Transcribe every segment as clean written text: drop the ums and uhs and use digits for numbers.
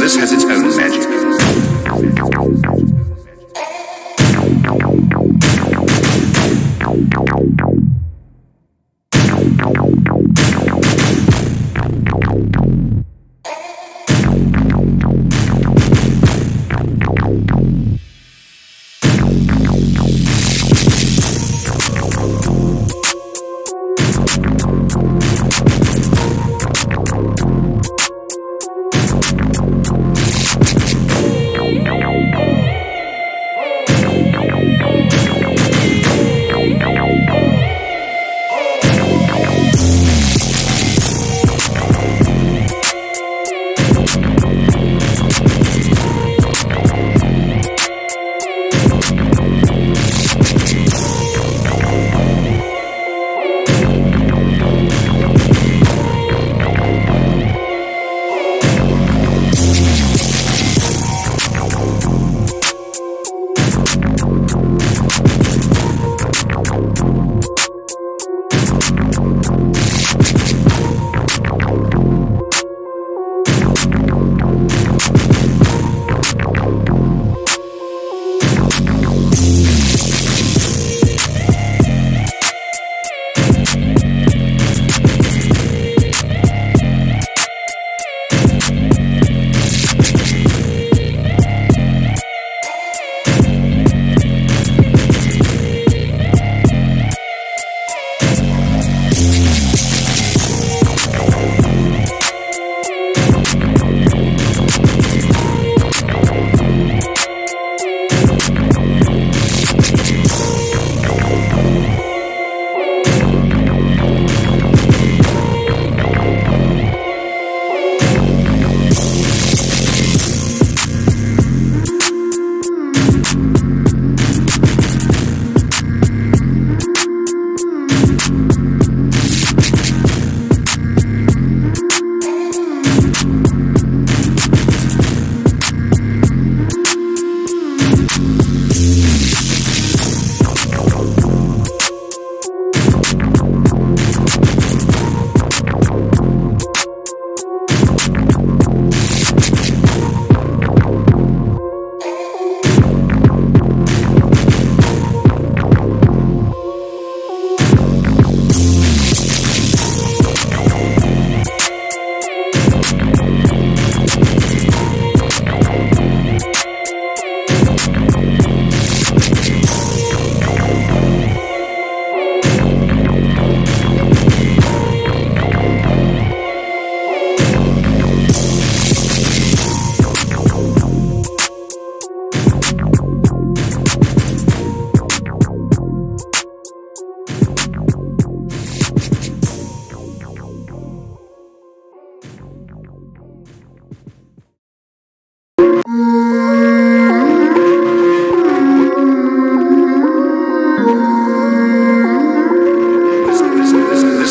This has its own magic.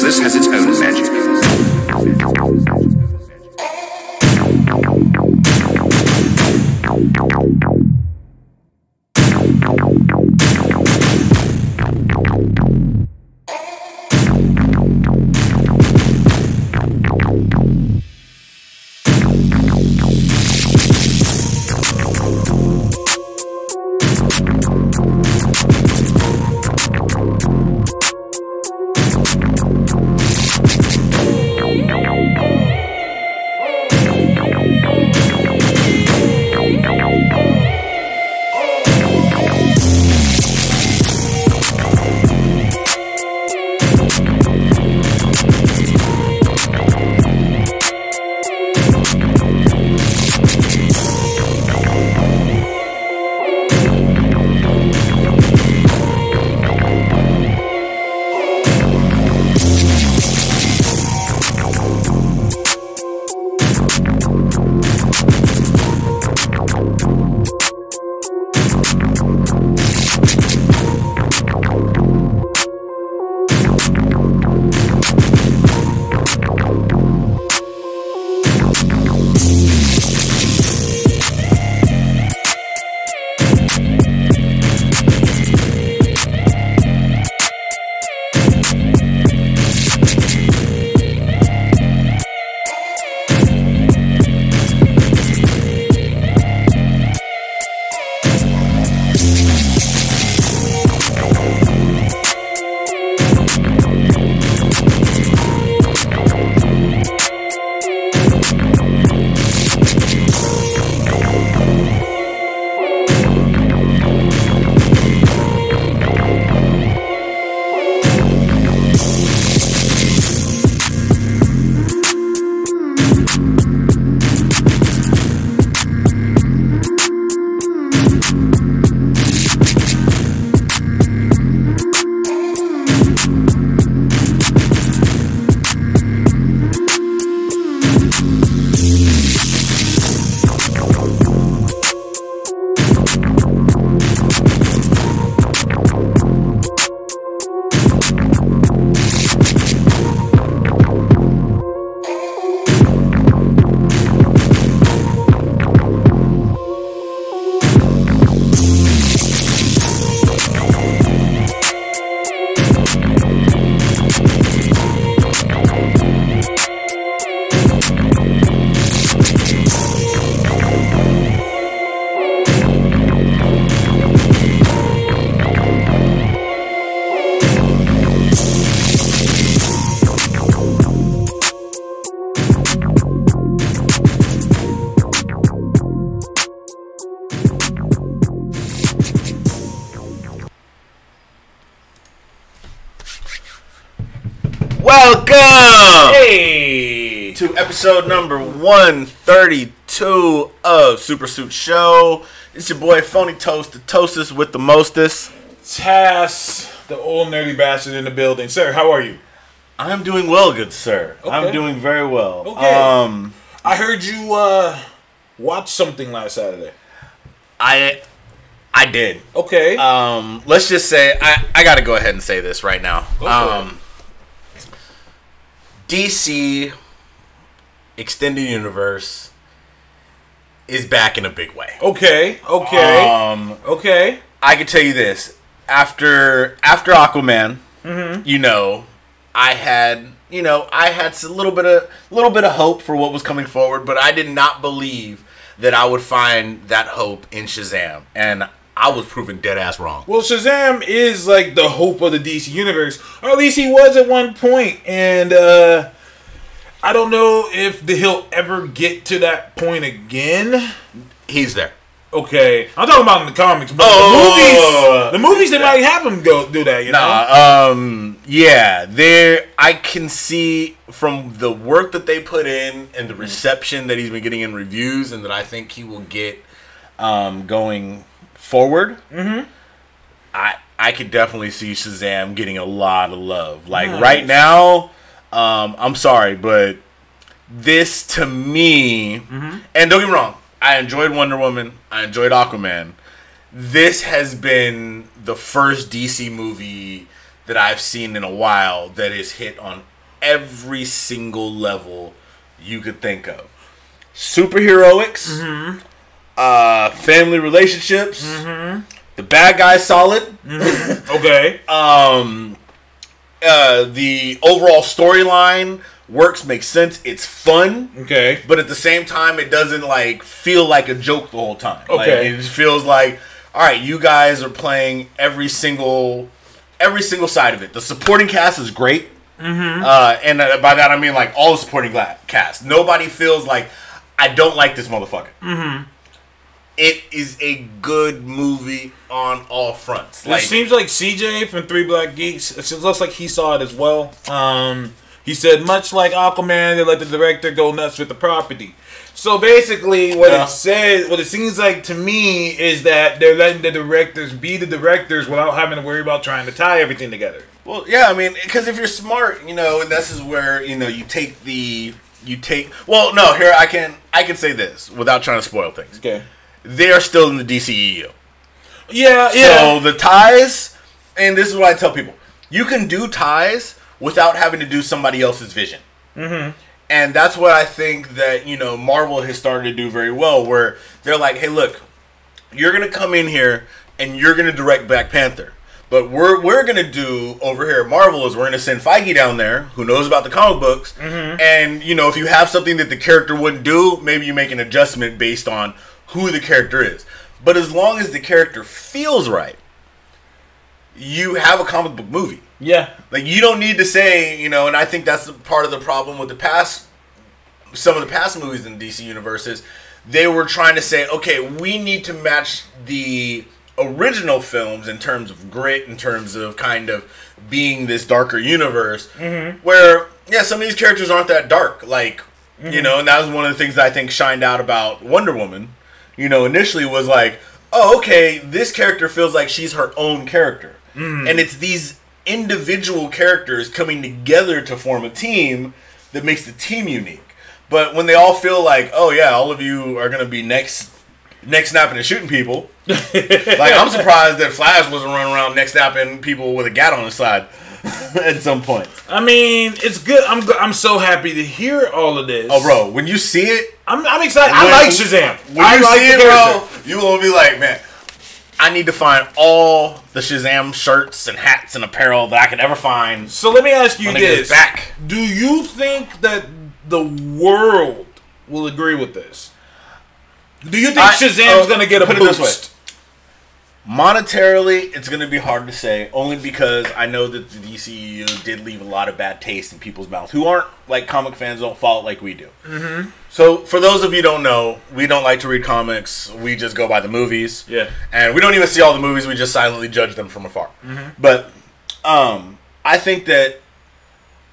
This has its own magic. No. to episode number 132 of Super Suit Show. It's your boy Phony Toast, the toastest with the mostest. Tass, the old nerdy bastard in the building. Sir, how are you? I'm doing well, good sir. Okay. I'm doing very well. Okay. I heard you watch something last Saturday. I did. Okay. Let's just say I got to go ahead and say this right now. DC Extended Universe is back in a big way. Okay. I can tell you this: after Aquaman, I had a little bit of hope for what was coming forward, but I did not believe that I would find that hope in Shazam, and I was proven dead ass wrong. Well, Shazam is like the hope of the DC universe, or at least he was at one point, and I don't know if he'll ever get to that point again. He's there. Okay, I'm talking about in the comics, but the movies they might have him go do that. I can see from the work that they put in and the reception that he's been getting in reviews, and that I think he will get going forward. Mm-hmm. I could definitely see Shazam getting a lot of love. Like right now. I'm sorry, but this to me, and don't get me wrong, I enjoyed Wonder Woman, I enjoyed Aquaman. This has been the first DC movie that I've seen in a while that is hit on every single level you could think of. Superheroics, family relationships, the bad guy's solid. Okay. The overall storyline works, makes sense. It's fun, okay, but at the same time, it doesn't feel like a joke the whole time. Okay, it just feels like, all right, you guys are playing every single side of it. The supporting cast is great, and by that I mean all the supporting cast. Nobody feels like I don't like this motherfucker. It is a good movie on all fronts. It seems like CJ from Three Black Geeks, it looks like he saw it as well. He said, much like Aquaman, they let the director go nuts with the property. So basically, what it seems like to me is that they're letting the directors be the directors without having to worry about trying to tie everything together. Well, yeah, I mean, because if you're smart, and this is where, here I can say this without trying to spoil things. Okay. They are still in the DCEU. Yeah. So the ties, and this is what I tell people, you can do ties without having to do somebody else's vision. Mm-hmm. And that's what I think that, Marvel has started to do very well, where they're like, hey, look, you're going to come in here and you're going to direct Black Panther. But we're going to do over here at Marvel is we're going to send Feige down there, who knows about the comic books, and, if you have something that the character wouldn't do, maybe you make an adjustment based on who the character is. But as long as the character feels right, you have a comic book movie. Yeah. You don't need to say, and I think that's part of the problem with some of the past movies in the DC universe is they were trying to say, okay, we need to match the original films in terms of grit, in terms of kind of being this darker universe, where, some of these characters aren't that dark. And that was one of the things that I think shined out about Wonder Woman. Initially was oh, okay, this character feels like she's her own character. And it's these individual characters coming together to form a team that makes the team unique. But when they all feel oh, yeah, all of you are going to be neck snapping and shooting people. I'm surprised that Flash wasn't running around neck snapping people with a gat on his side at some point. I mean, it's good. I'm so happy to hear all of this. Oh, bro, when you see it, I'm excited. I like Shazam. When you see it, bro, you will be like, man, I need to find all the Shazam shirts and hats and apparel that I could ever find. So let me ask you this: back. Do you think that the world will agree with this? Do you think Shazam's going to get a boost? Monetarily, it's going to be hard to say, only because I know that the DCEU did leave a lot of bad taste in people's mouths who aren't comic fans, don't follow it like we do. Mm-hmm. So for those of you who don't know, we don't like to read comics. We just go by the movies. Yeah. And we don't even see all the movies. We just silently judge them from afar. Mm-hmm. But I think that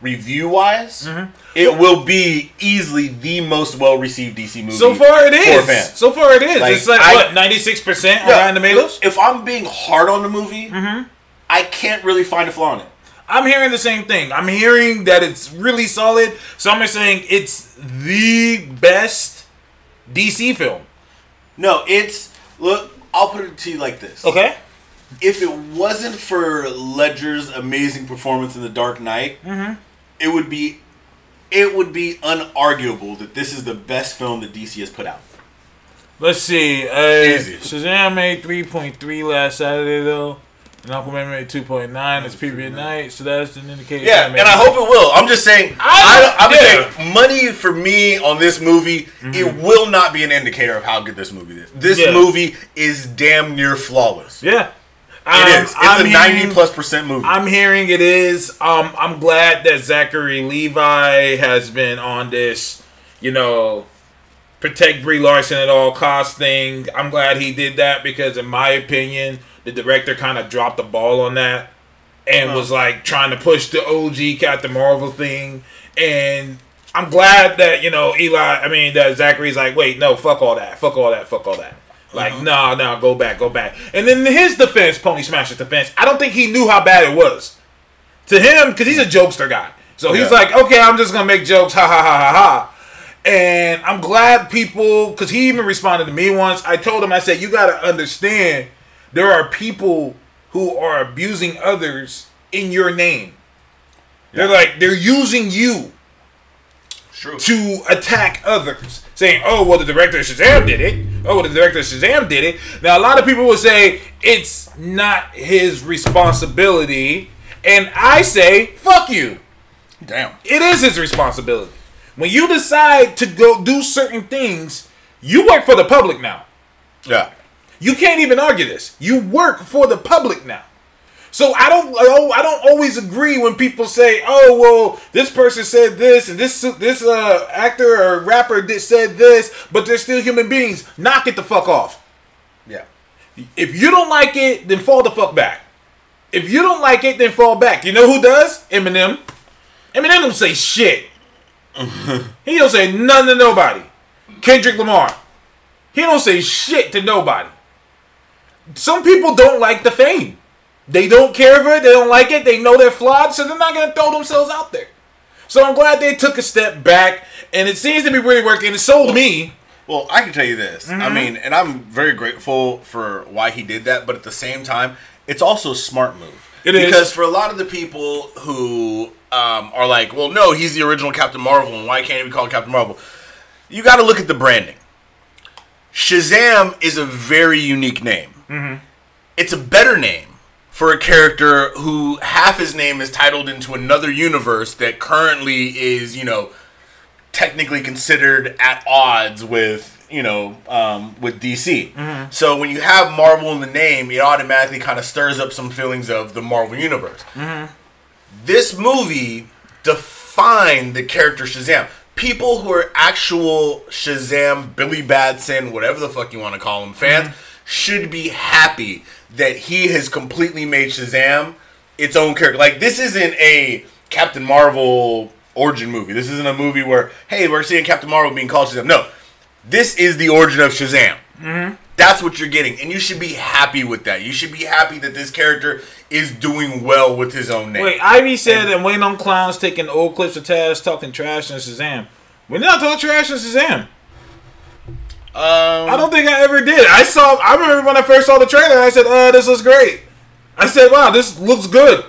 review wise, it will be easily the most well received DC movie. So far it for is. fans. So far it is. Like, It's like what, 96% on Rotten Tomatoes? If I'm being hard on the movie, I can't really find a flaw in it. I'm hearing the same thing. I'm hearing that it's really solid. Some are saying it's the best DC film. No, look, I'll put it to you like this. Okay. If it wasn't for Ledger's amazing performance in The Dark Knight, it would be unarguable that this is the best film that DC has put out. Let's see. Easy. Shazam made 3.3 last Saturday, though. And Aquaman made 2.9 this previous night, so that's an indicator. Yeah, and I hope it will. I'm just saying, I'm saying money for me on this movie, it will not be an indicator of how good this movie is. This movie is damn near flawless. Yeah. It is. It's a 90+% movie. I'm hearing it is. I'm glad that Zachary Levi has been on this, protect Brie Larson at all costs thing. I'm glad he did that because, in my opinion, the director kind of dropped the ball on that and was like trying to push the OG Captain Marvel thing. And I'm glad that, that Zachary's like, wait, no, fuck all that. Like, no, go back. And then his defense, Pony Smasher's defense, I don't think he knew how bad it was. To him, because he's a jokester guy. So he's like, okay, I'm just going to make jokes, ha, ha, ha, ha, ha. And I'm glad people, because he even responded to me once. I told him, I said, you got to understand, there are people who are abusing others in your name. They're using you to attack others. Saying, oh, well, the director of Shazam did it. Now, a lot of people will say, it's not his responsibility. And I say, fuck you. Damn. It is his responsibility. When you decide to go do certain things, you work for the public now. Yeah. You can't even argue this. You work for the public now. So I don't always agree when people say, "Oh, well, this person said this and this actor or rapper said this," but they're still human beings. Knock it the fuck off. Yeah. If you don't like it, then fall the fuck back. If you don't like it, then fall back. You know who does? Eminem. Eminem don't say shit. He don't say nothing to nobody. Kendrick Lamar. He don't say shit to nobody. Some people don't like the fame. They don't care for it. They don't like it. They know they're flawed, so they're not going to throw themselves out there. So I'm glad they took a step back, and it seems to be really working. It sold me. Well, I can tell you this. I mean, and I'm very grateful for why he did that, but at the same time, it's also a smart move. It is. Because for a lot of the people who are like, well, no, he's the original Captain Marvel, and why can't he be called Captain Marvel? You got to look at the branding. Shazam is a very unique name. It's a better name for a character who half his name is titled into another universe that currently is, technically considered at odds with, with DC. So when you have Marvel in the name, it automatically kind of stirs up some feelings of the Marvel Universe. This movie defined the character Shazam. People who are actual Shazam, Billy Batson, whatever the fuck you want to call them, fans, should be happy that he has completely made Shazam its own character. Like, this isn't a Captain Marvel origin movie. This isn't a movie where, hey, we're seeing Captain Marvel being called Shazam. No. This is the origin of Shazam. That's what you're getting. And you should be happy with that. You should be happy that this character is doing well with his own name. Wait, Ivy said that waiting on clowns taking old clips of Taz talking trash in Shazam. We're not talking trash in Shazam. I don't think I ever did. I remember when I first saw the trailer, I said, this looks great. I said, wow, this looks good.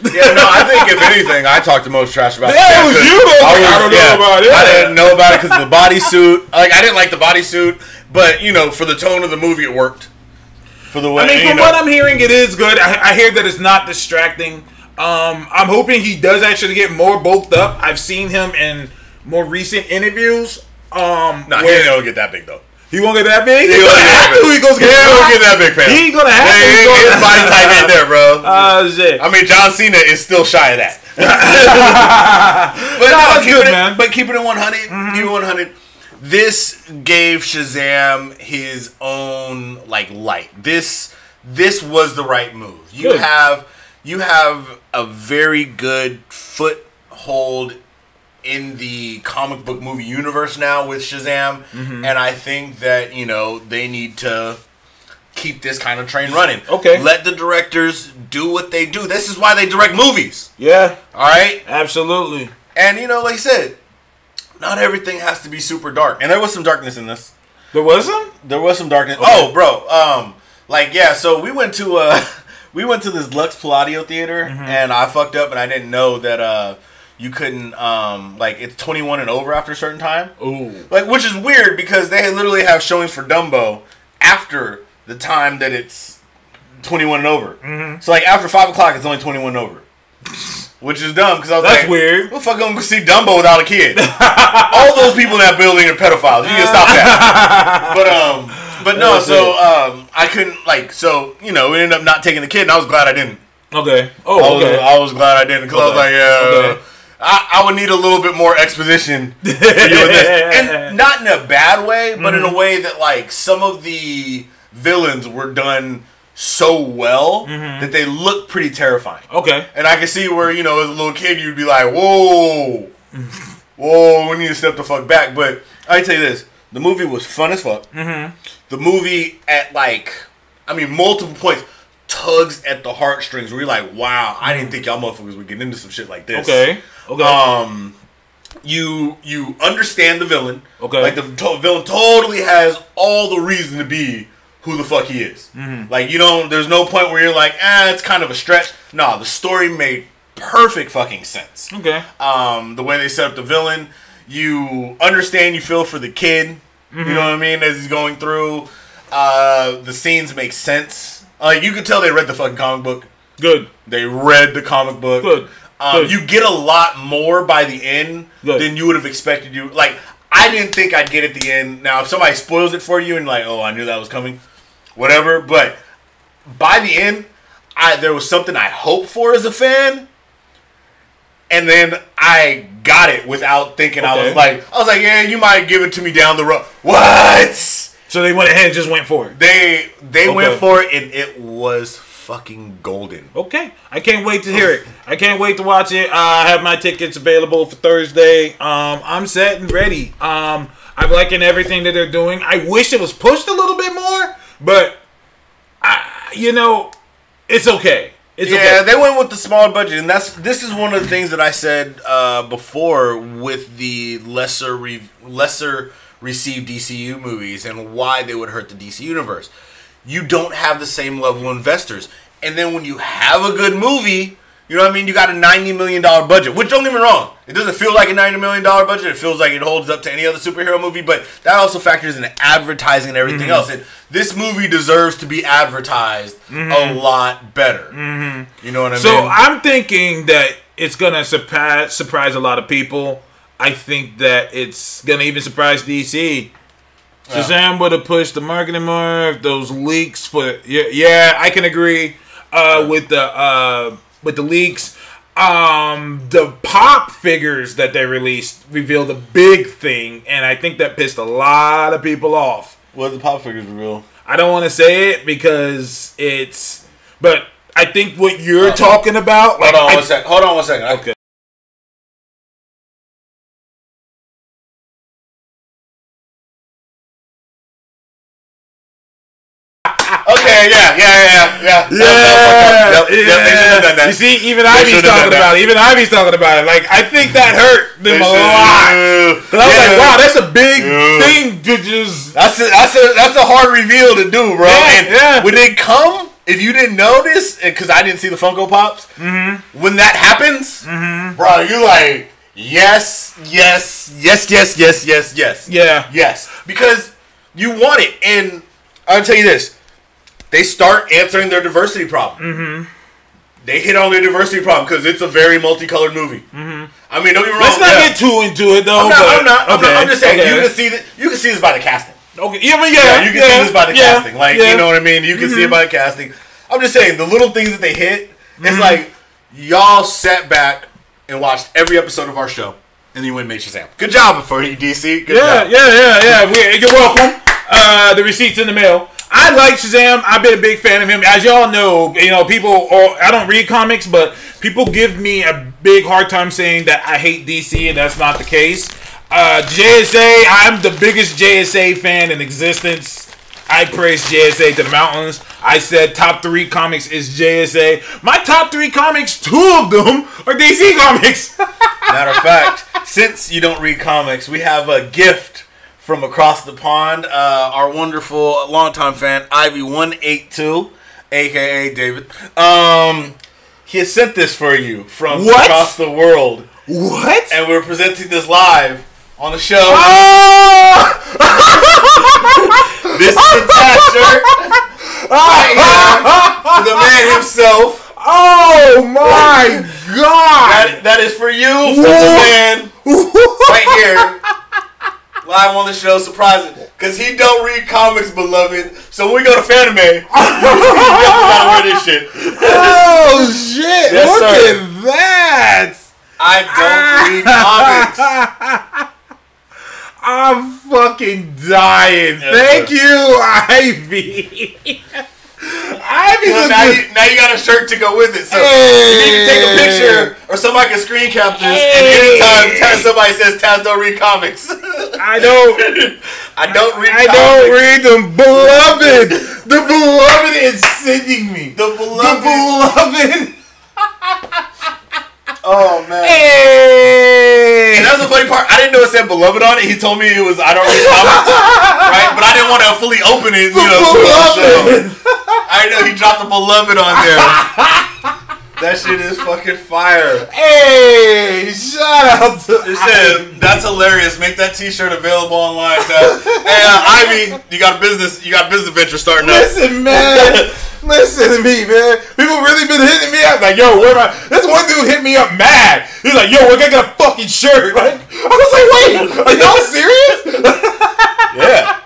Yeah, no, I think if anything, I talked the most trash about it. Yeah, it was you. I don't know about it. I didn't know about it because of the bodysuit. Like, I didn't like the bodysuit, but, for the tone of the movie, it worked. For the way, from what I'm hearing, it is good. I hear that it's not distracting. I'm hoping he does actually get more bulked up. I've seen him in more recent interviews. He don't get that big, though. He won't get that big? He won't get that big, fam. He ain't gonna have to. His body type ain't there, bro. Oh, shit. I mean, John Cena is still shy of that. But keeping it 100, keeping it 100, this gave Shazam his own, light. This was the right move. You have a very good foothold hold in the comic book movie universe now with Shazam, and I think that, you know, they need to keep this kind of train running. Okay. Let the directors do what they do. This is why they direct movies. Yeah. All right? Absolutely. And, you know, like I said, not everything has to be super dark. And there was some darkness in this. There was some? There was some darkness. Okay. Oh, bro. Like, yeah, so we went to this Lux Palladio theater, and I fucked up, and I didn't know that you couldn't, like, it's 21 and over after a certain time. Ooh. Like, which is weird, because they literally have showings for Dumbo after the time that it's 21 and over. So, like, after 5 o'clock, it's only 21 and over. Which is dumb, because I was That's like, weird. who the fuck gonna see Dumbo without a kid? All those people in that building are pedophiles. You need to stop that. But no, so I couldn't, like, so, you know, we ended up not taking the kid, and I was glad I didn't. Okay. Oh, okay. I was glad I didn't, because I was like, yeah, Okay. I would need a little bit more exposition for you in this. And not in a bad way, but in a way that, like, some of the villains were done so well that they look pretty terrifying. Okay. And I can see where, you know, as a little kid, you'd be like, whoa, we need to step the fuck back. But I tell you this, the movie was fun as fuck. The movie at, like, I mean, multiple points tugs at the heartstrings where you're like, wow, I didn't think y'all motherfuckers would get into some shit like this. Okay. You understand the villain. Okay. Like, the villain totally has all the reason to be who the fuck he is. Like, you don't, there's no point where you're like, it's kind of a stretch. Nah, the story made perfect fucking sense. Okay. The way they set up the villain, you understand, you feel for the kid. You know what I mean? As he's going through, the scenes make sense. Like, you could tell they read the fucking comic book. Good. They read the comic book. Good. Good. You get a lot more by the end than you would have expected. You like, I didn't think I'd get at the end. Now, if somebody spoils it for you and like, oh, I knew that was coming, whatever. But by the end, there was something I hoped for as a fan, and then I got it without thinking. Okay. I was like, yeah, you might give it to me down the road. What? So they went ahead and just went for it. They went for it, and it was fucking golden. Okay. I can't wait to hear it. I can't wait to watch it. I have my tickets available for Thursday. I'm set and ready. I'm liking everything that they're doing. I wish it was pushed a little bit more, but you know, it's okay. It's okay. They went with the smaller budget, and this is one of the things that I said before with the lesser received DCU movies and why they would hurt the DC universe. You don't have the same level of investors, and then when you have a good movie, you know what I mean, you got a $90 million budget, which, don't get me wrong, it doesn't feel like a $90 million budget. It feels like it holds up to any other superhero movie, but that also factors in advertising and everything else. And this movie deserves to be advertised a lot better. You know what I mean? So I'm thinking that it's gonna surprise a lot of people. I think that it's gonna even surprise DC. Shazam would have pushed the marketing more. Those leaks for I can agree with the leaks. The pop figures that they released revealed a big thing, and I think that pissed a lot of people off. What the pop figures reveal? I don't want to say it because but I think what you're talking about. Like, Hold on one second. Okay. Okay, yeah. You see, even Ivy's talking about it. Like, I think that hurt them a lot. Because I was like, wow, that's a big thing to just. That's a hard reveal to do, bro. When they come, if you didn't notice, because I didn't see the Funko Pops, when that happens, bro, you're like, yes. Yeah. Yes. Because you want it. And I'll tell you this. They start answering their diversity problem. They hit on their diversity problem because it's a very multicolored movie. I mean, don't get me wrong. Let's not get too into it, though. I'm just saying, you can see this by the casting. Okay. You can see this by the casting. Like, you know what I mean? You can see it by the casting. I'm just saying, the little things that they hit, it's like, y'all sat back and watched every episode of our show, and you went and made Shazam. Good job for you, DC. Good job. Yeah. You're welcome. The receipt's in the mail. I like Shazam. I've been a big fan of him. As y'all know, I don't read comics, but people give me a big hard time saying that I hate DC, and that's not the case. JSA, I'm the biggest JSA fan in existence. I praise JSA to the mountains. I said top 3 comics is JSA. My top 3 comics, 2 of them are DC comics. Matter of fact, since you don't read comics, we have a gift from across the pond. Our wonderful longtime fan, Ivy182, a.k.a. David. He has sent this for you from across the world. What? And we're presenting this live on the show. Oh! This is the Taz shirt. Right here. The man himself. Oh my God. That is for you from the man right here. Live on the show, surprising. Because he don't read comics, beloved. So when we go to Fanime, you gotta wear this shit. Oh shit. Yes, Look sir. at that. I don't read comics. I'm fucking dying. Yes, Thank sir. you, Ivy. Ivy's So a now good... you got a shirt to go with it. So Hey. you need to take a picture or somebody can screen cap this. Hey. And anytime somebody says Taz don't read comics. I don't read them. Beloved. The beloved is sending me. The beloved. The beloved. Oh man. Hey. And that was the funny part. I didn't know it said beloved on it. He told me it was I don't read comics. Right? But I didn't want to fully open it, The beloved. I didn't know he dropped the beloved on there. That shit is fucking fire. Hey, shout out to It said, that's hilarious. Make that t-shirt available online, Taz. Hey, Ivy, you got a business venture starting up. Listen, man. Listen to me, man. People really been hitting me up like, yo, where am I? This one dude hit me up mad. He's like, yo, we're gonna get a fucking shirt. Like, I was like, wait, are y'all serious? Yeah.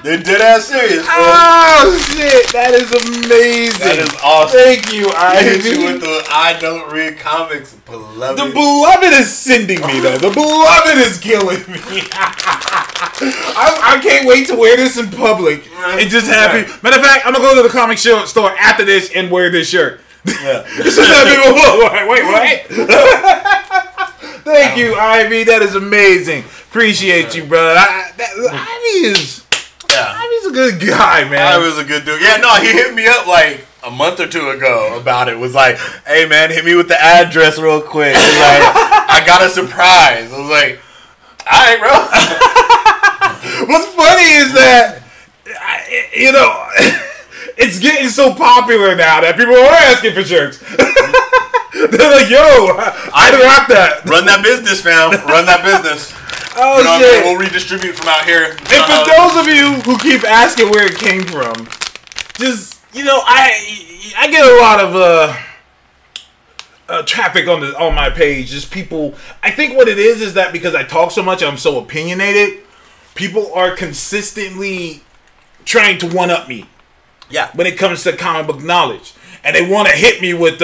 They're dead ass serious, bro. Oh shit, that is amazing. That is awesome. Thank you, I hit you Ivy. with the I don't read comics, beloved. The beloved is sending me though. The beloved is killing me. I can't wait to wear this in public and just happy. Matter of fact, I'm gonna go to the comic store after this and wear this shirt. Yeah. This is that people look. Wait, what? Thank you, Ivy. That is amazing. Appreciate you, brother. Ivy's a good guy, man. I was a good dude. Yeah, no, he hit me up like a month or 2 ago about it. Was like, hey man, hit me with the address real quick. He's like, I got a surprise. I was like, all right, bro. What's funny is that, it's getting so popular now that people are asking for shirts. They're like, yo, I'd rock that. Run that business, fam. Run that business. Oh, You know what I shit. mean? We'll redistribute from out here. And for those of you who keep asking where it came from, just, I get a lot of traffic on my page. Just people, I think what it is that because I talk so much, I'm so opinionated, people are consistently trying to one-up me. Yeah. When it comes to comic book knowledge. And they want to hit me with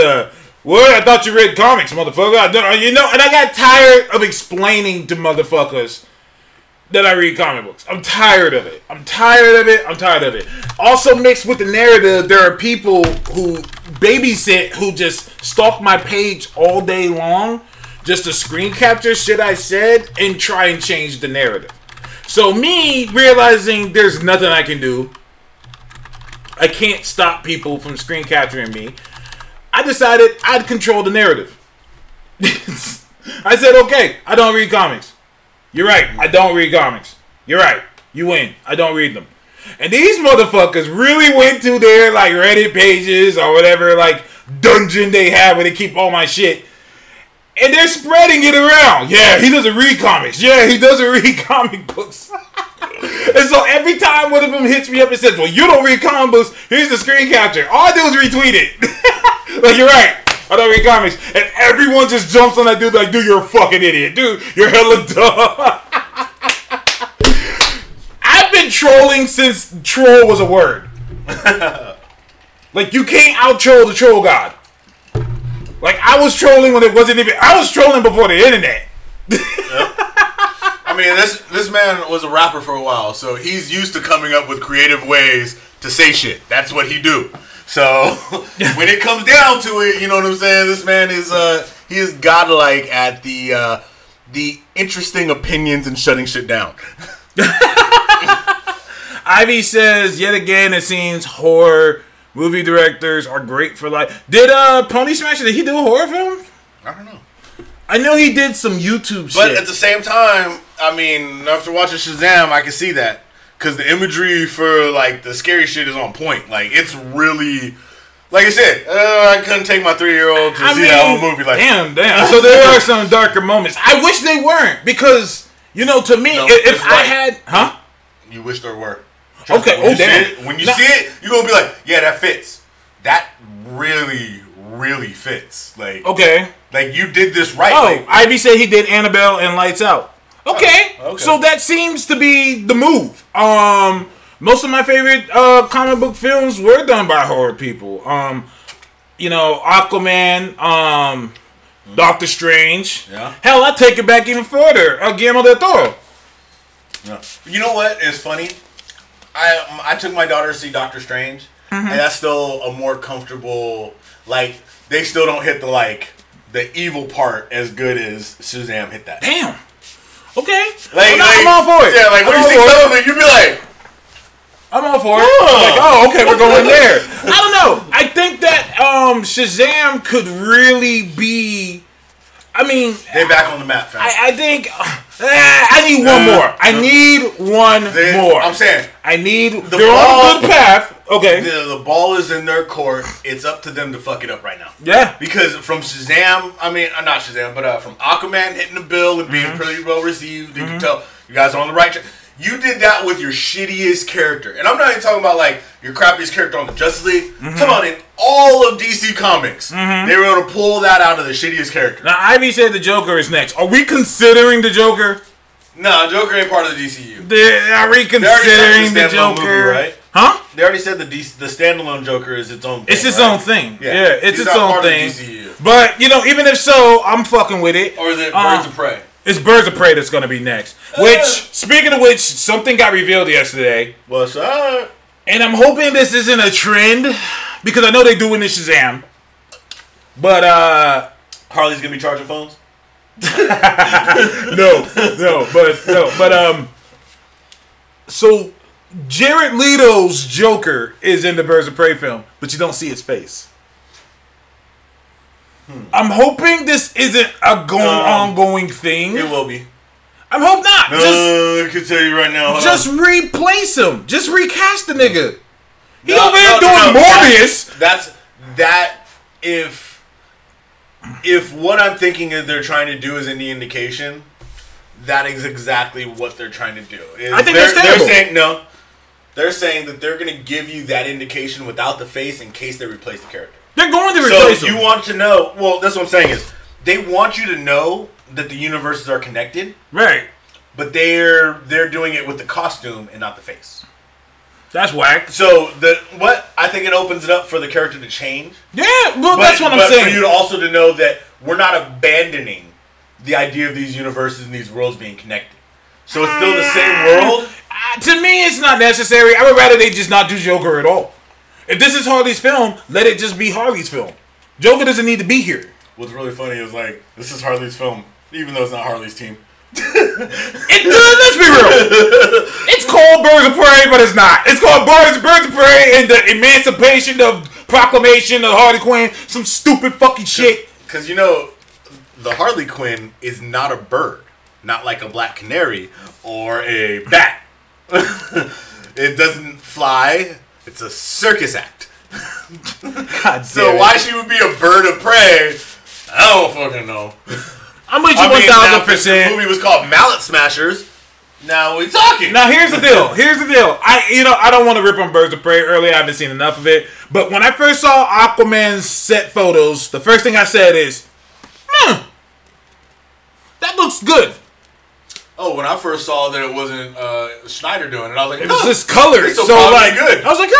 well, I thought you read comics, motherfucker. And I got tired of explaining to motherfuckers that I read comic books. I'm tired of it. Also mixed with the narrative, there are people who babysit, who just stalk my page all day long just to screen capture shit I said and try and change the narrative. So me realizing there's nothing I can do, I can't stop people from screen capturing me, I decided I'd control the narrative. I said, okay, I don't read comics. You're right, I don't read comics. You're right, you win. I don't read them. And these motherfuckers really went to their Reddit pages or whatever dungeon they have where they keep all my shit. And they're spreading it around. Yeah, he doesn't read comics. Yeah, he doesn't read comic books. And so every time one of them hits me up and says, well, you don't read comic books, here's the screen capture. All I do is retweet it. You're right. I don't read comics. And everyone just jumps on that dude like, dude, you're a fucking idiot. Dude, you're hella dumb. I've been trolling since troll was a word. You can't out-troll the troll god. I was trolling when it wasn't even... I was trolling before the internet. I mean, this man was a rapper for a while, so he's used to coming up with creative ways to say shit. That's what he do. So when it comes down to it, you know what I'm saying? This man is he is godlike at the interesting opinions and shutting shit down. Ivy says, yet again, it seems horror movie directors are great for life. Did Pony Smasher, did he do a horror film? I don't know. I know he did some YouTube But shit. at the same time, I mean, after watching Shazam, I can see that. Because the imagery for, like, the scary shit is on point. Like, it's really... Like I said, I couldn't take my 3-year-old to see that whole movie. Like, damn. So there are some darker moments. I wish they weren't. Because, you know, to me, No, if it's I right. had... Huh? You wish there were. Trust Okay, me, when you damn. see it- when you see it, you're going to be like, yeah, that fits. That really, really fits. Like, Okay. like you did this right. Oh, Like, Ivy said he did Annabelle and Lights Out. Okay. Oh, okay. So that seems to be the move. Most of my favorite comic book films were done by horror people. You know, Aquaman, Doctor Strange. Yeah. Hell, I take it back even further. Guillermo del Toro. yeah. You know what is funny? I took my daughter to see Doctor Strange, and that's still a more comfortable, like, they still don't hit the evil part as good as Shazam hit that. Damn. Okay. Like, I'm all for it. Yeah, like, when I'm you all see for it. some of it, you be like, I'm all for it. I'm like, oh, okay, we're going there. I don't know. I think that Shazam could really be. I mean, they back on the map, fam. I think I need one more. I need one more. I'm saying, I need. The They're on ball- a good path. Okay. the ball is in their court. It's up to them to fuck it up right now. Yeah. Because from Shazam, I mean, not Shazam, but from Aquaman hitting the bill and being pretty well received, you can tell you guys are on the right track. You did that with your shittiest character. And I'm not even talking about, like, your crappiest character on the Justice League. I'm talking about in all of DC Comics. They were able to pull that out of the shittiest character. Now Ivy said the Joker is next. Are we considering the Joker? No, Joker ain't part of the DCU. Are we They already said considering the it's a standalone Joker? movie, right? Huh? They already said the standalone Joker is its own thing. It's its right? own thing. Yeah. Yeah, it's He's its not own part of the thing. DCU. But, you know, even if so, I'm fucking with it. Or is it Birds of Prey? It's Birds of Prey that's going to be next. Which, speaking of which, something got revealed yesterday. What's up? And I'm hoping this isn't a trend. Because I know they do in the Shazam. But, Harley's gonna be charging phones? So, Jared Leto's Joker is in the Birds of Prey film. But you don't see his face. I'm hoping this isn't a ongoing thing. It will be. I hope not. I can tell you right now. Just replace him. Just recast the nigga. He No, over here no, doing no, Morbius. That's if what I'm thinking is they're trying to do is any indication, that is exactly what they're trying to do. I think that's terrible. They're saying no. They're saying that they're going to give you that indication without the face in case they replace the character. They're going to So replace you him. want to know? Well, that's what I'm saying is they want you to know that the universes are connected, Right. but they're doing it with the costume and not the face. That's whack. So I think it opens it up for the character to change. Yeah, well, that's what I'm but saying. for you to also to know that we're not abandoning the idea of these universes and these worlds being connected. So it's still the same world. To me, it's not necessary. I would rather they just not do Joker at all. If this is Harley's film, let it just be Harley's film. Joker doesn't need to be here. What's really funny is like this is Harley's film, even though it's not Harley's team. Let's be real. It's called Birds of Prey, but it's not. It's called Birds of Prey and the Emancipation of Proclamation of Harley Quinn. Some stupid fucking shit. Because you know, the Harley Quinn is not a bird, not like a black canary or a bat. It doesn't fly. It's a circus act. God So damn it. why she would be a bird of prey? I don't fucking know. I'm with you now, if the 1000%. movie was called Mallet Smashers. Now we talking. Now here's the deal. I don't want to rip on Birds of Prey early. I haven't seen enough of it. But when I first saw Aquaman's set photos, the first thing I said is, that looks good. Oh, when I first saw that it wasn't Schneider doing it, I was like, It was just color. This will So probably like, be good. I was like,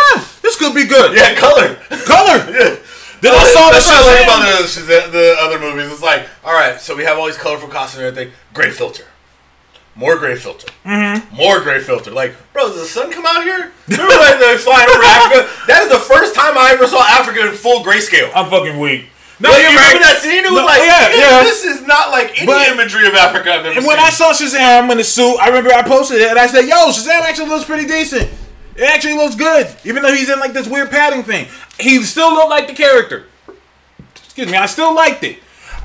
this could be good. Yeah, color. Color. Yeah. Then I saw That's what I like the about the other movies. It's like, all right, so we have all these colorful costumes and everything. Great filter. More gray filter. Mm-hmm. More gray filter. Like, bro, does the sun come out here? Remember like they're flying over Africa? That is the first time I ever saw Africa in full grayscale. I'm fucking weak. No, you remember that scene? It was this is not like any imagery of Africa I've ever seen. And when I saw Shazam in the suit, I remember I posted it and I said, yo, Shazam actually looks pretty decent. It actually looks good. Even though he's in like this weird padding thing. He still looked like the character. Excuse me, I still liked it.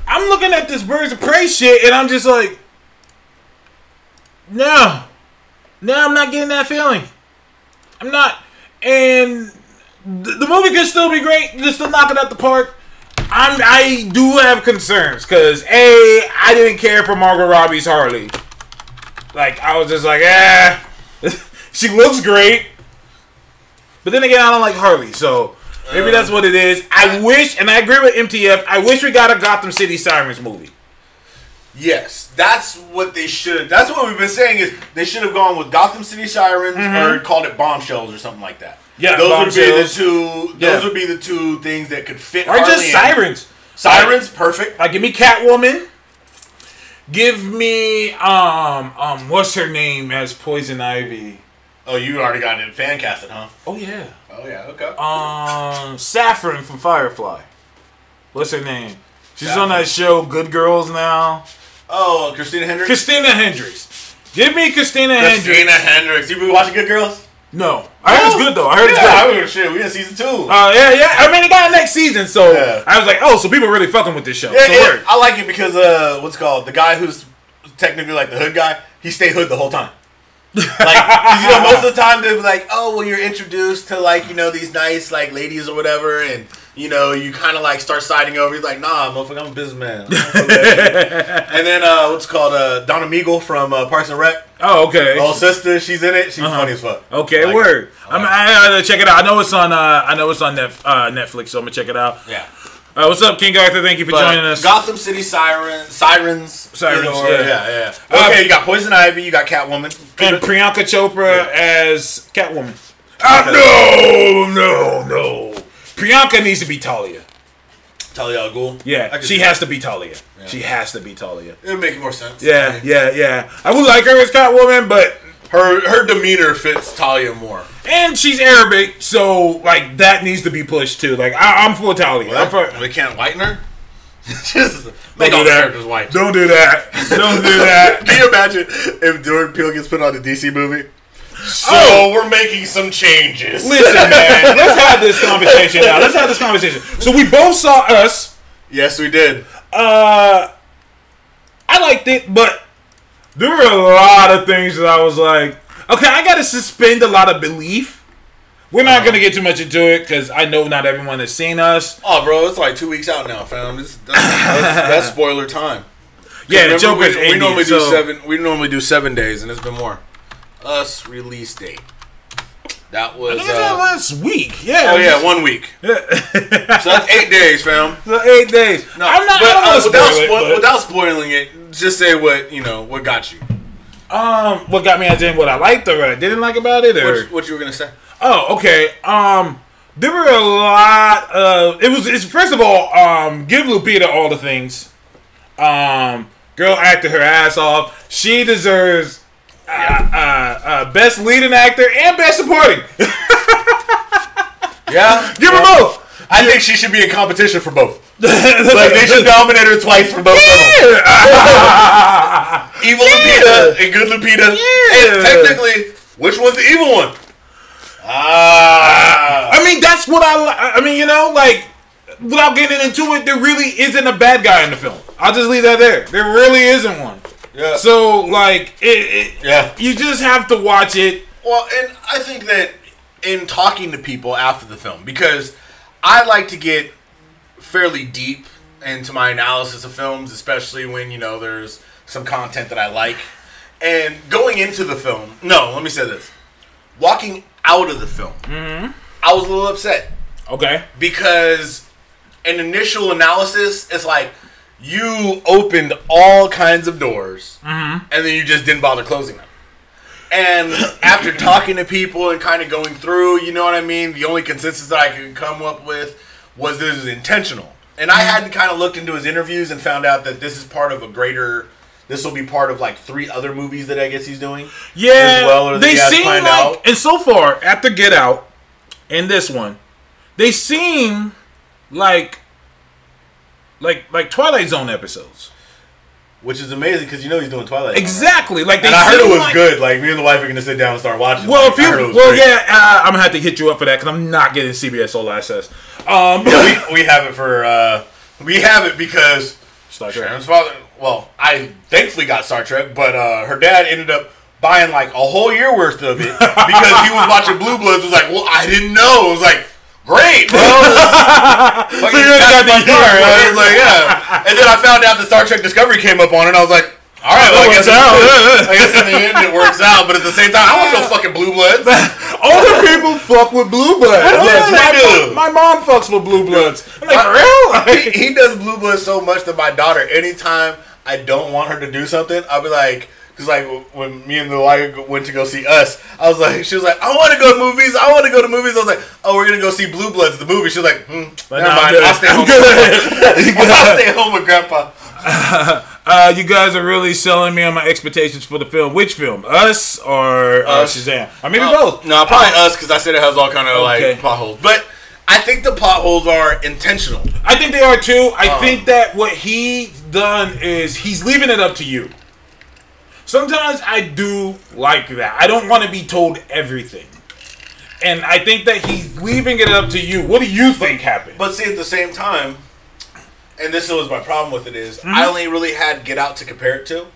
I'm looking at this Birds of Prey shit and I'm just like, no, I'm not getting that feeling. I'm not. And the movie could still be great. You can still knock it out the park. I do have concerns because I didn't care for Margot Robbie's Harley. Like I was just like, she looks great, but then again, I don't like Harley, so maybe that's what it is. I wish, and I agree with MTF. I wish we got a Gotham City Sirens movie. Yes, that's what they should. That's what we've been saying is they should have gone with Gotham City Sirens or called it Bombshells or something like that. Yeah, those would be the two. Those would be the two things that could fit. Or just Sirens. Sirens, perfect. Like, give me Catwoman. Give me what's her name as Poison Ivy? Oh, you already got it fan casted, huh? Oh yeah. Oh yeah. Okay. Saffron from Firefly. What's her name? She's on that show Good Girls now. Oh, Christina Hendricks. Christina Hendricks. Give me Christina Hendricks. Christina Hendricks. You been watching Good Girls? No, I heard it's good though. I heard it's good. Shit, we in season 2. Yeah. I mean, it got next season, so I was like, oh, so people really fucking with this show. Yeah, I like it because what's it called, the guy who's technically like the hood guy, he stayed hood the whole time. Like, most of the time they're like, oh, well, you're introduced to like these nice like ladies or whatever, and you kind of like start siding over. He's like, nah, motherfucker, I'm a businessman. And then what's it called, Donna Meagle from Parks and Rec. Oh, okay. Little sister, she's in it. She's funny as fuck. Okay, like word. I gotta check it out. I know it's on. Netflix, so I'm gonna check it out. Yeah. What's up, King Arthur? Thank you for joining us. Gotham City Sirens. Yeah. Okay, you got Poison Ivy, you got Catwoman, and Priyanka Chopra as Catwoman. No. Priyanka needs to be Talia. Talia al Ghul. Yeah, she has to be Talia. Yeah. She has to be Talia. It would make more sense. Yeah. I would like her as Catwoman, but her demeanor fits Talia more. And she's Arabic, so like that needs to be pushed too. Like I'm for Talia. Well, they can't whiten her. Just make all the characters white. Don't do that. Can you imagine if Jordan Peele gets put on the DC movie? So we're making some changes. Listen, man. Let's have this conversation now. So we both saw Us. Yes, we did. I liked it, but there were a lot of things that I was like, okay, I gotta suspend a lot of belief. We're not gonna get too much into it because I know not everyone has seen Us. Oh, bro, it's like 2 weeks out now, fam. That's spoiler time. Yeah, the Joker's we normally do 7. We normally do 7 days, and it's been more. Us release date. That was last week. Yeah. Oh yeah, 1 week. So that's 8 days, fam. So 8 days. No, without spoiling it, just say what got you. What got me as in what I liked or what I didn't like about it, or what you were gonna say. Oh, okay. There were a lot of it's first of all, give Lupita all the things. Girl acted her ass off. She deserves best leading actor and best supporting. Yeah. Give her both. I think she should be in competition for both. Like they should nominate her twice for both of them. Evil Lupita and good Lupita. Yeah. And technically, which one's the evil one? I mean, that's what I mean, like, without getting into it, there really isn't a bad guy in the film. I'll just leave that there. There really isn't one. Yeah. So, like, you just have to watch it. Well, and I think that in talking to people after the film, because I like to get fairly deep into my analysis of films, especially when, there's some content that I like. And going into the film, let me say this. Walking out of the film, I was a little upset. Okay. Because an initial analysis, it's like you opened all kinds of doors and then you just didn't bother closing them. And after talking to people and kind of going through, you know what I mean? The only consensus that I could come up with was this is intentional. And I hadn't kind of looked into his interviews and found out that this is part of a greater this will be part of like 3 other movies that I guess he's doing. Yeah, as well, or that they he has seem planned like, out. and so far after Get Out and this one, they seem like Twilight Zone episodes. Which is amazing because you know he's doing Twilight Zone, Exactly, right? like they. And I heard it was like, good. Like me and the wife are gonna sit down and start watching. Well, like, I heard it was great. yeah, I'm gonna have to hit you up for that because I'm not getting CBS All Access. Yeah, we have it for we have it because Star Trek. Sharon's father. Well, I thankfully got Star Trek, but her dad ended up buying like a whole year worth of it because he was watching Blue Bloods. It was like, well, I didn't know. It was like, great, bro. So you already got the year, I was like, yeah. And then I found out that Star Trek Discovery came up on it, and I was like, all right, well, I guess in the end it works out, but at the same time, I want no fucking Blue Bloods. Older people fuck with Blue Bloods. Yes, my mom fucks with Blue Bloods. I'm like, for real? He does Blue Bloods so much that my daughter, anytime I don't want her to do something, I'll be like, because like when me and the wife went to go see Us, I was like, she was like, I want to go to movies. I was like, oh, we're gonna go see Blue Bloods, the movie. She was like, never mind. I'll stay home. I'll stay home with Grandpa. You guys are really selling me on my expectations for the film. Which film? Us or Shazam? Or maybe both. No, probably Us, because I said it has all kind of Okay. like potholes. But I think the potholes are intentional. I think they are too. I think that what he's done is he's leaving it up to you. Sometimes I do like that. I don't want to be told everything. And I think that he's leaving it up to you. What do you think happened? But see, at the same time, and this was my problem with it is, I only really had Get Out to compare it to.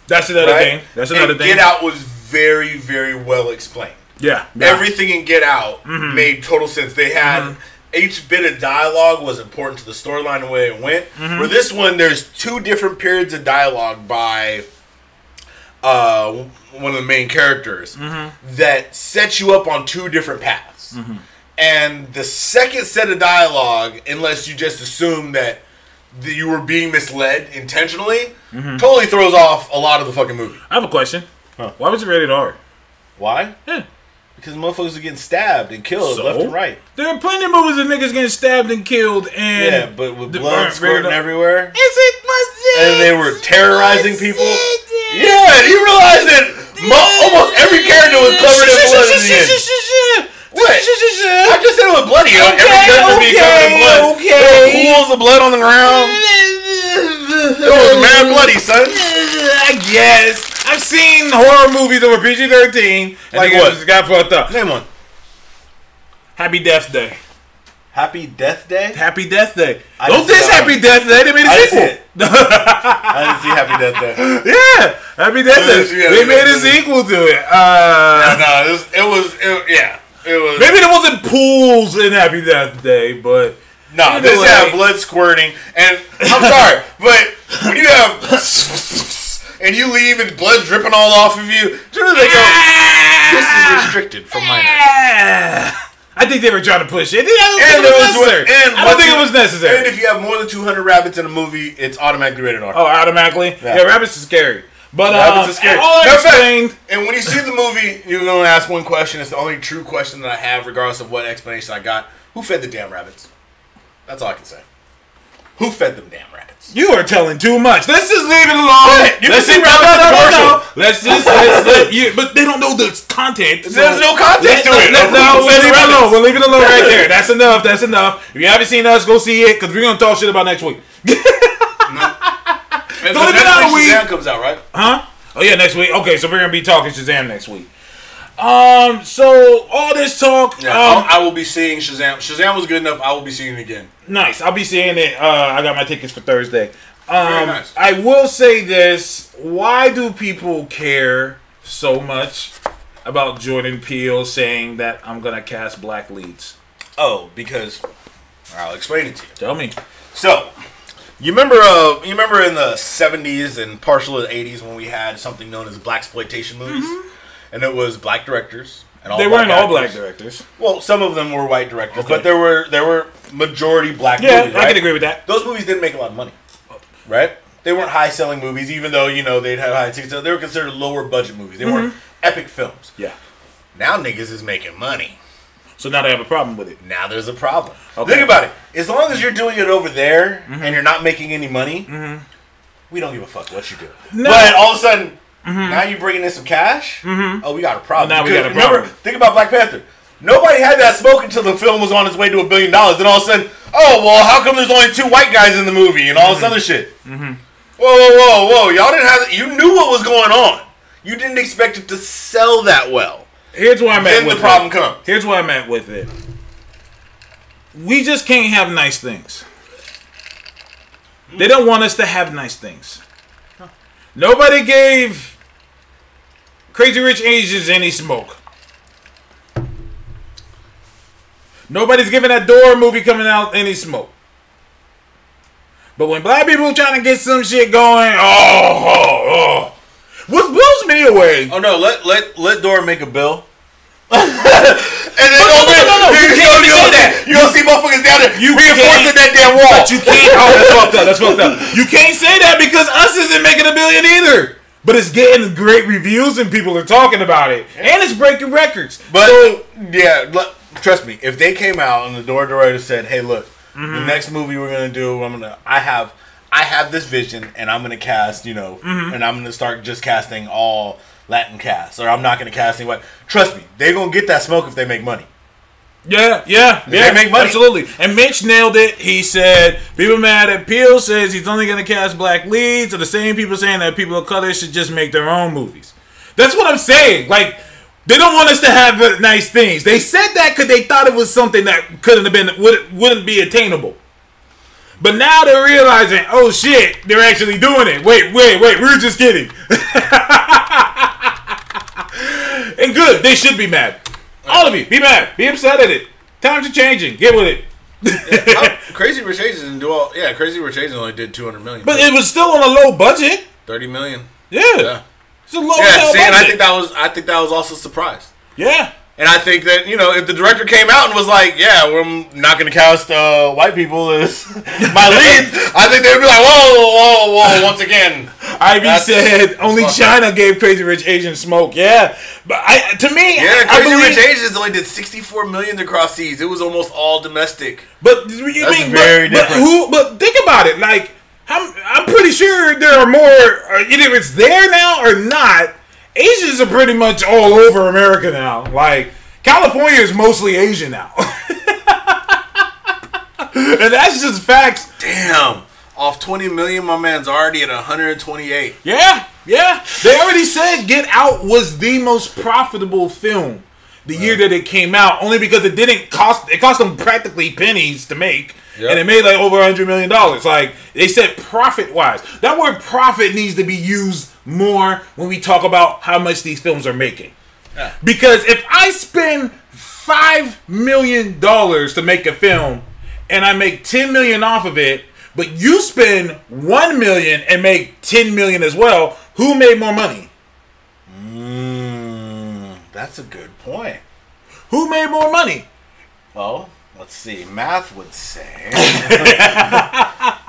That's another Right? thing. That's another and thing. Get Out was very, very well explained. Yeah. Everything in Get Out made total sense. They had each bit of dialogue was important to the storyline and the way it went. Where this one, there's 2 different periods of dialogue by one of the main characters that set you up on 2 different paths. And the second set of dialogue, unless you just assume that you were being misled intentionally, totally throws off a lot of the fucking movie. I have a question. Why was it rated R? Why? Yeah. Because motherfuckers are getting stabbed and killed left and right. There are plenty of movies of niggas getting stabbed and killed and... Yeah, but with the- blood squirting everywhere. Is it my And they were terrorizing people. Yeah, you realize that almost every character was covered in blood in the end. What? I just said it was bloody. Every character being covered in blood. There were pools of blood on the ground. It was mad bloody, son. I guess. I've seen horror movies that were PG-13. Like and what? Just got fucked up. Name one. Happy Death Day. Happy Death Day? Happy Death Day. I Don't didn't see diss that Happy Death Day. They made a I didn't sequel. see it. I didn't see Happy Death Day. Yeah, Happy Death Day. Yeah, They made a yeah. sequel to it. No, it was. Maybe there wasn't pools in Happy Death Day, but No, either this way. had blood squirting, and I'm sorry, but when you have and you leave and blood dripping all off of you, do they go? This is restricted for minors. I think they were trying to push it. And I don't think it was necessary. And if you have more than 200 rabbits in a movie, it's automatically rated R. Oh, automatically? Yeah. Yeah, rabbits is scary. But Rabbits is scary. all I Matter of fact, explained. and when you see the movie, you're going to ask one question. It's the only true question that I have, regardless of what explanation I got. Who fed the damn rabbits? That's all I can say. Who fed them damn rabbits? You are telling too much. Let's just leave it alone. What? You Let's can see just rabbits in the commercial. Let's let you. But they don't know the content. so- There's no context to it. No, Who we'll fed the leave it rabbits? alone. We'll leave it alone right there. That's enough. That's enough. If you haven't seen us, go see it because we're gonna talk shit about next week. And Don't the leave it out Netflix a week. Shazam comes out, right? Huh? Oh yeah, next week. Okay, so we're gonna be talking Shazam next week. So all this talk. Yeah, I will be seeing Shazam. Shazam was good enough. I will be seeing it again. Nice. I'll be seeing it. I got my tickets for Thursday. Very nice. I will say this. Why do people care so much about Jordan Peele saying that I'm going to cast black leads? Oh, because I'll explain it to you. Tell me. So, you remember in the 70s and partial of the 80s when we had something known as blaxploitation movies, and it was black directors. And all They black weren't all actors. black directors. Well, some of them were white directors, Okay. but there were majority black Yeah, movies. I Right? can agree with that. Those movies didn't make a lot of money, right? They weren't high-selling movies, even though they'd have high tickets. They were considered lower-budget movies. They weren't epic films. Yeah. Now niggas is making money. So now they have a problem with it. Now there's a problem. Okay. Think about it. As long as you're doing it over there and you're not making any money, we don't give a fuck what you do. No. But all of a sudden, now you bringing in some cash. Oh, we got a problem. Well, now we got a Because remember, problem. think about Black Panther. Nobody had that smoke until the film was on its way to $1 billion. Then all of a sudden, oh well, how come there's only 2 white guys in the movie and all this other shit? Whoa! Y'all didn't have. You knew what was going on. You didn't expect it to sell that well. Here's where I'm at Then with the problem comes. Here's where I'm at with it. We just can't have nice things. They don't want us to have nice things. Nobody gave Crazy Rich Asians any smoke. Nobody's giving that Dora movie coming out any smoke. But when black people trying to get some shit going, what blows me away? Oh no! Let Dora make a bill. And then No, you can't say that. You don't see motherfuckers down there You reinforcing can't- that damn wall. But you can't. Oh, that's fucked up. That's fucked up. You can't say that because Us isn't making $1 billion either. But it's getting great reviews and people are talking about it, and it's breaking records. But So, yeah, trust me. If they came out and the Dora director said, "Hey, look, the next movie we're gonna do, I have this vision, and I'm gonna cast, and I'm gonna start just casting all Latin cast, or I'm not gonna cast anyone." Trust me, they're gonna get that smoke if they make money. yeah, They make money. absolutely. And Mitch nailed it. He said people mad at Peele says he's only going to cast black leads, or the same people saying that people of color should just make their own movies. That's what I'm saying. Like, they don't want us to have nice things. They said that because they thought it was something that couldn't have been, wouldn't be attainable. But now they're realizing, oh shit, they're actually doing it. Wait, we were just kidding. And good, they should be mad. All of you, be mad. Be upset at it. Times are changing. Get with it. Crazy Rich Asians didn't do all. Yeah, Crazy Rich Asians only did $200 million. But it was still on a low budget. $30 million. Yeah. It's a low Yeah, see, budget. and I think that was also a surprise. Yeah. And I think that, if the director came out and was like, yeah, we're not going to cast white people as my leads, I think they would be like, whoa, once again. Ivy said only China gave Crazy Rich Asians smoke. Yeah. But to me, Yeah, I Crazy believe, Rich Asians only did $64 million across seas. It was almost all domestic. But you That's mean, very but different. But think about it. Like, I'm pretty sure there are more, either it's there now or not. Asians are pretty much all over America now. Like, California is mostly Asian now. And that's just facts. Damn. Off 20 million, my man's already at 128. Yeah. They already said Get Out was the most profitable film the year that it came out, only because it cost them practically pennies to make. Yep. And it made like over $100 million. Like, they said profit-wise. That word profit needs to be used more when we talk about how much these films are making. Yeah. Because if I spend $5 million to make a film and I make $10 million off of it, but you spend $1 million and make $10 million as well, who made more money? That's a good point. Who made more money? Well, let's see. Math would say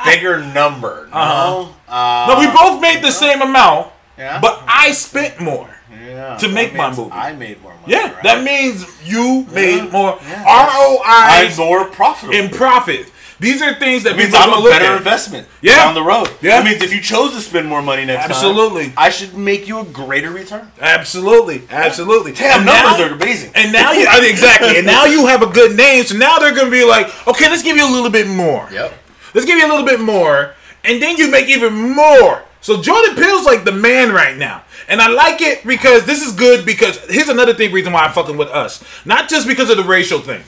bigger number. No, No, we both made the same amount, Yeah. but I spent more. Yeah, to that make my means movie. I made more money. Yeah, right? that means you made more Yeah. ROI I'm more profitable. in profit. These are things that It means people I'm don't a look better at. investment Yeah. down the road. Yeah. It means if you chose to spend more money next Absolutely. time, I should make you a greater return. Absolutely. Damn, And numbers now- are amazing. And now you exactly. And now you have a good name. So now they're gonna be like, okay, let's give you a little bit more. Yep. Let's give you a little bit more, and then you make even more. So Jordan Peele's like the man right now. And I like it because this is good because here's another reason why I'm fucking with Us. Not just because of the racial thing.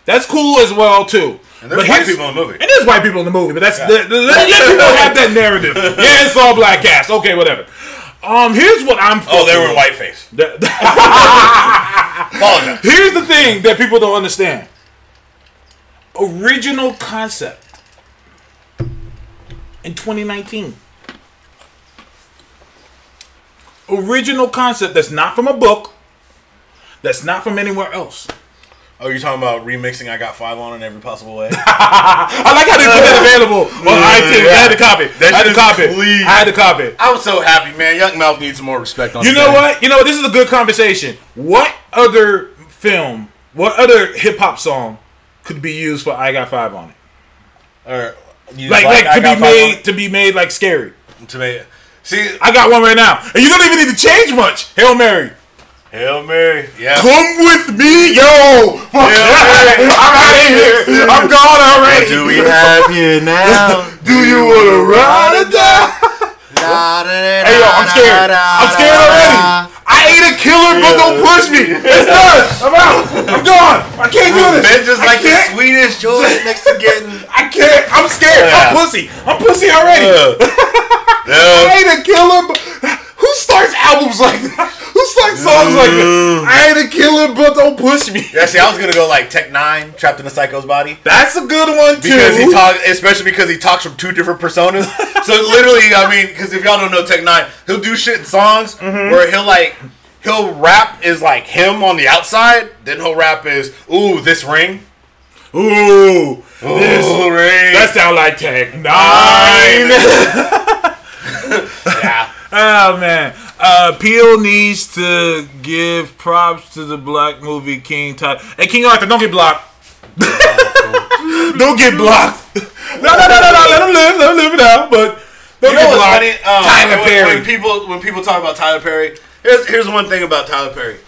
That's cool as well too. And there's But white here's- people in the movie. And there's white people in the movie, but that's let people have that narrative. Yeah, it's all black cast. Okay, whatever. Here's what I'm Oh, they fucking were with. whiteface. Apologize. Here's the thing that people don't understand. Original concept in 2019. Original concept that's not from a book, that's not from anywhere else. Oh, you're talking about remixing I Got Five on in every possible way? I like how they put that available on iTunes. I had to copy. That I had to shit is copy. clean. I had to copy. I was so happy, man. Young Mouth needs some more respect on You his know name. what? You know what? This is a good conversation. What other film, what other hip hop song could be used for I Got Five on it? Or, you Like I to Got be Five made on? to be made like scary. See, I got one right now, and you don't even need to change much. Hail Mary. Hail Mary. Yeah. Come with me, yo. Fuck that. I'm out of here. I'm gone already. What do we have here now? Do you want to ride or die? Hey, yo, I'm scared. I'm scared already. I ain't a killer, but don't push me. It's done. I'm out. I'm gone. I can't do this. Ben just like the sweetest joy next to getting. I can't. I'm scared. I'm pussy. I'm pussy already. I ain't a killer, but who starts albums like that? Who starts songs like that? I ain't a killer, but don't push me. Yeah, see, I was gonna go like Tech Nine, Trapped in a Psycho's Body. That's a good one too. Because he talks, especially because he talks from two different personas. So literally, I mean, because if y'all don't know Tech Nine, he'll do shit in songs where he'll rap is like him on the outside, then he'll rap is ooh this ring. Ooh, this ring. That sound like Tech 9. Yeah. Oh man, Peele needs to give props to the black movie King Tut. Hey, King Arthur, don't get blocked. Don't get blocked. No. Let him live it out. But don't get blocked. Funny? Tyler Perry. When people talk about Tyler Perry, here's one thing about Tyler Perry.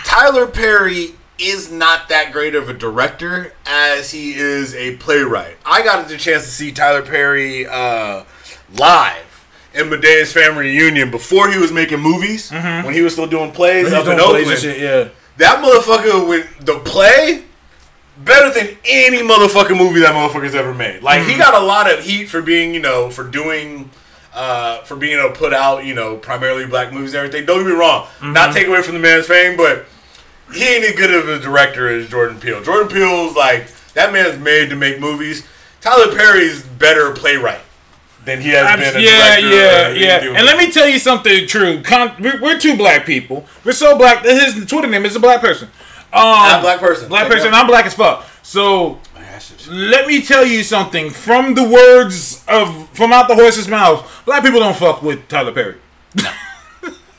Tyler Perry is not that great of a director as he is a playwright. I got the chance to see Tyler Perry live in Medea's Family Reunion before he was making movies, when he was still doing plays up in Oakland. Shit, yeah. That motherfucker with the play better than any motherfucking movie that motherfucker's ever made. Like he got a lot of heat for being, for doing, for being able to put out, primarily black movies and everything. Don't get me wrong, not take away from the man's fame, but he ain't as good of a director as Jordan Peele. Jordan Peele's like, that man's made to make movies. Tyler Perry's better playwright than he has been a director. Yeah. And let me tell you something true. We're two black people. We're so black that his Twitter name is a black person. Not black person. Black person. I'm black as fuck. So let me tell you something. From the words from out the horse's mouth, black people don't fuck with Tyler Perry.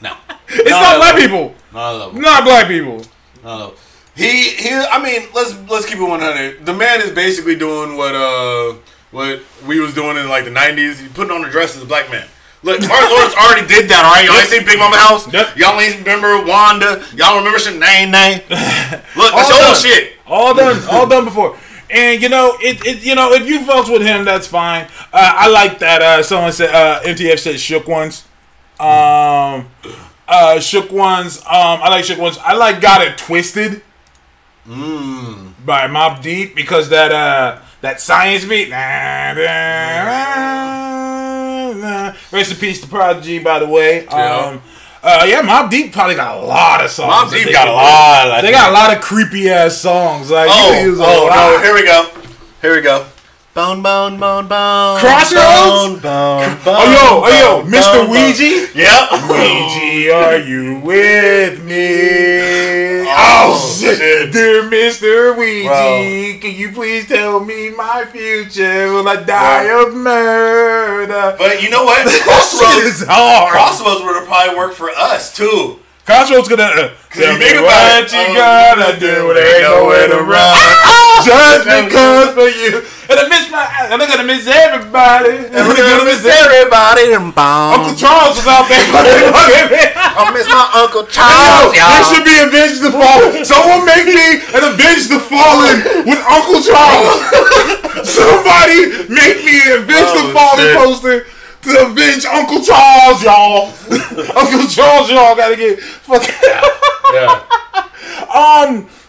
No. It's not black people. Not black people. No. I mean, let's keep it 100. The man is basically doing what we was doing in like the 90s. He putting on a dress as a black man. Look, Martin Lawrence already did that, alright? Y'all ain't seen Big Mama House? Yep. Y'all ain't remember Wanda? Y'all remember Shanae? Look, that's your shit. All done before. And if you fucks with him, that's fine. I like that. Someone said MTF said Shook Ones. Shook Ones. I like Shook Ones. I like Got It Twisted. By Mobb Deep, because that science beat. Rest in peace to Prodigy, by the way. Mobb Deep probably got a lot of songs. Mobb Deep got a lot. They got a lot of creepy ass songs. Like no, here we go. Bone, bone, bone, bone. Crossroads? Bone, yo, Mr. Ouija? Yep. Ouija, are you with me? Oh, shit. Dear Mr. Ouija, can you please tell me my future? Will I die of murder? But you know what? Crossroads is hard. Crossroads would have probably worked for us, too. Crossroads gonna tell me what you gotta do. There ain't nowhere to run. Judgment comes for you. And I'm gonna miss everybody. And we're gonna miss everybody. Uncle Charles was out there. I miss my Uncle Charles. There should be Avenge the Fallen. Someone make me an Avenge the Fallen with Uncle Charles. Somebody make me an Avenge the Fallen poster to avenge Uncle Charles, y'all. Uncle Charles, y'all gotta get fucking.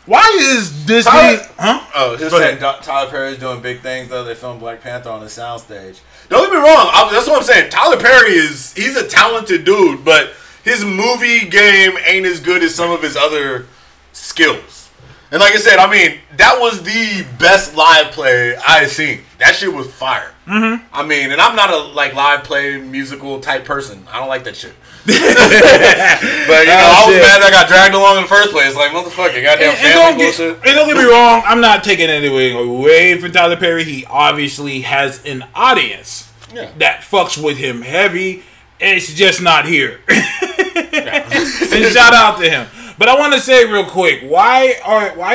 Why is Disney? Just saying, Tyler Perry's doing big things. Though they filmed Black Panther on the soundstage. Don't get me wrong. That's what I'm saying. Tyler Perry he's a talented dude, but his movie game ain't as good as some of his other skills. And like I said, I mean, that was the best live play I've seen. That shit was fire. I mean, and I'm not a live play musical type person. I don't like that shit. But I was mad that I got dragged along in the first place. Like, motherfucker, goddamn family bullshit. And don't get me wrong, I'm not taking anything away from Tyler Perry. He obviously has an audience that fucks with him heavy. It's just not here. And shout out to him. But I want to say real quick, why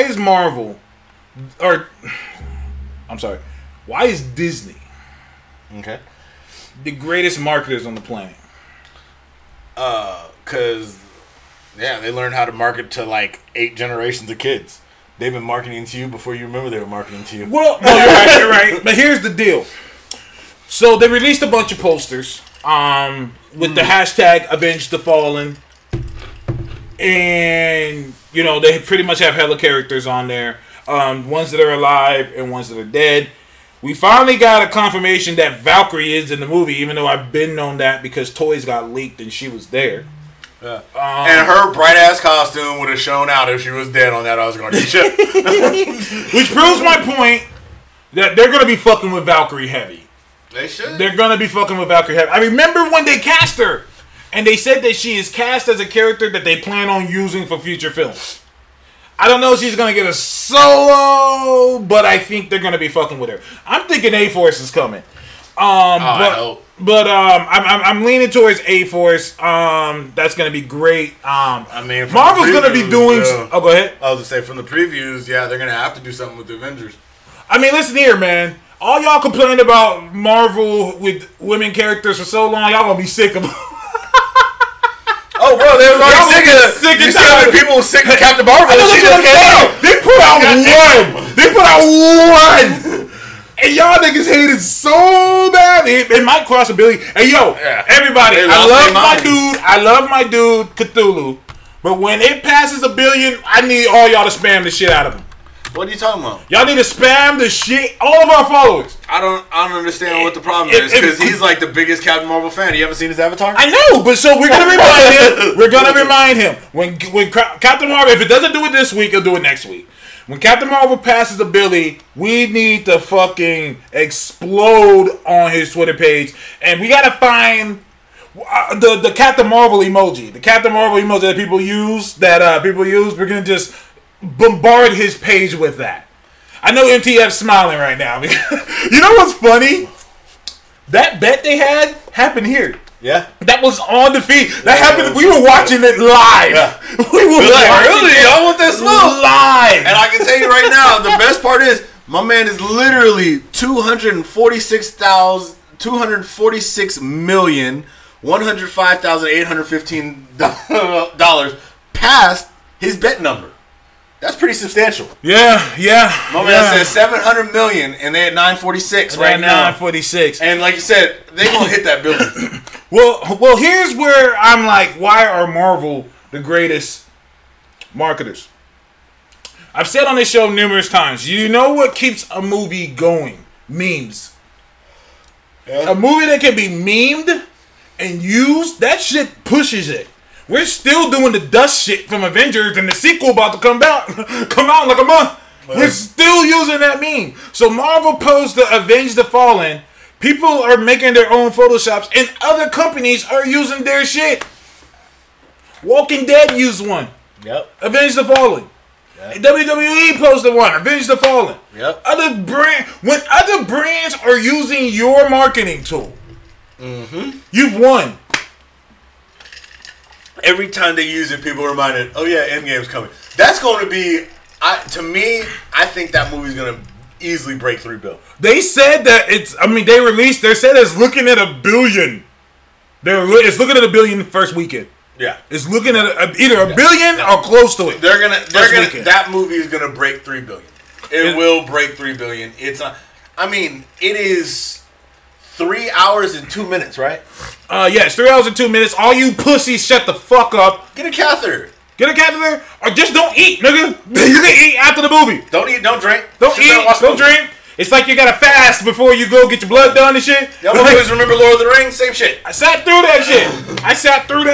is Marvel, why is Disney the greatest marketers on the planet? Because they learned how to market to like 8 generations of kids. They've been marketing to you before you remember they were marketing to you. Well, no, you're right. But here's the deal. So they released a bunch of posters with the hashtag Avenge the Fallen. And, you know, they pretty much have hella characters on there. Ones that are alive and ones that are dead. We finally got a confirmation that Valkyrie is in the movie, even though I've been known that because toys got leaked and she was there. Yeah. And her bright ass costume would have shown out if she was dead on that Asgardian ship. Which proves my point that they're going to be fucking with Valkyrie heavy. They should. They're going to be fucking with Valkyrie heavy. I remember when they cast her and they said that she is cast as a character that they plan on using for future films. I don't know if she's going to get a solo, but I think they're going to be fucking with her. I'm thinking A-Force is coming. I hope. But I'm leaning towards A-Force. That's gonna be great. I mean, from Marvel's the gonna be doing. previews, Oh, go ahead. I was gonna say from the previews, they're gonna have to do something with the Avengers. I mean, listen here, man. All y'all complained about Marvel with women characters for so long, y'all gonna be sick of them. Oh, bro, they were already sick of. You see how many people were sick of Captain Marvel? They put out one. They put out one. And y'all niggas hated so bad. It might cross a billion. Hey, yo, everybody, I love my dude, Cthulhu. But when it passes a billion, I need all y'all to spam the shit out of him. What are you talking about? Y'all need to spam the shit, all of our followers. I don't understand what the problem is, because he's like the biggest Captain Marvel fan. You haven't seen his avatar? I know, but so we're going to remind him. We're going to remind him. When Captain Marvel, if it doesn't do it this week, it'll do it next week. When Captain Marvel passes a Billy, we need to fucking explode on his Twitter page. And we got to find the Captain Marvel emoji. The Captain Marvel emoji that people use. We're going to just bombard his page with that. I know MTF's smiling right now. You know what's funny? That bet they had happened here. Yeah. That was on the feed. That happened. We were watching it live. Yeah. We were like, really? Y'all want that smoke? Live. And I can tell you right now, the best part is my man is literally $246,105,815 past his bet number. That's pretty substantial. Yeah. My man says 700 million, and they at 946 right now. 946. And like you said, they gonna hit that building. Well, here's where I'm like, why are Marvel the greatest marketers? I've said on this show numerous times. You know what keeps a movie going? Memes. Yeah. A movie that can be memed and used, that shit pushes it. We're still doing the dust shit from Avengers, and the sequel about to come out in like a month. We're still using that meme. So Marvel posed to Avenge the Fallen. People are making their own Photoshops, and other companies are using their shit. Walking Dead used one. Yep. Avenge the Fallen. Yep. WWE posted one. Avenge the Fallen. Yep. When other brands are using your marketing tool, you've won. Every time they use it, people are reminded, oh yeah, Endgame's coming. That's going to be, to me, I think that movie's going to easily break $3 billion. They said that they said it's looking at $1 billion. It's looking at $1 billion first weekend. Yeah. It's looking at either $1 billion or close to it. That movie is going to break $3 billion. It will break $3 billion. It's not, it is 3 hours and 2 minutes, right? It's 3 hours and 2 minutes. All you pussies, shut the fuck up. Get a catheter. Or just don't eat, nigga. You can eat after the movie. Don't eat, don't drink. Don't drink. It's like you gotta fast before you go get your blood done and shit. Y'all always remember Lord of the Rings? Same shit. I sat through that shit. I sat through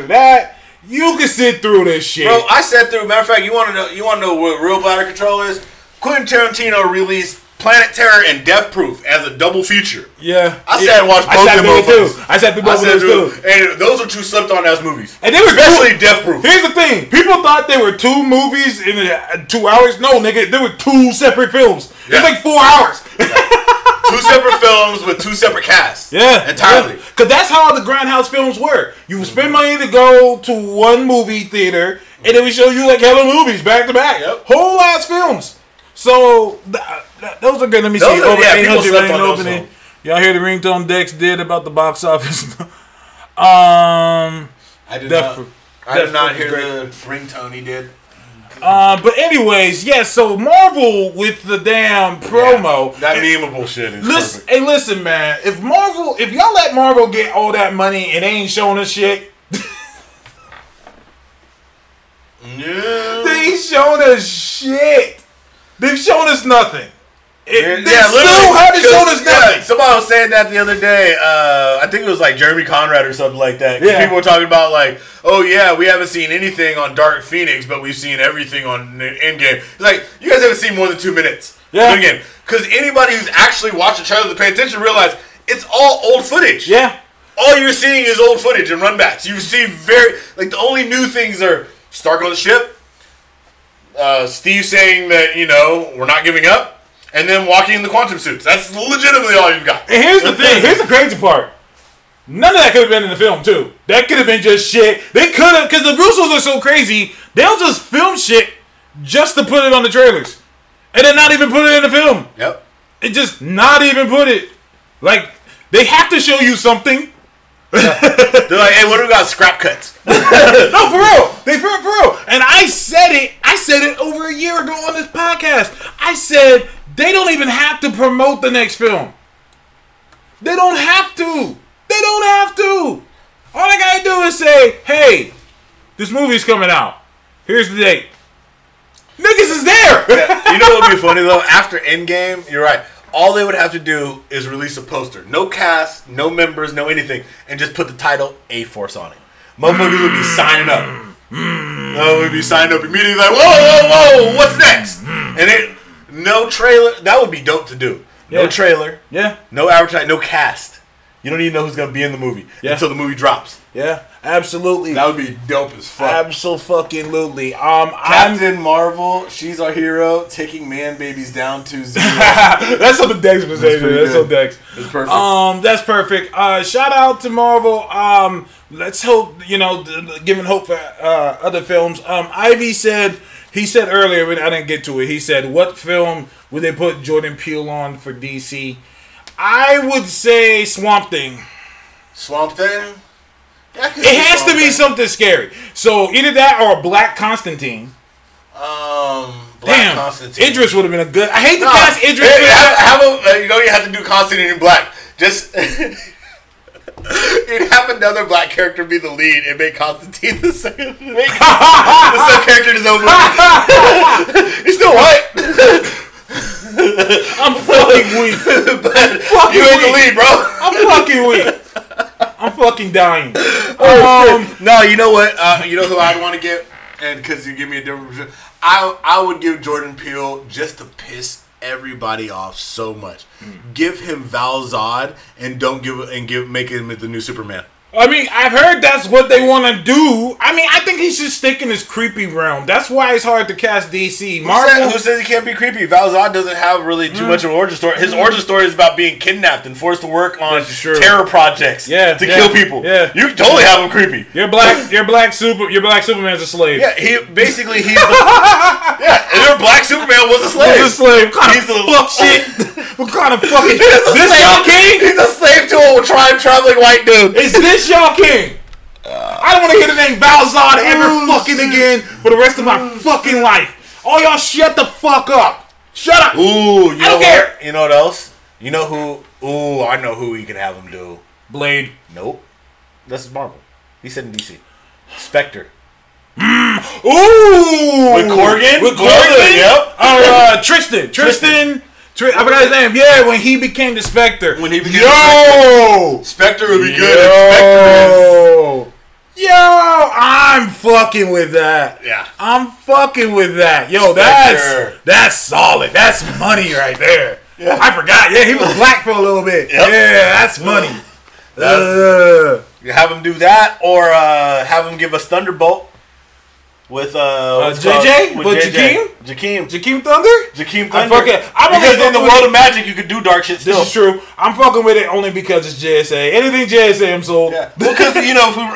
that. You can sit through this shit. Bro, I sat through. Matter of fact, you want to know what real bladder control is? Quentin Tarantino released Planet Terror and Death Proof as a double feature. Yeah. I sat and watched both of them. I sat through both of those too. And those are two slept on ass movies. And they were especially Death Proof. Here's the thing. People thought they were 2 movies in 2 hours. No, nigga, they were 2 separate films. Yeah. It's like 4 hours. Yeah. 2 separate films with 2 separate casts. Yeah. Entirely. Because that's how the Grindhouse films were. You would spend money to go to one movie theater, and they would show you like hella movies back to back. Yep. Whole ass films. So those are good. Let me see. Over 800 million opening. Y'all hear the ringtone Dex did about the box office? I did Def- not. I did not Def- hear great. the ringtone he did. But anyways, yeah. So Marvel with the damn promo. That memeable shit is Listen, perfect. hey, listen, man. If y'all let Marvel get all that money and they ain't showing us shit, Yeah. they ain't showing us shit. They've shown us nothing. They literally, still haven't shown us nothing. Somebody was saying that the other day. I think it was like Jeremy Conrad or something like that. 'Cause Yeah. People were talking about like, oh yeah, we haven't seen anything on Dark Phoenix, but we've seen everything on Endgame. It's like, you guys haven't seen more than 2 minutes. Yeah. Again, because anybody who's actually watched the trailer to pay attention realize it's all old footage. Yeah. All you're seeing is old footage and runbacks. You see the only new things are Stark on the ship, Steve saying that, we're not giving up, and then walking in the quantum suits. That's legitimately all you've got. And here's the thing. Here's the crazy part. None of that could have been in the film, too. That could have been just shit. They could have, because the Russos are so crazy, they'll just film shit just to put it on the trailers. And then not even put it in the film. Yep. It just not even put it. Like, they have to show you something. They're like, hey, what do we got? Scrap cuts. No, for real. For real. And I said it over a year ago on this podcast. I said, they don't even have to promote the next film. They don't have to. All they gotta do is say, hey, this movie's coming out. Here's the date. Niggas is there. You know what would be funny, though? After Endgame, you're right. All they would have to do is release a poster. No cast, no members, no anything. And just put the title A-Force on it. Motherfuckers would be signing up. Would be signing up immediately like, whoa, what's next? And no trailer. That would be dope to do. No Yeah. trailer. Yeah. No advertising. No cast. You don't even know who's going to be in the movie until the movie drops. Yeah, absolutely. That would be dope as fuck. Absolutely. Captain Marvel, she's our hero, taking man babies down to 0. That's what the Dex was saying. That's so Dex. That's perfect. That's perfect. Shout out to Marvel. Let's hope, giving hope for other films. Ivy said earlier, when I didn't get to it, he said, what film would they put Jordan Peele on for DC? I would say Swamp Thing. Swamp Thing? Yeah, It has to be something scary. So either that or Black Constantine. Black Constantine. Idris would have been a good. I hate to cast Idris. You have to do Constantine in black. Just you'd have another black character be the lead and make Constantine the second. Make the second character in his own movie. He's still white. I'm fucking weak. But you ain't the lead, bro. I'm fucking weak. I'm fucking dying. No, you know what? You know who I'd want to get, and because you give me a different. I would give Jordan Peele just to piss everybody off so much. Give him Val Zod and make him the new Superman. I mean, I've heard that's what they want to do. I mean, I think he should stick in his creepy realm. That's why it's hard to cast DC. Marvel. Who says he can't be creepy? Val Zod doesn't have really too much of an origin story. His origin story is about being kidnapped and forced to work on terror projects to kill people. Yeah. You totally have him creepy. Your black Superman's a slave. Yeah, he's your black Superman was a slave. What kind of fuck shit? What kind of fucking this y'all king? He's a slave to a traveling white dude. Is this y'all king? I don't want to hear the name Val Zod ever fucking again for the rest of my fucking life. All y'all shut the fuck up. Shut up. Ooh, you I don't care. You know what else? You know who? Ooh, I know who we can have him do. Blade. Nope. This is Marvel. He said in DC. Spectre. Ooh. With Corgan? Yep. Tristan. I forgot his name. Yeah, when he became the Spectre. Spectre would be good. Yo, I'm fucking with that. Yeah. I'm fucking with that. Yo, that's solid. That's money right there. Yeah. I forgot. Yeah, he was black for a little bit. Yep. Yeah, that's money. You have him do that, or have him give us Thunderbolt. With JJ? With Jakeem Thunder? Jakeem Thunder. Because in the world of magic, you could do dark shit still. This is true. I'm fucking with it only because it's JSA. Anything JSA, I'm sold. Yeah. Well, because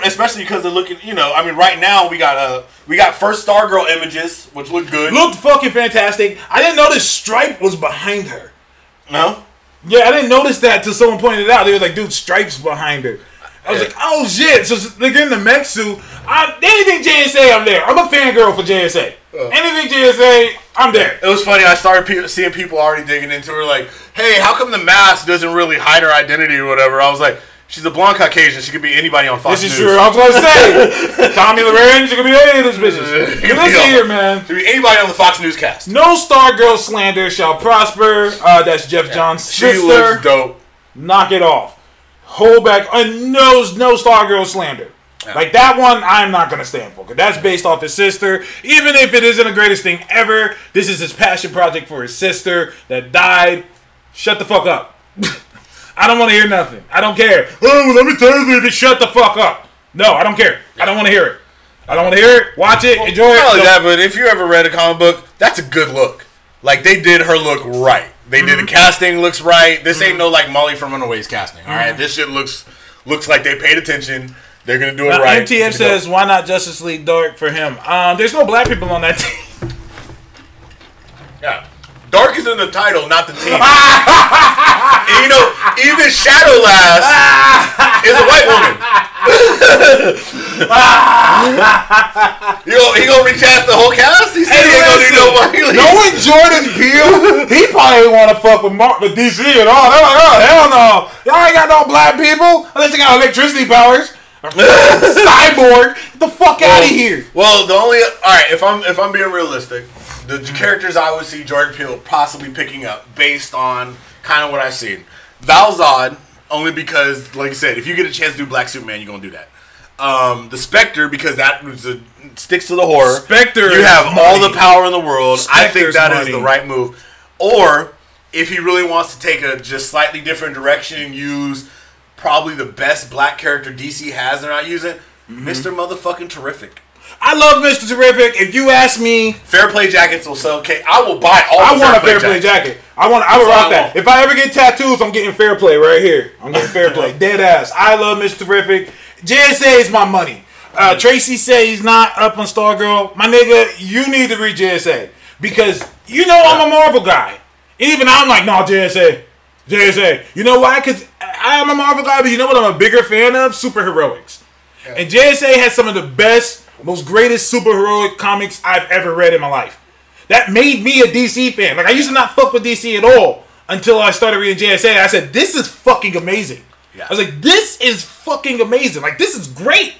especially because they're looking. Right now we got first Stargirl images, which look good. Looked fucking fantastic. I didn't know this Stripe was behind her. No. Yeah, I didn't notice that till someone pointed it out. They were like, dude, stripes behind her. I was like, oh shit. So they're getting the mech suit. Anything JSA, I'm there. I'm a fangirl for JSA. Anything JSA, I'm there. It was funny. I started seeing people already digging into her, like, hey, how come the mask doesn't really hide her identity or whatever? I was like, she's a blonde Caucasian. She could be anybody on Fox News. This is true. I was going to say, Tommy Loren, she could be any of those bitches. Listen here, man. She could be anybody on the Fox News cast. No Stargirl slander shall prosper. That's Jeff Johns' sister. She looks dope. Knock it off. Hold back. No Stargirl slander. Yeah. Like that one, I'm not going to stand for. Because that's based off his sister. Even if it isn't the greatest thing ever, this is his passion project for his sister that died. Shut the fuck up. I don't want to hear nothing. I don't care. Oh, let me tell you if you shut the fuck up. No, I don't care. I don't want to hear it. I don't want to hear it. Watch it. Enjoy it. Not only that, but if you ever read a comic book, that's a good look. Like, they did her look right. They did the casting looks right. This ain't no, like, Molly from Runaways casting, all right? This shit looks like they paid attention. They're going to do it right. MTF says, why not Justice League Dark for him? There's no black people on that team. Yeah. Dark is in the title, not the team. And, you know, even Shadowlass is a white woman. He gonna recast the whole cast? He said he ain't gonna do nobody. Knowing Jordan Peele, he probably ain't want to fuck with DC at all. They're like, oh, hell no. Y'all ain't got no black people unless they got electricity powers. Cyborg, get the fuck out of here. Well, alright, if I'm being realistic, the characters I would see Jordan Peele possibly picking up based on kind of what I've seen. Val Zod, only because, like I said, if you get a chance to do Black Superman, you're gonna do that. The Spectre, because that sticks to the horror. Spectre, you have all the power in the world. I think Spectre's that money. is the right move. Or if he really wants to take a just slightly different direction and use probably the best black character DC has they're not using, Mr. Motherfucking Terrific. I love Mr. Terrific. If you ask me, Fair Play jackets will sell. Okay, I will buy all. I want a Fair Play jacket. I would rock that. If I ever get tattoos, I'm getting Fair Play right here. I'm getting Fair Play, dead ass. I love Mr. Terrific. JSA is my money. Tracy said he's not up on Stargirl. My nigga, you need to read JSA because you know I'm a Marvel guy. Even I'm like, no, JSA. You know why? Because I'm a Marvel guy, but you know what I'm a bigger fan of? Superheroics. Yeah. And JSA has some of the best, most greatest superheroic comics I've ever read in my life. That made me a DC fan. Like, I used to not fuck with DC at all until I started reading JSA. I said, this is fucking amazing. Yeah. I was like, this is fucking amazing. Like, this is great.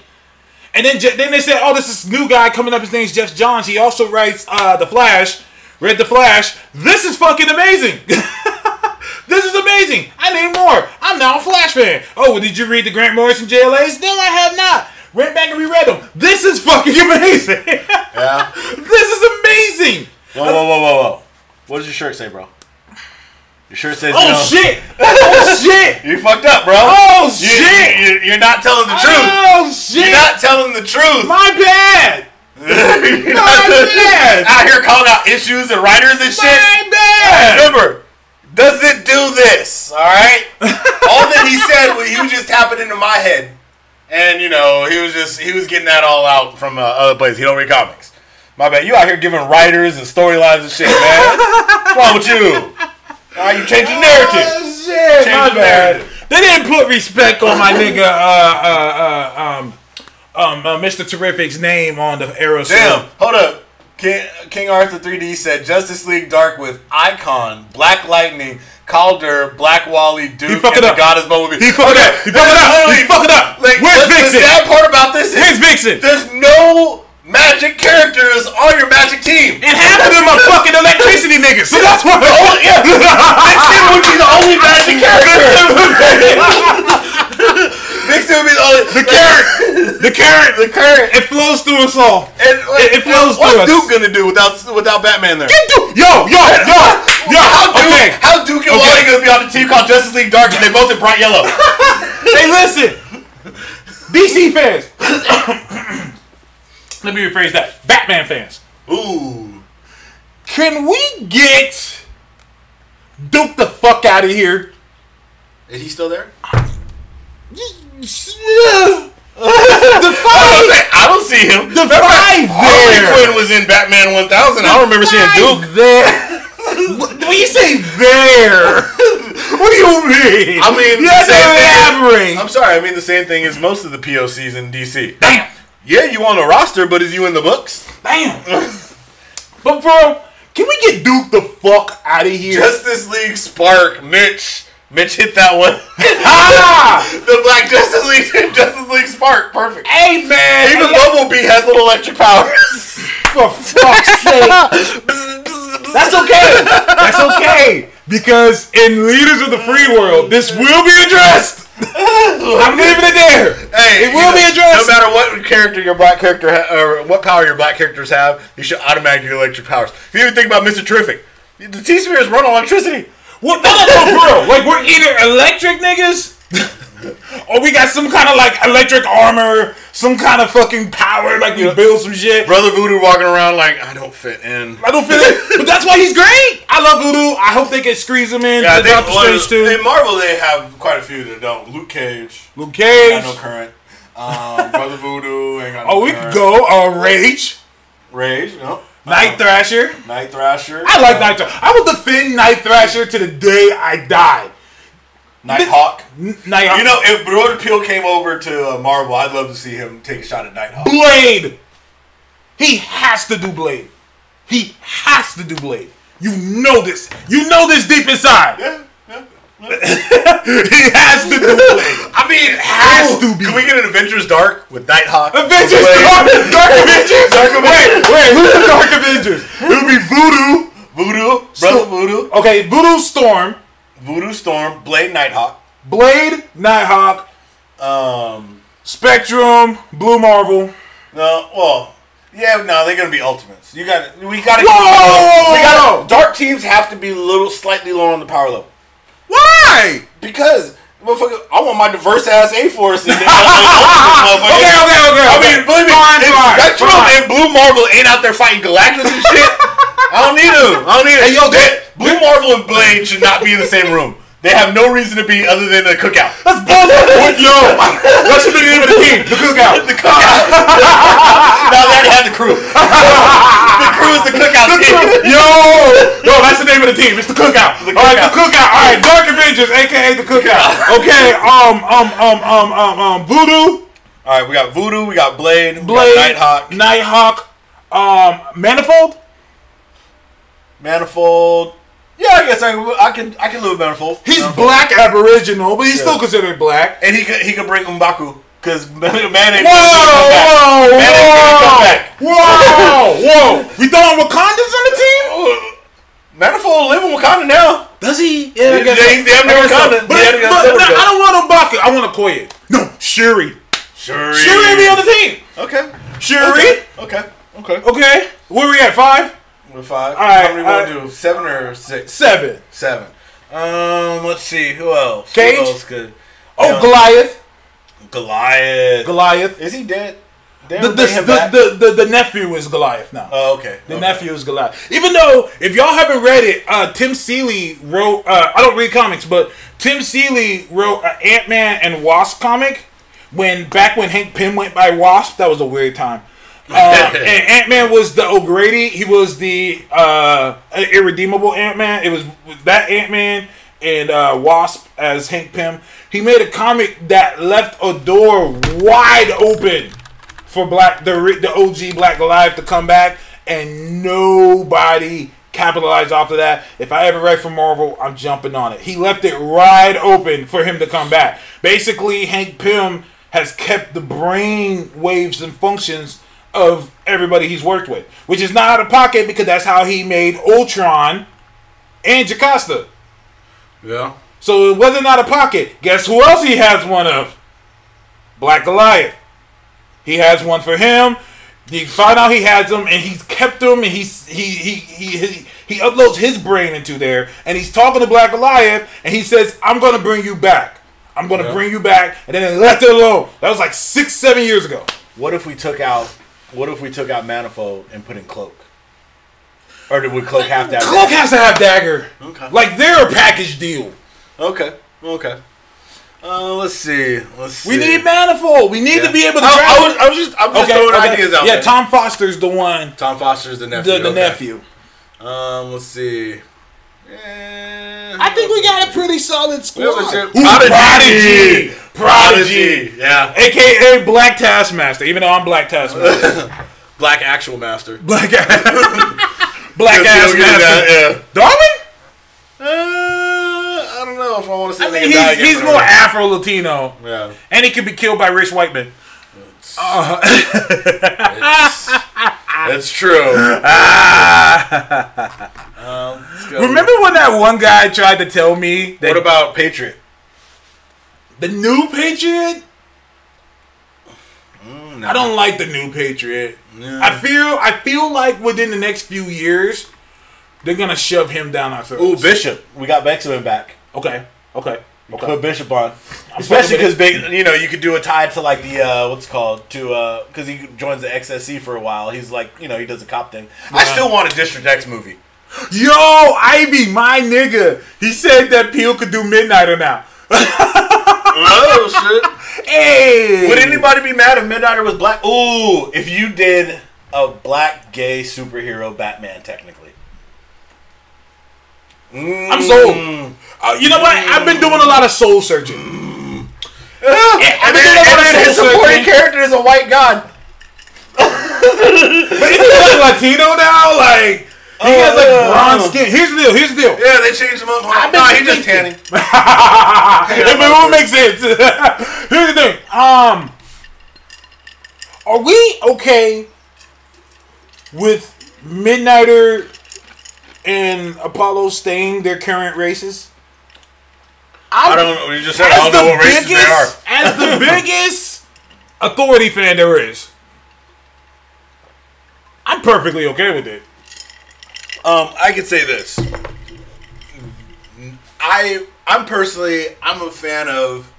And then they said, oh, this is new guy coming up. His name's Jeff Johns. He also writes The Flash. Read The Flash. This is fucking amazing. This is amazing. I need more. I'm now a Flash fan. Oh, did you read the Grant Morrison JLAs? No, I have not. Went back and reread them. This is fucking amazing. Yeah. This is amazing. Whoa. What does your shirt say, bro? Your shirt says shit. Oh, shit. You fucked up, bro. Oh, shit. You're not telling the truth. Oh, shit. You're not telling the truth. My bad. My bad. Out here calling out issues and writers and shit. My bad. Remember, does it do this? All right. All that he said, he was just tapping into my head, and you know, he was getting that all out from other places. He don't read comics. My bad. You out here giving writers and storylines and shit, man. What's wrong with you? All right, you changing narrative. Oh shit, my bad. They didn't put respect on my nigga, Mr. Terrific's name on the Arrow. Damn, hold up. King Arthur 3D said Justice League Dark with Icon, Black Lightning, Calder, Black Wally, Duke, and the Goddess Bumblebee. He fucked it up. Like, where's Vixen? The sad part about this is where's Vixen? There's no magic characters on your magic team. And half of them are fucking electricity niggas. So that's what. Vixen would be the only magic character. Vixen would be the only. The current. It flows through us all. It flows through us. What's Duke gonna do without Batman there? Get Duke. Yo. How Duke and Wally gonna be on the team called Justice League Dark and they both in bright yellow? Hey, listen, DC fans. Let me rephrase that. Batman fans. Ooh. Can we get Duke the fuck out of here? Is he still there? I don't see him. The Five Harley there. Quinn was in Batman 1000. I don't remember seeing Duke there. When you say there, What do you mean? I mean, you have to elaborate. I'm sorry. I mean the same thing as most of the POCs in DC. Damn. Yeah, you on the roster, but is you in the books? Damn. But bro, can we get Duke the fuck out of here? Justice League Spark, Mitch hit that one. The Black Justice League Spark, perfect. Hey man, Even Bumblebee has little electric powers. For fuck's sake. That's okay. That's okay. Because in Leaders of the Free World, this will be addressed. I'm leaving it there. Hey, it will be addressed. No matter what character your black character or what power your black characters have, you should automatically get electric powers. If you even think about Mr. Terrific, the T-Spheres run on electricity. What? No, bro. Like, we're either electric niggas, or we got some kind of, like, electric armor, some kind of fucking power, like we build some shit. Brother Voodoo walking around like, I don't fit in. I don't fit in. But that's why he's great. I love Voodoo. I hope they can squeeze him in. Yeah, Doctor Strange too. In Marvel, they have quite a few that don't. Luke Cage. Luke Cage. Ain't got no current. Brother Voodoo ain't got no current. We could go. Rage. Rage, no. Night Thrasher. Night Thrasher. I like Night Thrasher. I will defend Night Thrasher to the day I die. Nighthawk. Nighthawk. You know, if Jordan Peele came over to Marvel, I'd love to see him take a shot at Nighthawk. Blade. He has to do Blade. He has to do Blade. You know this. You know this deep inside. Yeah. He has to do Blade. I mean, has to be. Can we get an Avengers Dark with Nighthawk? Avengers Dark Avengers. Wait. Who's the Dark Avengers? It would be Voodoo, Brother Voodoo. Okay, Voodoo Storm. Voodoo Storm, Blade Nighthawk. Blade Nighthawk. Spectrum, Blue Marvel. They're gonna be Ultimates. We gotta. Whoa! Dark teams have to be slightly lower on the power level. Why? Because, motherfucker, I want my diverse ass A-Force. Okay. I mean, believe me, Spectrum and Blue Marvel ain't out there fighting Galactus and shit. I don't need them. Hey, Blue Marvel and Blade should not be in the same room. They have no reason to be other than a cookout. That's bullshit. Yo, that should be the name of the team. The cookout. The cookout. No, they already had the crew. The crew is the cookout team. Yo, that's the name of the team. It's the cookout. All right, the cookout. All right, Dark Avengers, aka the cookout. Okay, Voodoo. All right, we got Voodoo. We got Blade. We got Nighthawk. Manifold. Yeah, I guess I can live with Manifold. He's black Aboriginal, but he's still considered black. And he could bring M'Baku because man ain't Whoa! We throwing Wakandans on the team? Manifold live in Wakanda now. Does he? Yeah, I guess he's damn near Wakanda. But I don't want M'Baku. I want Okoye. No, Shuri. Shuri be on the team. Okay. Shuri. Okay. Where we at? 5. We're 5. All right. How many want to do? 7 or 6? 7. Let's see. Who else? Cage. Who else could? Goliath. Is he dead? The nephew is Goliath now. Oh, okay. The nephew is Goliath. Even though, if y'all haven't read it, Tim Seeley wrote. I don't read comics, but Tim Seeley wrote an Ant-Man and Wasp comic back when Hank Pym went by Wasp. That was a weird time. And Ant-Man was the O'Grady. He was the irredeemable Ant-Man. It was that Ant-Man and Wasp as Hank Pym. He made a comic that left a door wide open for the OG Black Goliath to come back, and nobody capitalized off of that. If I ever write for Marvel, I'm jumping on it. He left it wide open for him to come back. Basically, Hank Pym has kept the brain waves and functions of everybody he's worked with, which is not out of pocket because that's how he made Ultron and Jocasta. Yeah. So it wasn't out of pocket. Guess who else he has one of? Black Goliath. He has one for him. You find out he has them, and he's kept them, and he uploads his brain into there, and he's talking to Black Goliath, and he says, "I'm gonna bring you back. I'm gonna bring you back," and then they left it alone. That was like 6-7 years ago. What if we took out Manifold and put in Cloak? Or would Cloak have to have Cloak has to have Dagger. Okay. Like, they're a package deal. Okay. Let's see. We need Manifold. We need to be able to. I'm just throwing ideas out there. Yeah, Tom Foster's the one. Tom Foster's the nephew. The nephew. Let's see. I think we got a pretty solid squad. Prodigy. Yeah. AKA Black Taskmaster, even though I'm Black Taskmaster. Black Actual Master. Black Ass Master. Yeah. Darwin? I don't know if I want to say I mean, he's more Afro-Latino. Yeah. And he could be killed by rich white men. That's true. Remember when that one guy tried to tell me that... What about Patriot? The new Patriot? No. I don't like the new Patriot. Yeah. I feel like within the next few years, they're going to shove him down our throats. Ooh, Bishop. We got Bexman back. Okay. Put Bishop on. Especially because, you could do a tie to, like, the, what's it called? Because he joins the XSC for a while. He's like, he does a cop thing. Yeah. I still want a District X movie. Yo, Ivy, my nigga. He said that Peel could do Midnighter now. Oh, shit. Hey. Would anybody be mad if Midnighter was black? Ooh, if you did a black gay superhero Batman, technically. I'm sold. You know what? I've been doing a lot of soul searching. And then his supporting character is a white god. But isn't he like Latino now? Like, he has like bronze skin. Here's the deal. Yeah, they changed him up. Nah, he's just tanning. It would make sense. Here's the thing. Are we okay with Midnighter and Apollo staying their current races? I don't know. You just said I don't know what races they are. As the biggest Authority fan there is, I'm perfectly okay with it. I could say this. I'm a fan of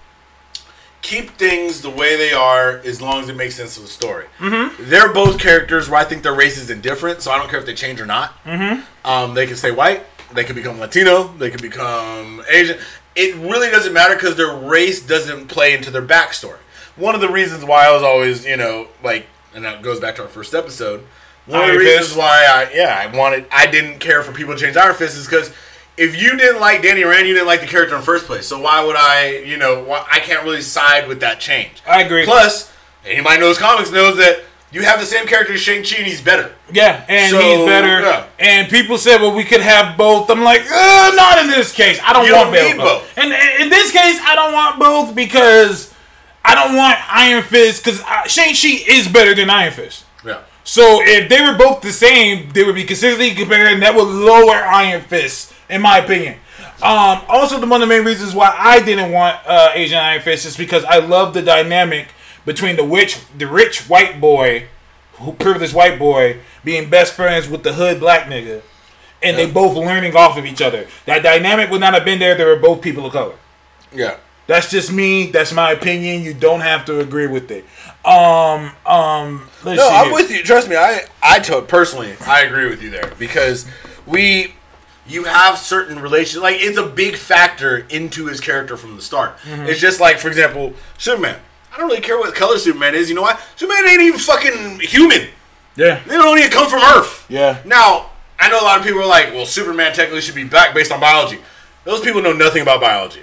keep things the way they are as long as it makes sense to the story. Mm-hmm. They're both characters where I think their race is indifferent, so I don't care if they change or not. Mm-hmm. They can stay white. They can become Latino. They can become Asian. It really doesn't matter because their race doesn't play into their backstory. One of the reasons why I was always, and that goes back to our first episode. One of the reasons why I didn't care for people to change Iron Fist is because if you didn't like Danny Rand, you didn't like the character in the first place. So why would I, I can't really side with that change. I agree. Plus, anybody knows comics knows that you have the same character as Shang-Chi and he's better. Yeah, and he's better. Yeah. And people said, well, we could have both. I'm like, not in this case. I don't want both. And in this case, I don't want both because I don't want Iron Fist because Shang-Chi is better than Iron Fist. Yeah. So if they were both the same, they would be consistently compared, and that would lower Iron Fist, in my opinion. Also, one of the main reasons why I didn't want Asian Iron Fist is because I love the dynamic between the rich white boy, privileged white boy, being best friends with the hood black nigga, and they both learning off of each other. That dynamic would not have been there if they were both people of color. Yeah. That's just me. That's my opinion. You don't have to agree with it. I'm with you. Trust me. I personally agree with you there because you have certain relations. Like, it's a big factor into his character from the start. Mm-hmm. It's just like, for example, Superman. I don't really care what color Superman is. You know why? Superman ain't even fucking human. Yeah. They don't even come from Earth. Yeah. Now, I know a lot of people are like, well, Superman technically should be black based on biology. Those people know nothing about biology.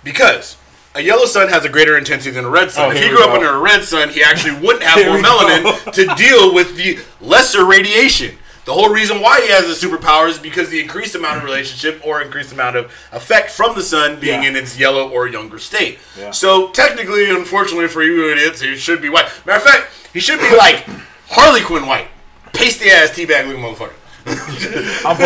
Because a yellow sun has a greater intensity than a red sun. If he grew up under a red sun, he actually wouldn't have more melanin to deal with the lesser radiation. The whole reason why he has the superpower is because the increased amount of relationship or increased amount of effect from the sun being in its yellow or younger state. Yeah. So technically, unfortunately for you idiots, he should be white. Matter of fact, he should be like Harley Quinn white. Pasty ass teabag looking motherfucker. I'm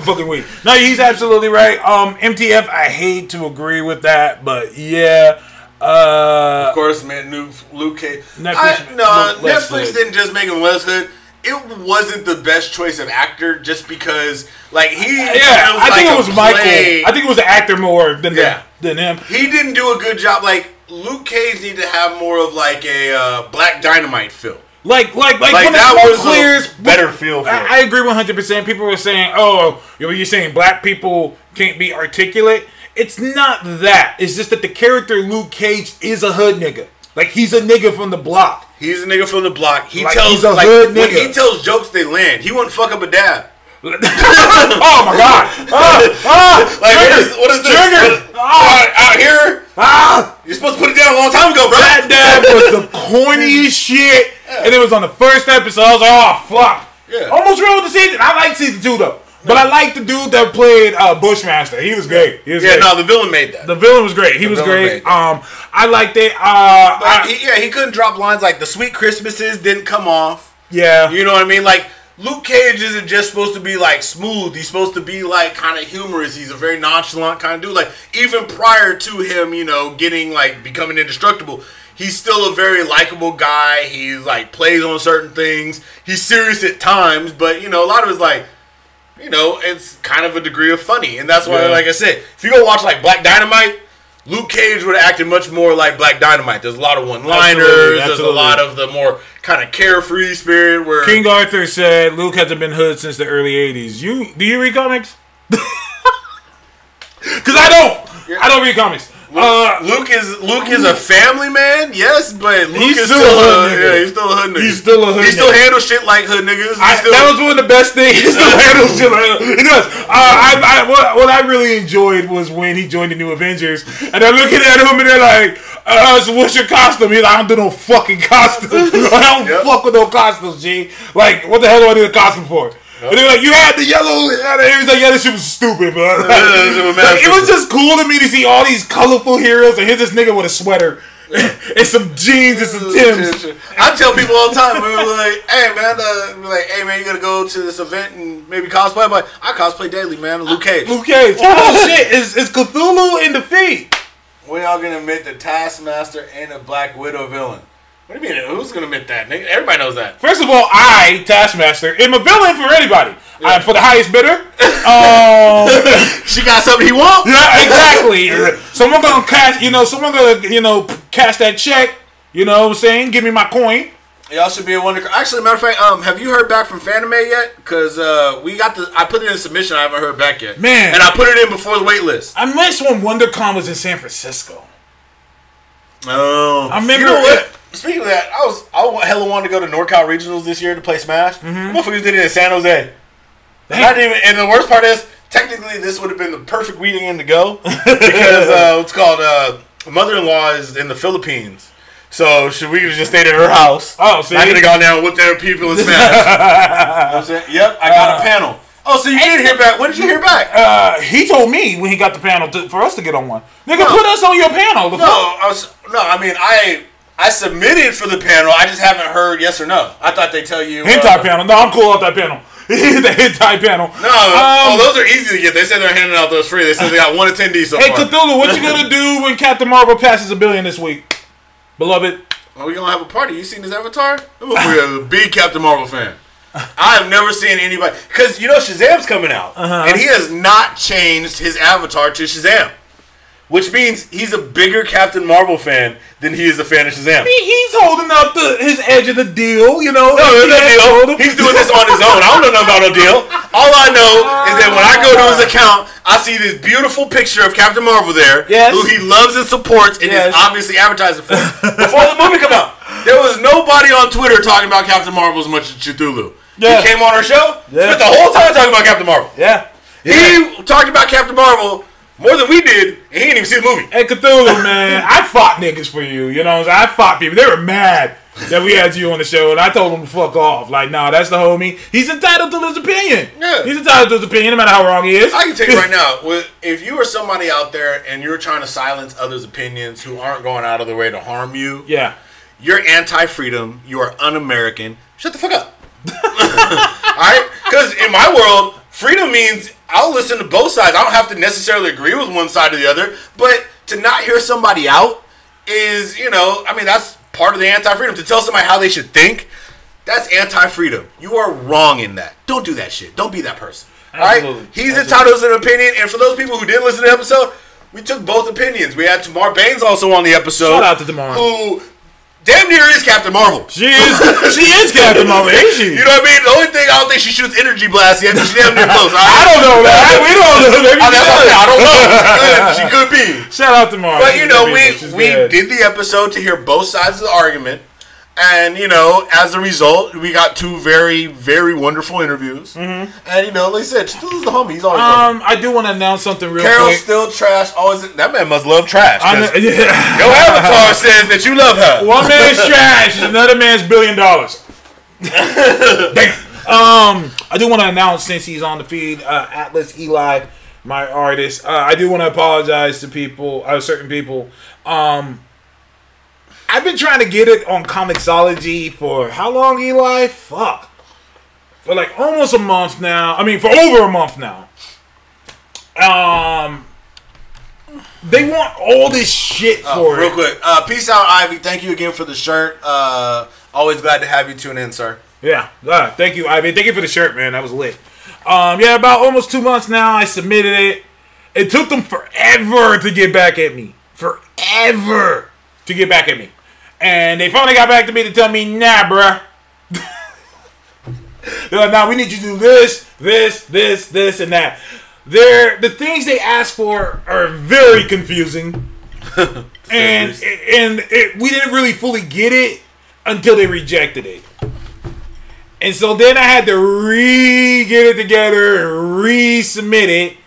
fucking weak. No, he's absolutely right. MTF, I hate to agree with that, but yeah. Of course, man, Luke Cage. Netflix didn't just make him less hood. It wasn't the best choice of actor just because, like, he... Yeah, I think it was Michael. I think it was the actor more than him. He didn't do a good job. Like, Luke Cage needed to have more of, like, a Black Dynamite feel. Like when that was clears, a better feel for it. I agree 100%. People were saying, oh, you're saying black people can't be articulate. It's not that. It's just that the character Luke Cage is a hood nigga. Like, he's a nigga from the block. He's a nigga from the block. He's a hood nigga. When he tells jokes, they land. He wouldn't fuck up a dab. Oh my god! Like, Triggered. what is this? Triggered. Out here? Ah! You're supposed to put it down a long time ago, bro. That dad was the corniest shit, and it was on the first episode. I was like, oh fuck! Yeah. Almost ruined the season. I like season 2 though, but I like the dude that played Bushmaster. He was great. He was great. No, the villain made that. The villain was great. He was villain great. made that. I liked it. He couldn't drop lines like the Sweet Christmases didn't come off. Yeah. You know what I mean? Like, Luke Cage isn't just supposed to be like smooth. He's supposed to be like kind of humorous. He's a very nonchalant kind of dude. Like, even prior to him, you know, getting like becoming indestructible, he's still a very likable guy. He's like plays on certain things. He's serious at times, but you know, a lot of it's like, you know, it's kind of a degree of funny. And that's why, Yeah. like I said, if you go watch like Black Dynamite, Luke Cage would have acted much more like Black Dynamite. There's a lot of one-liners. Absolutely. There's a lot of the more kind of carefree spirit where King Arthur said Luke hasn't been hood since the early 80s. Do you read comics? Because I don't. I don't read comics. Luke is a family man, yes, but Luke He's is still a hood nigga. Yeah, he's still a hood nigga. He's still a hood He still nigga. handles shit like hood niggas. That was one of the best things. He still handles shit like that. He does. What I really enjoyed was when he joined the New Avengers, and they're looking at him and they're like, so what's your costume? He's like, I don't do no fucking costume. I don't fuck with no costumes, G. Like, what the hell do I need a costume for? And they were like, you had the yellow. He was like, yeah, this shit was stupid, bro. Like, it was just cool to me to see all these colorful heroes, and here's this nigga with a sweater and some jeans and some Timbs. I tell people all the time, we're like, hey man, you gotta go to this event and maybe cosplay. I'm like, I cosplay daily, man. Luke Cage. Luke Cage. Oh shit, is Cthulhu in defeat? When y'all gonna admit the Taskmaster and a Black Widow villain? What do you mean? Who's gonna admit that? Nigga? Everybody knows that. First of all, Taskmaster, am a villain for anybody. I'm for the highest bidder. She got something he want? Yeah, exactly. Someone gonna cash that check. You know what I'm saying? Give me my coin. Y'all should be a wonder. Actually, matter of fact, have you heard back from Fanime yet? Because I put it in submission. I haven't heard back yet. Man. And I put it in before the wait list. I miss when WonderCon was in San Francisco. Oh, I remember. You know what? Speaking of that, I hella wanted to go to NorCal Regionals this year to play Smash. Motherfuckers did it in San Jose. Not even, and the worst part is, technically, this would have been the perfect weekend to go because it's called mother-in-law is in the Philippines. So should we just stayed at her house? Oh, see, I could have gone down and whipped at her people in Smash. You know what I'm saying? Yep, I got a panel. Oh, so you did hear back? When did you hear back? He told me when he got the panel for us to get on one. Nigga, put us on your panel. I submitted for the panel. I just haven't heard yes or no. I thought they'd tell you. Hentai panel. No, I'm cool off that panel. The hentai panel. No, those are easy to get. They said they're handing out those free. They said they got 1 attendee so Hey, far. Cthulhu, what you gonna do when Captain Marvel passes $1 billion this week? Beloved. Well, we gonna have a party. You seen his avatar? I'm a big Captain Marvel fan. I have never seen anybody, because you know Shazam's coming out, and he has not changed his avatar to Shazam, which means he's a bigger Captain Marvel fan than he is a fan of Shazam. He's holding up his edge of the deal, you know. No, there's no deal. He's doing this on his own. I don't know nothing about no deal. All I know is that when I go to his account, I see this beautiful picture of Captain Marvel there, who he loves and supports, and is obviously advertising for. Before the movie come out, there was nobody on Twitter talking about Captain Marvel as much as Cthulhu. Yeah. He came on our show, spent the whole time talking about Captain Marvel. Yeah. He talked about Captain Marvel more than we did, and he didn't even see the movie. Hey, Cthulhu, man, I fought niggas for you. You know what I'm saying? I fought people. They were mad that we had you on the show, and I told them to fuck off. Like, nah, that's the homie. He's entitled to his opinion. Yeah. He's entitled to his opinion, no matter how wrong he is. I can tell you right now, if you are somebody out there and you're trying to silence others' opinions who aren't going out of their way to harm you, you're anti-freedom, you are un-American, shut the fuck up. Alright? Because in my world, freedom means I'll listen to both sides. I don't have to necessarily agree with one side or the other, but to not hear somebody out is, that's part of the anti-freedom. To tell somebody how they should think, that's anti-freedom. You are wrong in that. Don't do that shit. Don't be that person. Alright? He's entitled to an opinion, and for those people who didn't listen to the episode, we took both opinions. We had Tamar Baines also on the episode. Shout out to Tamar. Who damn near is Captain Marvel. She is Captain Marvel, ain't she? You know what I mean? The only thing, I don't think she shoots energy blasts yet, but she's damn near close. Right? I don't know that. We don't know. Maybe I don't know. She could be. Shout out to Marvel. But we did the episode to hear both sides of the argument. And, as a result, we got 2 very, very wonderful interviews. And, like I said, still is the homie. He's always I do want to announce something real Carol's quick. still trash. Always, that man must love trash. Yeah. Your avatar says that you love her. One man's trash, another man's $1 billion. Damn. I do want to announce, since he's on the feed, Atlas Eli, my artist. I do want to apologize to people, certain people. I've been trying to get it on Comixology for how long, Eli? Fuck. For like almost a month now. I mean, for over a month now. They want all this shit for real it. quick. Peace out, Ivy. Thank you again for the shirt. Always glad to have you tune in, sir. Yeah. Thank you, Ivy. Thank you for the shirt, man. That was lit. Yeah, about almost 2 months now. I submitted it. It took them forever to get back at me. Forever to get back at me. And they finally got back to me to tell me, nah, bruh. They're like, nah, we need you to do this, and that. The things they ask for are very confusing. and we didn't really fully get it until they rejected it. And so then I had to get it together and resubmit it.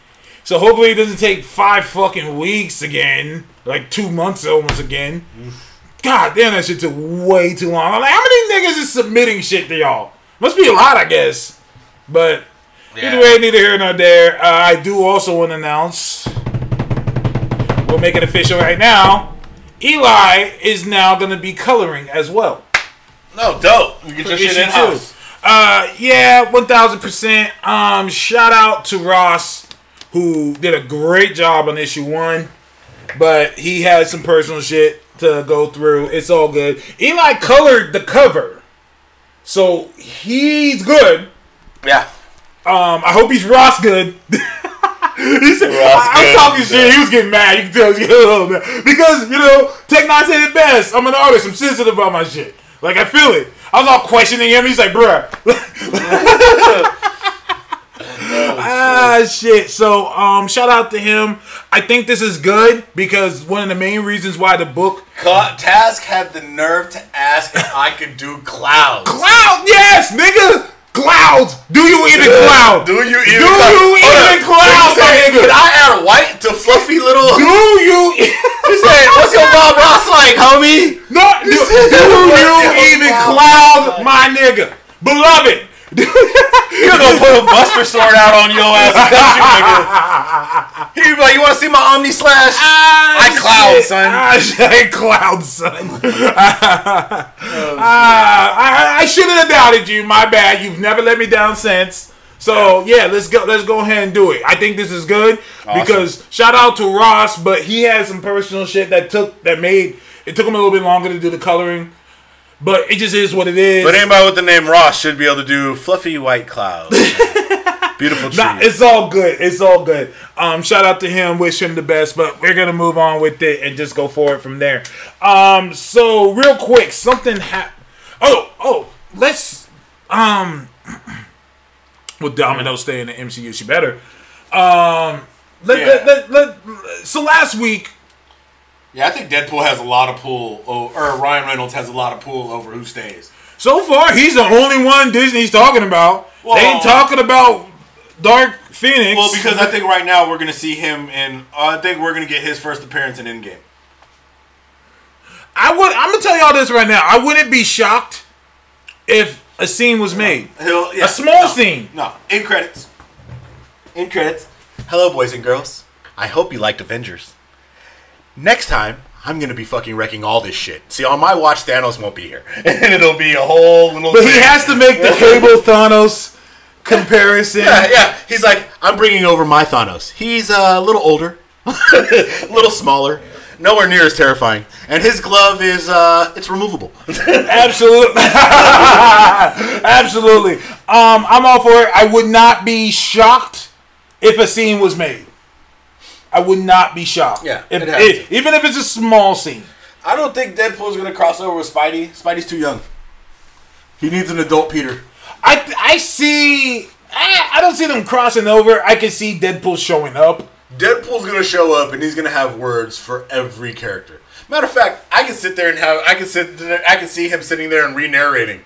So hopefully it doesn't take 5 fucking weeks again. Like 2 months almost again. God damn, that shit took way too long. I'm like, how many niggas is submitting shit to y'all? Must be a lot, I guess. But either way, neither here nor there. I do also want to announce, we'll make it official right now, Eli is now going to be coloring as well. No, dope. You get your shit in house. Yeah, 1000%. Shout out to Ross, who did a great job on issue 1, but he had some personal shit to go through. It's all good. Eli colored the cover, so he's good. Yeah. I hope he's Ross good. He said, I'm talking shit. He was getting mad. You can tell he was getting a little mad. Because, Tech9 said it best. I'm an artist. I'm sensitive about my shit. Like, I feel it. I was all questioning him. He's like, bruh. Shit. So, shout out to him. I think this is good because one of the main reasons why the book... Task had the nerve to ask if I could do clouds. Cloud? Yes, nigga. Clouds. Do you even cloud? Do you even cloud, my nigga? Can I add white to fluffy little... Do you... You said, what's your Bob Ross like, homie? No, do you even cloud, my nigga? Beloved. You're gonna put a Buster Sword out on your ass, don't you, nigga? He be like, you wanna see my Omni Slash? I cloud, son. I cloud, son. I shouldn't have doubted you. My bad. You've never let me down since. So yeah, let's go ahead and do it. I think this is good because shout out to Ross, but he had some personal shit that took him a little bit longer to do the coloring. But it just is what it is. But anybody with the name Ross should be able to do fluffy white clouds. Beautiful trees. Nah, it's all good. It's all good. Shout out to him. Wish him the best. But we're gonna move on with it and just go forward from there. So real quick, something happened. Let's with Domino stay in the MCU, she better. So last week. Yeah, I think Deadpool has a lot of pull, or Ryan Reynolds has a lot of pull over who stays. So far, he's the only one Disney's talking about. Well, they ain't talking about Dark Phoenix. Well, because I think right now we're going to see him in... I think we're going to get his first appearance in Endgame. I'm going to tell y'all this right now. I wouldn't be shocked if a scene was made. A small scene. No, in credits. In credits. Hello, boys and girls. I hope you liked Avengers. Next time, I'm going to be fucking wrecking all this shit. See, on my watch, Thanos won't be here. And it'll be a whole little But thing. he has to make the Cable Thanos comparison. Yeah. He's like, I'm bringing over my Thanos. He's a little older. A little smaller. Nowhere near as terrifying. And his glove is, it's removable. Absolutely. Absolutely. I'm all for it. I would not be shocked if a scene was made. I would not be shocked. Yeah, even if it's a small scene. I don't think Deadpool's going to cross over with Spidey. Spidey's too young. He needs an adult Peter. I don't see them crossing over. I can see Deadpool showing up. Deadpool's going to show up and he's going to have words for every character. Matter of fact, I can sit there and I can see him sitting there and re-narrating,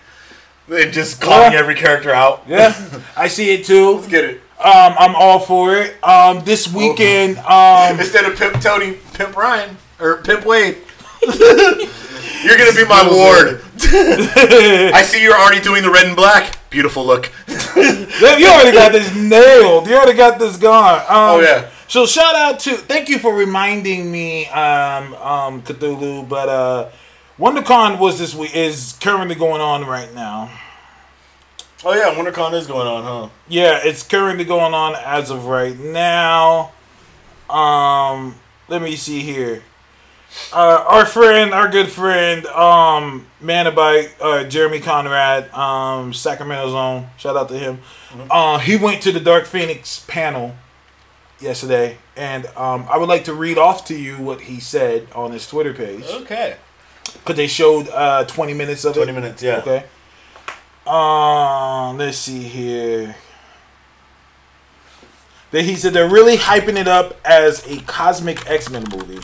and just calling every character out. Yeah, I see it too. Let's get it. I'm all for it. This weekend, instead of Pimp Tony, Pimp Ryan or Pimp Wade, you're gonna be my ward. I see you're already doing the red and black. Beautiful look. You already got this nailed. You already got this gone. Oh yeah. So shout out to, thank you for reminding me, Cthulhu. But WonderCon is currently going on right now. Oh yeah, WonderCon is going on, huh? Yeah, it's currently going on as of right now. Let me see here. Our good friend, Manabite, Jeremy Conrad, Sacramento Zone. Shout out to him. He went to the Dark Phoenix panel yesterday, and I would like to read off to you what he said on his Twitter page. Okay. Because they showed 20 minutes of it. 20 minutes, yeah. Okay. Let's see here. He said they're really hyping it up as a cosmic X-Men movie.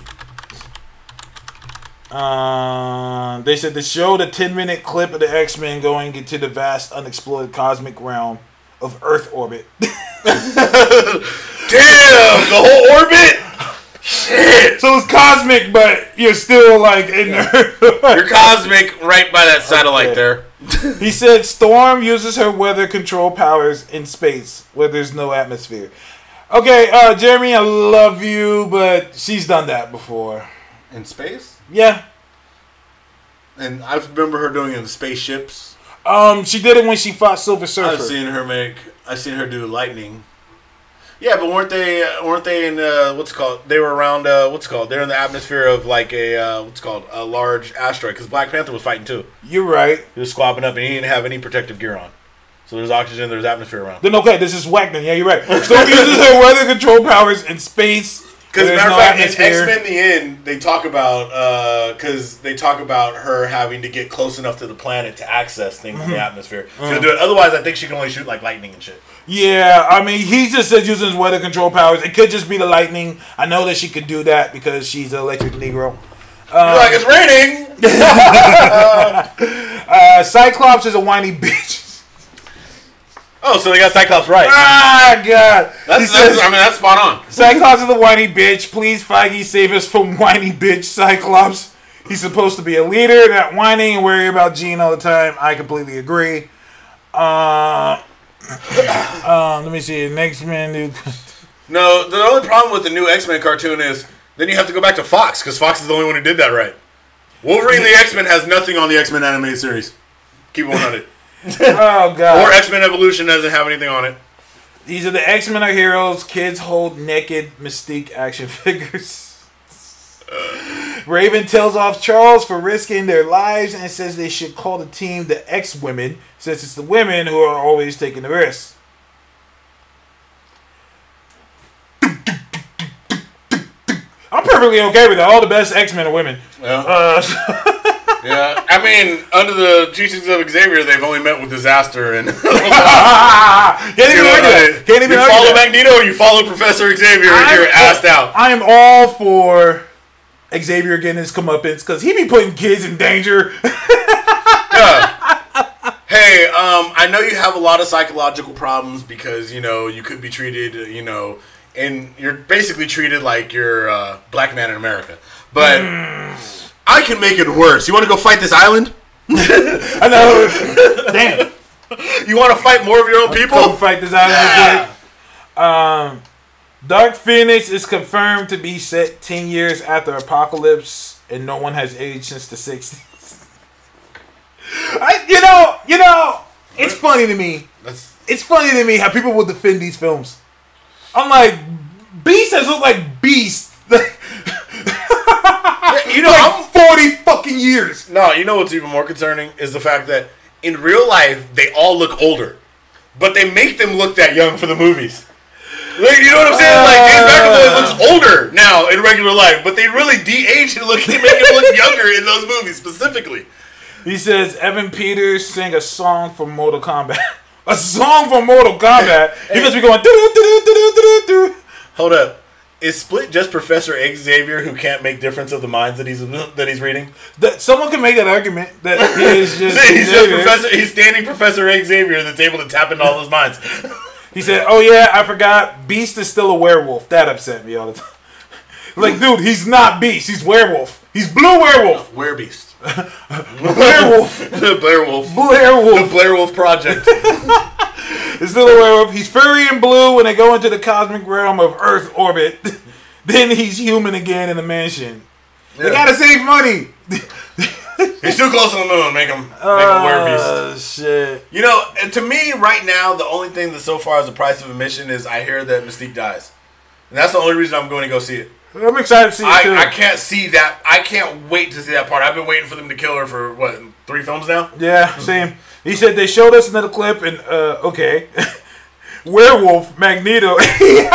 They said they showed a 10-minute clip of the X-Men going into the vast unexplored cosmic realm of Earth orbit. Damn, the whole orbit? Shit. So it's cosmic, but you're still like in there. You're cosmic right by that satellite there. He said Storm uses her weather control powers in space where there's no atmosphere. Okay, Jeremy, I love you, but she's done that before. In space? Yeah. And I remember her doing it in spaceships. She did it when she fought Silver Surfer. I've seen her do lightning. Yeah, but weren't they in what's it called? They were around they're in the atmosphere of like a a large asteroid, because Black Panther was fighting too. You're right. He was squabbing up and he didn't have any protective gear on. So there's oxygen, there's atmosphere around. Then okay, this is whack then. Yeah, you're right. Storm uses her weather control powers in space. Because matter of fact, in X-Men: The End, they talk about her having to get close enough to the planet to access things in the atmosphere. So do it. Otherwise, I think she can only shoot like lightning and shit. Yeah, I mean, he just said using his weather control powers. It could just be the lightning. I know that she could do that because she's an electric Negro. Like it's raining. Cyclops is a whiny bitch. Oh, so they got Cyclops right. Ah, God. That's spot on. Cyclops is a whiny bitch. Please, Feige, save us from whiny bitch Cyclops. He's supposed to be a leader, not whining and worry about Jean all the time. I completely agree. Let me see. Next man, dude. No, the only problem with the new X-Men cartoon is then you have to go back to Fox, because Fox is the only one who did that right. Wolverine the X-Men has nothing on the X-Men animated series. Keep it 100. Oh, God. Or X-Men Evolution doesn't have anything on it. These are the X-Men are heroes. Kids hold naked Mystique action figures. Raven tells off Charles for risking their lives and says they should call the team the X-Women, since it's the women who are always taking the risks. I'm perfectly okay with that. All the best X-Men are women. Yeah. Yeah, I mean, under the teachings of Xavier, they've only met with disaster and. Can't even argue that. You follow Magneto, or you follow Professor Xavier, and you're assed out. I am all for Xavier getting his comeuppance because he be putting kids in danger. Yeah. Hey, I know you have a lot of psychological problems because you could be treated, and you're basically treated like you're a black man in America, but. I can make it worse. You want to go fight this island? I know. Damn. You want to fight more of your own people? Go fight this island real quick. Dark Phoenix is confirmed to be set 10 years after Apocalypse, and no one has aged since the 60s. It's funny to me. It's funny to me how people will defend these films. I'm like, Beast has looked like Beast. I'm 40 fucking years. No, you know what's even more concerning is the fact that in real life they all look older, but they make them look that young for the movies. Like, you know what I'm saying? Like James McAvoy looks older now in regular life, but they really de-age him, make him look younger in those movies specifically. He says Evan Peters sang a song for Mortal Kombat. A song for Mortal Kombat. He must be going. Hold up. Is Split just Professor Xavier who can't make difference of the minds that he's reading? Someone can make that argument that he is just. He's standing Professor Xavier that's able to tap into all those minds. He said, "Oh yeah, I forgot. Beast is still a werewolf." That upset me all the time. Like, dude, he's not Beast. He's werewolf. He's blue werewolf. Werebeast. Werewolf. The Blair Wolf. Blair Wolf. The Blair Wolf Project. He's still a werewolf. He's furry and blue when they go into the cosmic realm of Earth orbit. Then he's human again in the mansion. Yeah. They gotta save money. He's too close to the moon. Make him werebeast. Shit. You know, to me, right now, the only thing that so far is the price of admission is I hear that Mystique dies. And that's the only reason I'm going to go see it. I'm excited to see it too. I can't see that. I can't wait to see that part. I've been waiting for them to kill her for, 3 films now? Yeah, same. He said they showed us another clip and, okay. Werewolf, Magneto. He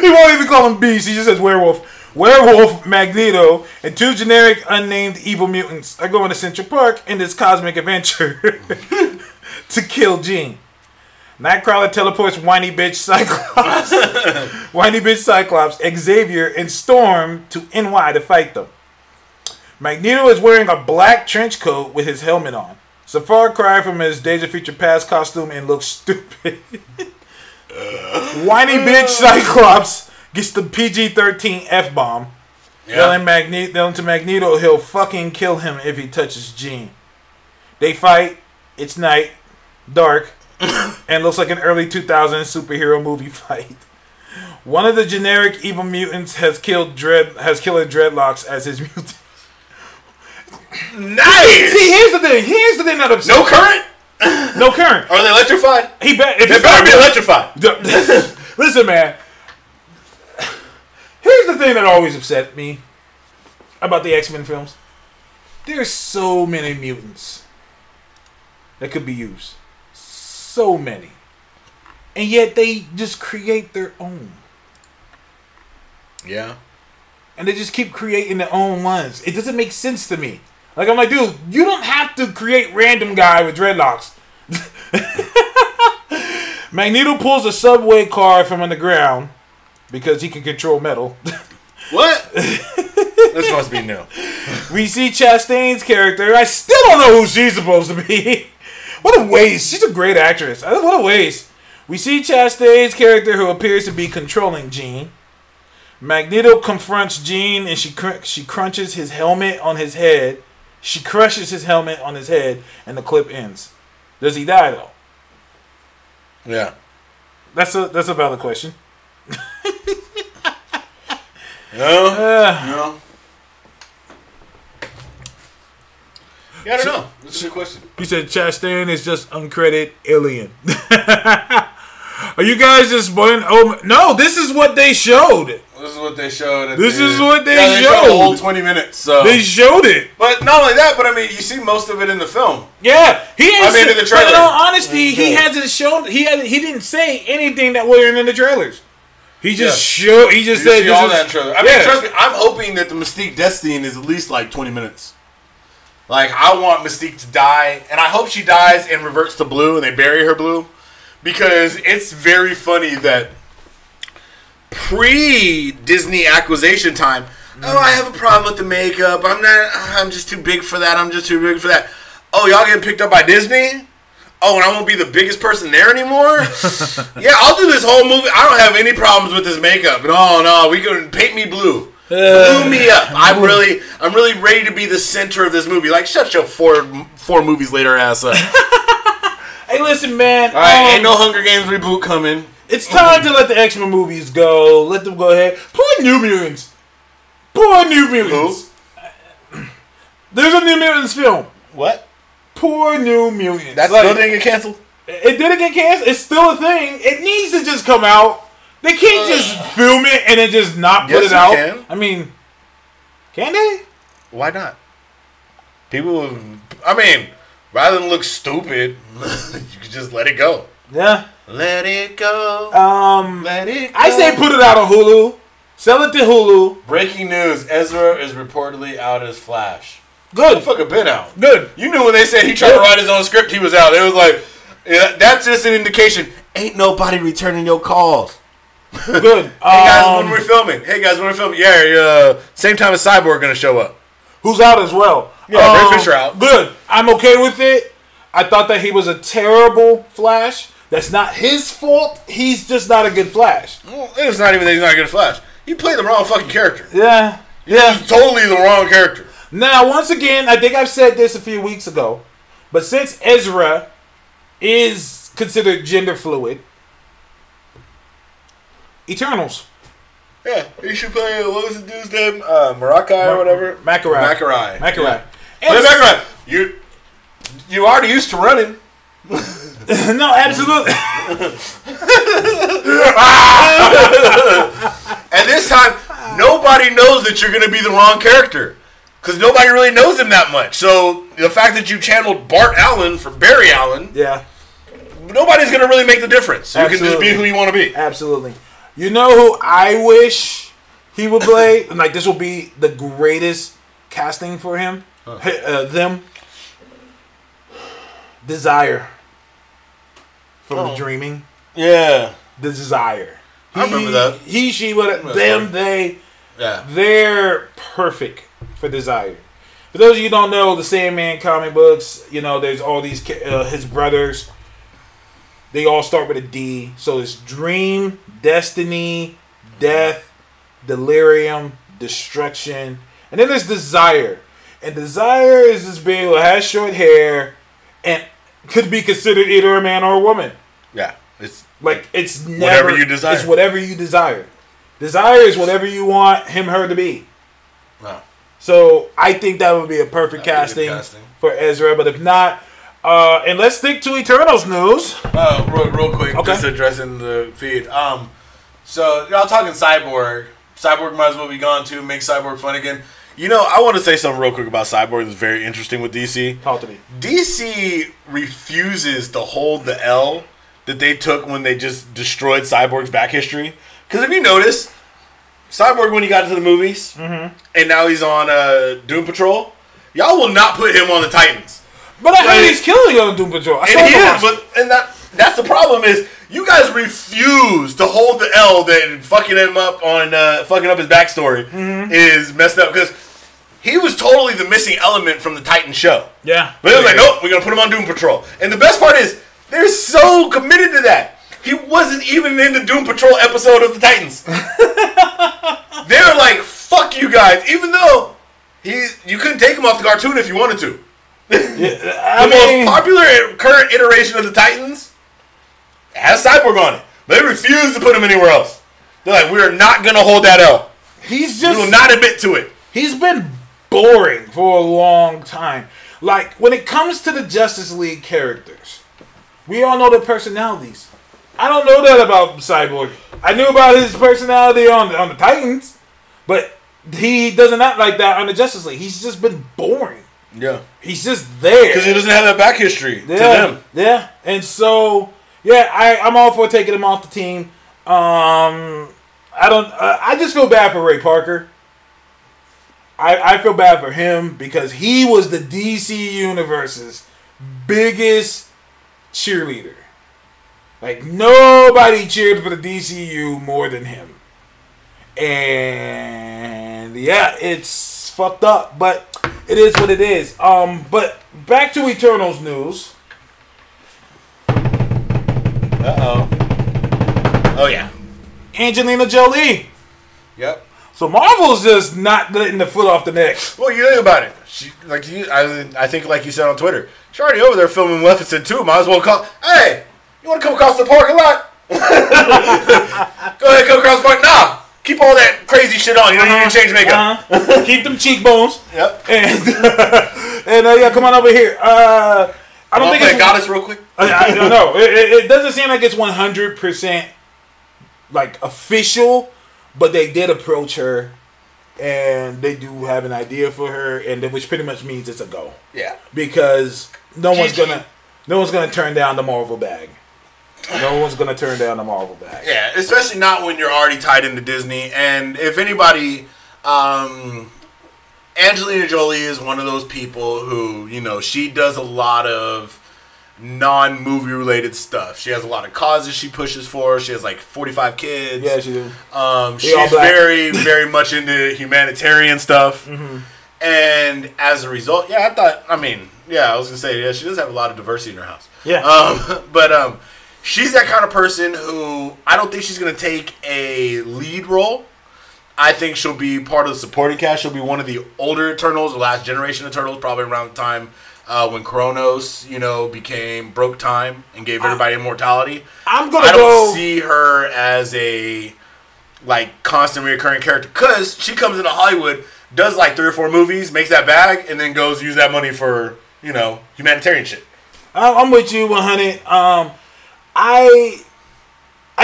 won't even call him Beast. He just says werewolf. Werewolf, Magneto, and 2 generic unnamed evil mutants are going to Central Park in this cosmic adventure to kill Jean. Nightcrawler teleports whiny bitch Cyclops, Xavier, and Storm to NY to fight them. Magneto is wearing a black trench coat with his helmet on. It's a far cry from his Days of Future Past costume and looks stupid. Whiny bitch Cyclops gets the PG-13 F-bomb. Telling to Magneto he'll fucking kill him if he touches Jean. They fight. It's night. Dark. And looks like an early 2000s superhero movie fight. One of the generic evil mutants has killer Dreadlocks as his mutant. Nice! See, here's the thing that upsets No current? No current. Are they electrified? They better be electrified. Listen, man. Here's the thing that always upset me about the X-Men films. There's so many mutants that could be used. So many. And yet they just create their own. Yeah. And they just keep creating their own ones. It doesn't make sense to me. Like, I'm like, dude, you don't have to create random guy with dreadlocks. Magneto pulls a subway car from underground because he can control metal. What? This must be new. We see Chastain's character. I still don't know who she's supposed to be. What a waste. She's a great actress. What a waste. We see Chastain's character who appears to be controlling Jean. Magneto confronts Jean and she crunches his helmet on his head. She crushes his helmet on his head and the clip ends. Does he die though? Yeah. That's a valid question. No. Yeah, I don't know. This is a good question. He said Chastain is just uncredited alien. Are you guys just spoiling? Oh no! This is what they showed. This is what they showed. They showed. The whole 20 minutes. So they showed it. But not only that, but I mean, you see most of it in the film. Yeah, he. In the trailer. But in all honesty, he hasn't shown. He didn't say anything that wasn't in the trailers. He just showed. He just said all that trailer. I mean, trust me. I'm hoping that the Mystique death scene is at least like 20 minutes. Like, I want Mystique to die, and I hope she dies and reverts to blue, and they bury her blue, because it's very funny that pre-Disney acquisition time, oh, I have a problem with the makeup, I'm just too big for that, Oh, y'all getting picked up by Disney? Oh, and I won't be the biggest person there anymore? Yeah, I'll do this whole movie. I don't have any problems with this makeup. No, we can paint me blue. Blew me up. I'm really ready to be the center of this movie. Like, shut your four movies later ass up. Hey, listen, man. All right, ain't no Hunger Games reboot coming. It's time to let the X-Men movies go. Let them go ahead. Poor New Mutants. Who? There's a New Mutants film. What? Poor New Mutants. That still didn't get canceled? It didn't get canceled. It's still a thing. It needs to just come out. They can't just film it and then just not put it out. Can. I mean, can they? Why not? People, rather than look stupid, you could just let it go. Yeah. Let it go. Let it go. I say put it out on Hulu. Sell it to Hulu. Breaking news: Ezra is reportedly out as Flash. Good. Motherfucker been out. Good. You knew when they said he tried to write his own script, he was out. It was like, that's just an indication. Ain't nobody returning your calls. Good. Hey guys, when we're filming. Yeah, same time as Cyborg gonna show up. Who's out as well. Yeah, Ray Fisher out. Good. I'm okay with it. I thought that he was a terrible Flash. That's not his fault. He's just not a good Flash. Well, it's not even that he's not a good Flash. He played the wrong fucking character. Yeah. He's totally the wrong character. Now, once again, I think I've said this a few weeks ago, but since Ezra is considered gender fluid, Eternals. Yeah, he should play, what was the dude's name? Marakai or whatever? Macarai. Yeah. Play Macarai. You already used to running. No, absolutely. And this time, nobody knows that you're going to be the wrong character. Because nobody really knows him that much. So, the fact that you channeled Bart Allen for Barry Allen, Yeah. nobody's going to really make the difference. You can just be who you want to be. Absolutely. You know who I wish he would play? And like, this will be the greatest casting for him. Them. Desire. From The Dreaming. Yeah. The Desire. I remember that. He, she, what, them, they. Yeah. They're perfect for Desire. For those of you who don't know, the Sandman comic books, you know, there's all these, his brothers. They all start with a D. So it's Dream, Destiny, Death, Delirium, Destruction. And then there's Desire. And Desire is this being who has short hair and could be considered either a man or a woman. Yeah. It's Like, it's never... whatever you desire. It's whatever you desire. Desire is whatever you want him, her to be. Wow. So, I think that would be a perfect That'd be casting, a good casting for Ezra. But if not... and let's stick to Eternals news. Real quick, Okay. just addressing the feed. So, y'all talking Cyborg. Cyborg might as well be gone, too. Make Cyborg fun again. You know, I want to say something real quick about Cyborg that's very interesting with DC. Talk to me. DC refuses to hold the L that they took when they just destroyed Cyborg's back history. Because if you notice, Cyborg, when he got into the movies, and now he's on Doom Patrol, y'all will not put him on the Titans. But I heard he's killing on Doom Patrol. That's the problem is you guys refuse to hold the L that fucking him up on fucking up his backstory is messed up because he was totally the missing element from the Titan show. Yeah. But it was like, nope, we're gonna put him on Doom Patrol. And the best part is they're so committed to that. He wasn't even in the Doom Patrol episode of the Titans. They're like, fuck you guys, even though you couldn't take him off the cartoon if you wanted to. The most popular current iteration of the Titans has Cyborg on it. But they refuse to put him anywhere else. They're like, we are not going to hold that L. We will not admit to it. He's been boring for a long time. Like, when it comes to the Justice League characters, we all know their personalities. I don't know that about Cyborg. I knew about his personality on the Titans, but he doesn't act like that on the Justice League. He's just been boring. Yeah. He's just there. Because he doesn't have that back history to them. Yeah. And so, yeah, I'm all for taking him off the team. I just feel bad for Ray Parker. I feel bad for him because he was the DC Universe's biggest cheerleader. Like, nobody cheered for the DCU more than him. And, yeah, it's fucked up, but it is what it is. But back to Eternals news. Uh-oh. Oh, yeah. Angelina Jolie. Yep. So Marvel's just not letting the foot off the neck. Well, you think about it. I think, like you said on Twitter, she's already over there filming Maleficent 2. Might as well call, hey, you want to come across the parking lot? Go ahead, come across the park. Nah, keep all that crazy shit on. You know, you need to change makeup. Keep them cheekbones. Yep. And yeah, come on over here. I don't think it's Goddess real quick. I don't know. It doesn't seem like it's 100% like official, but they did approach her, and they do have an idea for her, and which pretty much means it's a go. Yeah. Because no one's gonna turn down the Marvel bag. No one's gonna turn down the Marvel bag. Yeah, especially not when you're already tied into Disney. And if anybody, Angelina Jolie is one of those people who, you know, she does a lot of non-movie related stuff. She has a lot of causes she pushes for. She has like 45 kids. Yeah, she do. She's very, very much into humanitarian stuff. And as a result, I was gonna say, she does have a lot of diversity in her house. Yeah. But she's that kind of person who I don't think she's gonna take a lead role. I think she'll be part of the supporting cast. She'll be one of the older Eternals, the last generation of Eternals, probably around the time when Kronos, broke time and gave everybody immortality. I don't see her as a constant recurring character because she comes into Hollywood, does 3 or 4 movies, makes that bag, and then goes use that money for humanitarian shit. I'm with you 100. I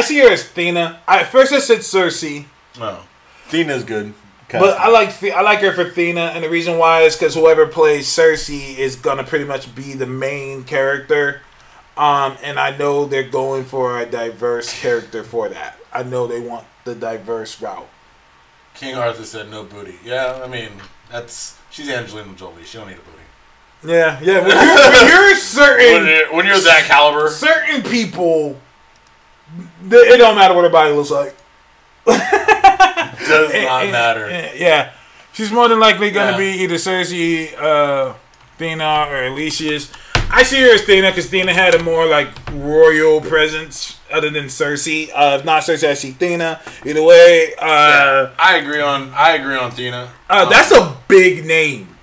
see her as Athena. At first I said Cersei. Oh. Athena's good. But I like her for Athena, and the reason why is because whoever plays Cersei is gonna pretty much be the main character, and I know they're going for a diverse character for that. I know they want the diverse route. King Arthur said no booty. Yeah, I mean she's Angelina Jolie. She don't need a booty. Yeah. When you're certain, when you're that caliber, certain people, it don't matter what her body looks like. Does not matter. Yeah. She's more than likely going to be either Cersei, Athena, or Alicia's. I see her as Athena because Athena had a more royal presence other than Cersei. If not Cersei, I see Athena. Either way. I agree on Athena. That's a big name.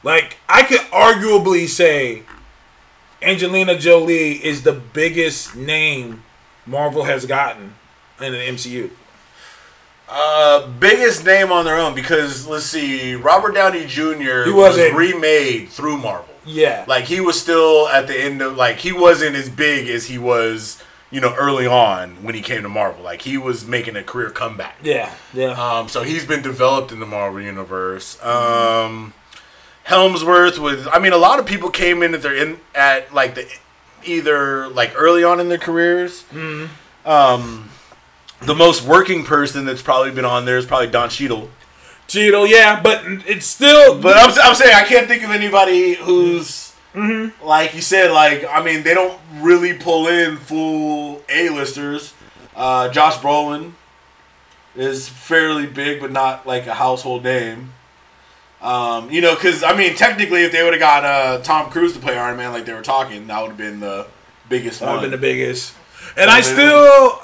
I could arguably say Angelina Jolie is the biggest name Marvel has gotten in the MCU. Biggest name on their own because let's see, Robert Downey Jr. was remade through Marvel. Yeah, he was still at the end of he wasn't as big as he was early on when he came to Marvel. He was making a career comeback. Yeah. So he's been developed in the Marvel universe. Helmsworth was. I mean, a lot of people came in either early on in their careers. The most working person that's probably been on there is probably Don Cheadle. Yeah, but it's still. But I'm saying I can't think of anybody who's like you said. They don't really pull in full A-listers. Josh Brolin is fairly big, but not a household name. Because technically, if they would have got Tom Cruise to play Iron Man, like they were talking, that would have been the biggest one. That would have been the biggest. And I still.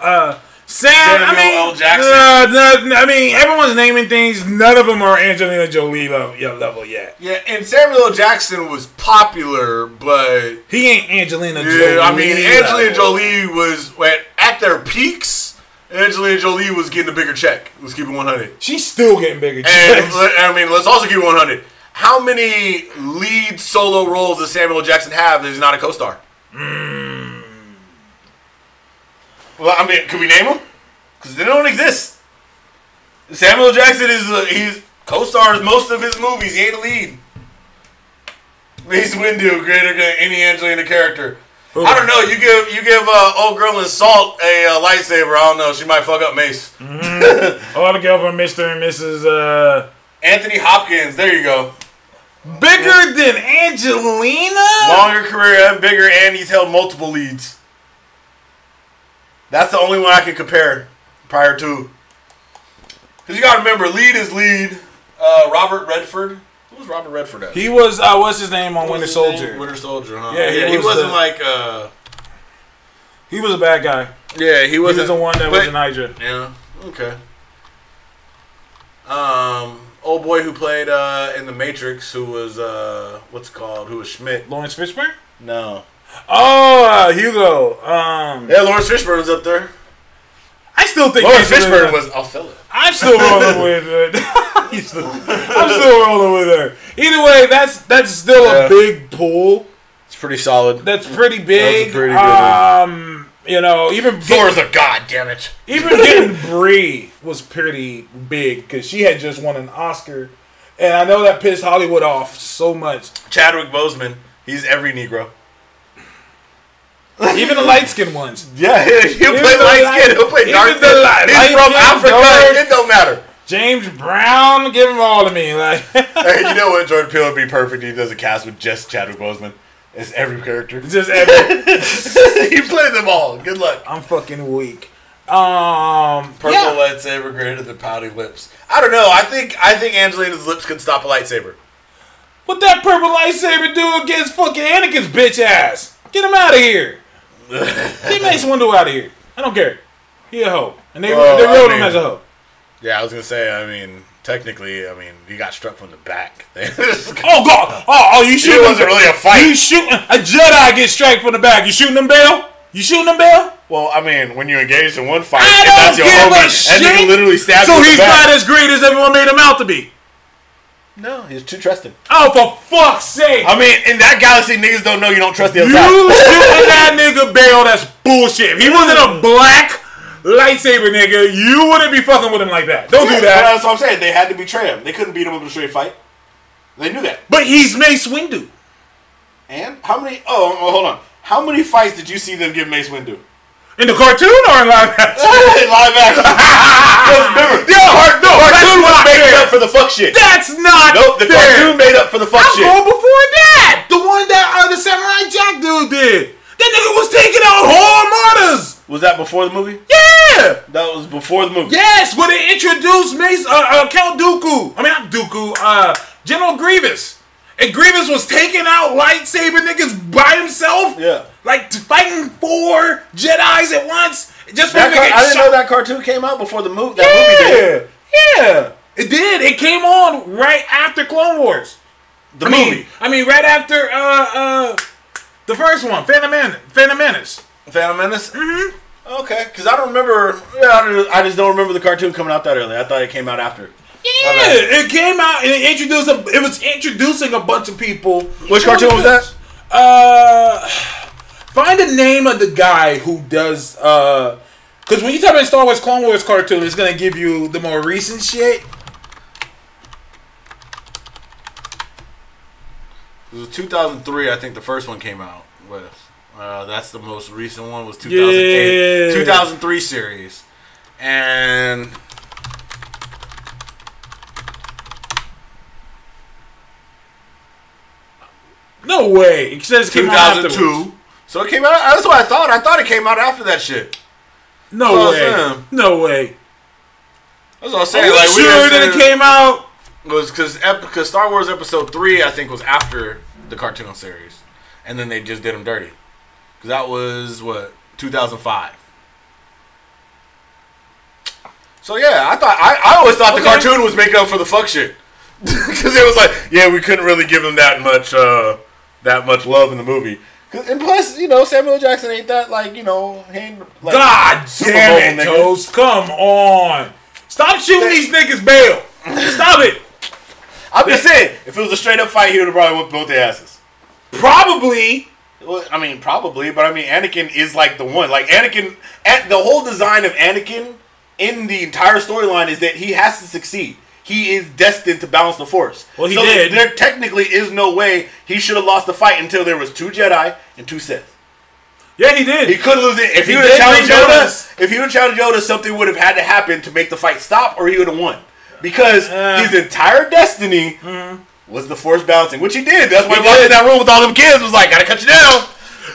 Samuel L. Jackson. Everyone's naming things. None of them are Angelina Jolie level yet. Yeah, and Samuel L. Jackson was popular, but he ain't Angelina Jolie. Angelina Jolie was at their peaks. Angelina Jolie was getting a bigger check. Let's keep it 100. She's still getting bigger checks. And let's also keep it 100. How many lead solo roles does Samuel L. Jackson have that he's not a co-star? Well, could we name them? Because they don't exist. Samuel L. Jackson he's co-stars most of his movies. He ain't a lead. Mace Windu, greater than any Angelina character. Ooh. I don't know. You give old girl in Salt a lightsaber. I don't know. She might fuck up Mace. All the girl from Mr. and Mrs. Anthony Hopkins. There you go. Bigger than Angelina? Longer career and bigger, and he's held multiple leads. That's the only one I can compare prior to. Because you got to remember, lead is lead. Robert Redford. Who was Robert Redford at? He was, what's his name on Winter Soldier? Winter Soldier, huh? Yeah, he wasn't he was a bad guy. Yeah, he wasn't. He was the one that was in Hydra. Yeah, okay. Old boy who played in The Matrix, who was, who was Schmidt. Lawrence Fishburne? No. Oh, Hugo. Yeah, Lawrence Fishburne was up there. I still think Lawrence Fishburne was. I'll fill it. I'm still rolling with it. I'm still rolling with her. Either way, that's still a big pull. It's pretty solid. That's pretty big. That was a pretty good one. Even Thor's a god, damn it. Even getting Brie was pretty big because she had just won an Oscar, and I know that pissed Hollywood off so much. Chadwick Boseman, he's every Negro. Even the light-skinned ones. Yeah, he'll play light-skinned. He'll play dark. He's from Africa. It don't matter. James Brown, give him all to me. Hey, you know what? Jordan Peele would be perfect. He does a cast with just Chadwick Boseman. It's every character. Just every. You play them all. Good luck. I'm fucking weak. Purple Yeah. lightsaber greater than pouty lips. I don't know. I think Angelina's lips could stop a lightsaber. What that purple lightsaber do against fucking Anakin's bitch ass? Get him out of here. Get Mace Windu out of here. I don't care. He a hoe. And they wrote him as a hoe. Yeah, I was gonna say. I mean, technically, he got struck from the back. Oh god! Oh, you shooting? It wasn't really a fight. You shooting? A Jedi gets struck from the back. You shooting him, Bale? You shooting him, Bale? Well, I mean, when you engaged in one fight, I and don't that's your give a homie, and shit. you literally stabbed So him in he's the back. not as great as everyone made him out to be. No, he's too trusting. Oh, for fuck's sake! I mean, in that galaxy, niggas don't know you don't trust the other You side. shooting that nigga Bale? That's bullshit. If he wasn't a black lightsaber nigga, you wouldn't be fucking with him like that. Don't do that. That's what I'm saying. They had to betray him. They couldn't beat him with a straight fight. They knew that. But he's Mace Windu. And how many? Oh, hold on. How many fights did you see them give Mace Windu? In the cartoon or in live action? Live action. Remember, cartoon was made up for the fuck shit. That's not Nope, the fair. cartoon made up for the fuck I'm shit. going before that. The one that the Samurai Jack dude did. That nigga was taking out whole armadas. Was that before the movie? Yeah. That was before the movie. Yes, when they introduced Mace, Count Dooku. I mean, not Dooku. General Grievous. And Grievous was taking out lightsaber niggas by himself. Yeah. Like fighting 4 Jedis at once. Just for him to get I didn't shot. know that cartoon came out before the movie. That movie did. Yeah. It did. It came on right after Clone Wars. The movie. I mean, right after the first one, Phantom Menace. Phantom Menace? Mm-hmm. Okay, because I don't remember. Yeah, I just don't remember the cartoon coming out that early. I thought it came out after. Yeah, it came out and it introduced. It was introducing a bunch of people. Which cartoon was that? Find the name of the guy who does. Because when you type in Star Wars Clone Wars cartoon, it's gonna give you the more recent shit. It was 2003, I think the first one came out with. That's the most recent one was 2008. Yeah. 2003 series. And No way. It says it came out afterwards. 2002. So it came out. That's what I thought. I thought it came out after that shit. No That's what I'm way. saying. No way. That's what I'm Are saying. you Like, we sure just that it said- came out? was because Star Wars Episode 3, I think, was after the cartoon series, and then they just did them dirty. Because that was what 2005. So yeah, I always thought the cartoon was making up for the fuck shit, because it was like, yeah, we couldn't really give him that much love in the movie. And plus, Samuel Jackson ain't that like like God Super damn Bowl it, nigga. Toast. Come on. Stop shooting these niggas bail. Stop it. I'm just saying, if it was a straight up fight, he would have probably whipped both their asses. Probably. Well, I mean, probably, but I mean, Anakin is like the one. Like Anakin, the whole design of Anakin in the entire storyline is that he has to succeed. He is destined to balance the Force. Well, he so did. There technically is no way he should have lost the fight until there was 2 Jedi and 2 Sith. Yeah, he did. He could lose it if he He would have did challenged bring Yoda. balance. If he would have challenged Yoda, something would have had to happen to make the fight stop, or he would have won. Because his entire destiny was the Force balancing, which he did. That's why he walked in that room with all them kids. Was like, gotta cut you down.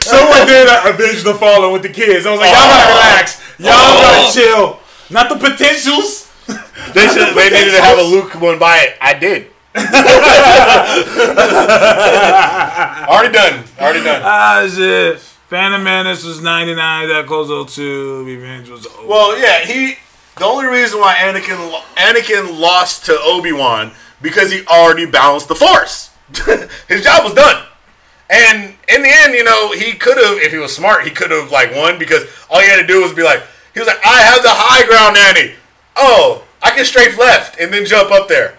Someone did Avenge the Fallen with the kids. I was like, y'all gotta relax. Y'all gotta chill. Not the potentials. They needed to have a Luke one by it. I did. Already done. Ah, shit. Phantom Menace was 99. That goes 02. Revenge was 0. Well, yeah, the only reason why Anakin lost to Obi-Wan because he already balanced the Force. His job was done. And in the end, he could have, if he was smart, he could have like won because all he had to do was be like, he was like, I have the high ground, Nanny. Oh, I can strafe left and then jump up there.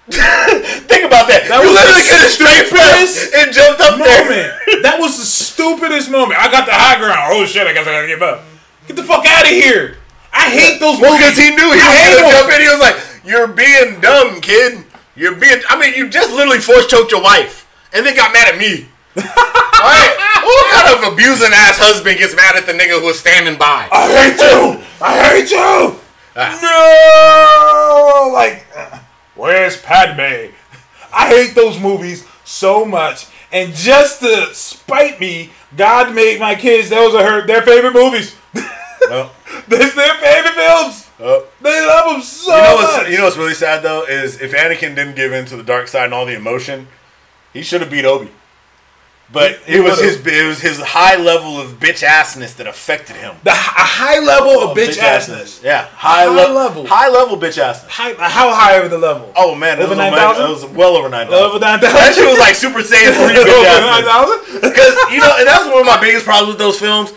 Think about that. That You was literally the could have strafed left stupidest and jumped up there. moment. That was the stupidest moment. I got the high ground. Oh shit! I guess I gotta give up. Get the fuck out of here. I hate those Well, movies. because he knew he I was hate going to them. jump in. He was like, you're being dumb, kid. You just literally force choked your wife and then got mad at me. Alright? What kind of abusing ass husband gets mad at the nigga who was standing by? I hate you. I hate you. Ah. No. Like, where's Padme? I hate those movies so much. And just to spite me, God made my kids, those are their favorite movies. Well, That's their favorite films. They love them so much. You know what's really sad though is if Anakin didn't give in to the dark side and all the emotion, he should have beat Obi. But it was his high level of bitch assness that affected him. A high level of bitch assness. Yeah, high level bitch assness. How high over the level? Oh man, over 9,000. It was well over 9,000. Over 9,000. That shit was like Super Saiyan 3 bitch assness. Because and that's one of my biggest problems with those films.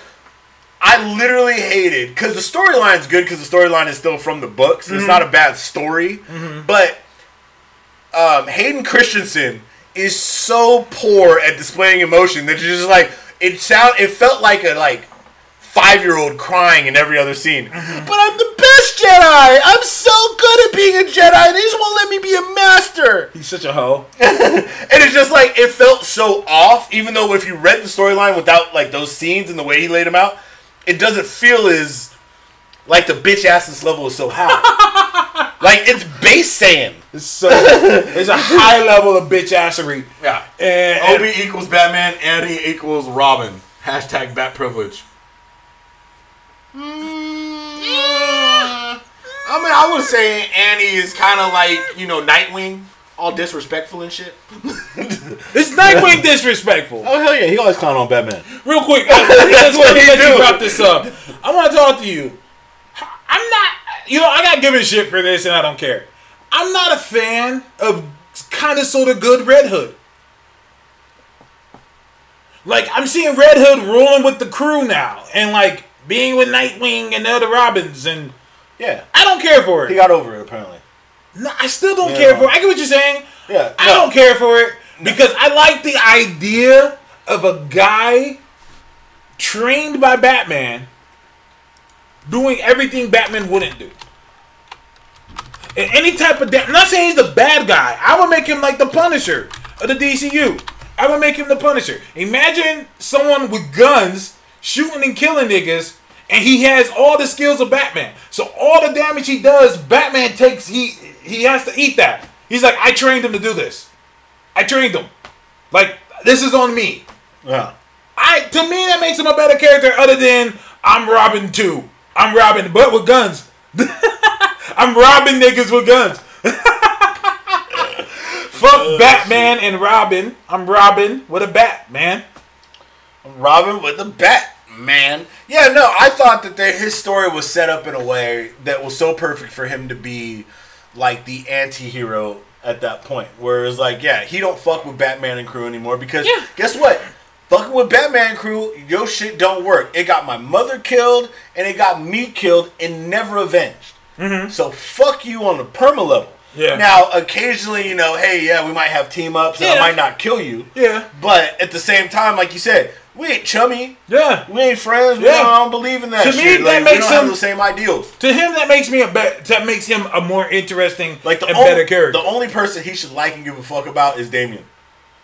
I literally hated because the storyline's good because the storyline is still from the books. It's not a bad story, but Hayden Christensen is so poor at displaying emotion that you're just like it felt like a 5-year-old crying in every other scene. But I'm the best Jedi. I'm so good at being a Jedi. They just won't let me be a master. He's such a hoe. And it's just like it felt so off. Even though if you read the storyline without like those scenes and the way he laid them out, it doesn't feel as like the bitch assness level is so high. Like it's base Saiyan. It's a high level of bitch assery. Yeah. And Obi equals Batman, Annie equals Robin. Hashtag Bat privilege. I mean, I would say Annie is kind of like, Nightwing. All disrespectful and shit. It's Nightwing disrespectful. Oh hell yeah, he always clown on Batman. Real quick, that's what you brought this up. I want to talk to you. I'm not, I got given shit for this and I don't care. I'm not a fan of kind of sort of good Red Hood. Like, I'm seeing Red Hood rolling with the crew now and like being with Nightwing and the other Robins and yeah, I don't care for it. He got over it apparently. No, I still don't care for it. I get what you're saying. Yeah, I don't care for it because I like the idea of a guy trained by Batman doing everything Batman wouldn't do. And any type of I'm not saying he's the bad guy. I would make him like the Punisher of the DCU. I would make him the Punisher. Imagine someone with guns shooting and killing niggas, and he has all the skills of Batman. So all the damage he does, Batman takes. He has to eat that. He's like, I trained him to do this. I trained him. Like, this is on me. Yeah. To me, that makes him a better character other than I'm Robin too. I'm Robin, but with guns. I'm robbing niggas with guns. Fuck Batman and Robin. I'm Robin with a bat, man. Robin with a bat, man. Yeah, no, I thought that his story was set up in a way that was so perfect for him to be like the anti-hero at that point. Where it's like, yeah, he don't fuck with Batman and crew anymore because guess what? Fucking with Batman and crew, your shit don't work. It got my mother killed and it got me killed and never avenged. So fuck you on the perma level. Yeah. Now, occasionally, hey, yeah, we might have team ups and I might not kill you. Yeah. But at the same time, like you said, we ain't chummy. Yeah. We ain't friends. Yeah. I don't believe in that To shit. me, that we makes don't have him- the same ideals. To him, that makes him a more interesting Like and better character. The only person he should like and give a fuck about is Damien.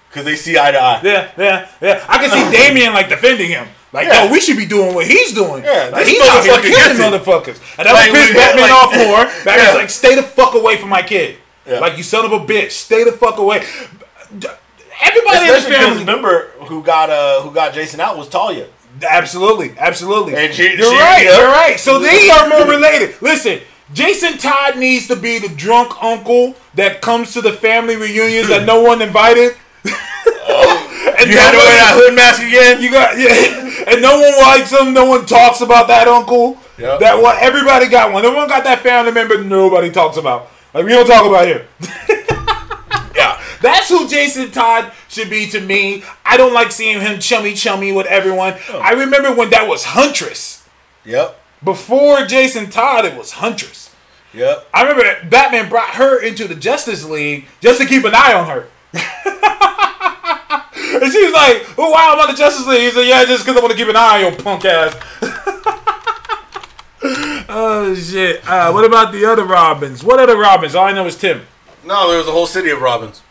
Because they see eye to eye. Yeah. I can see Damien like defending him. Like, yo, we should be doing what he's doing. Yeah, like, this he's out here motherfucker killing gets it. motherfuckers. And that Like, would piss we- Batman like- off more. Batman's like, stay the fuck away from my kid. Yeah. Like, you son of a bitch. Stay the fuck away. Everybody in his Especially because family. remember who got Jason out was Talia. Absolutely. And You're right. So they are more related. Listen, Jason Todd needs to be the drunk uncle that comes to the family reunions that no one invited. And You had to wear that hood mask again? And no one likes him. No one talks about that uncle. Yep. That one. Everybody got one. Everyone got that family member nobody talks about. Like, we don't talk about him. Yeah. That's who Jason Todd should be to me. I don't like seeing him chummy with everyone. I remember when that was Huntress. Yep. Before Jason Todd, it was Huntress. Yep. I remember Batman brought her into the Justice League just to keep an eye on her. And she was like, oh wow, I'm on the Justice League. He said, yeah, just because I want to keep an eye on your punk ass. Oh shit. What about the other Robins? What other Robins? All I know is Tim. No, there was a whole city of Robins.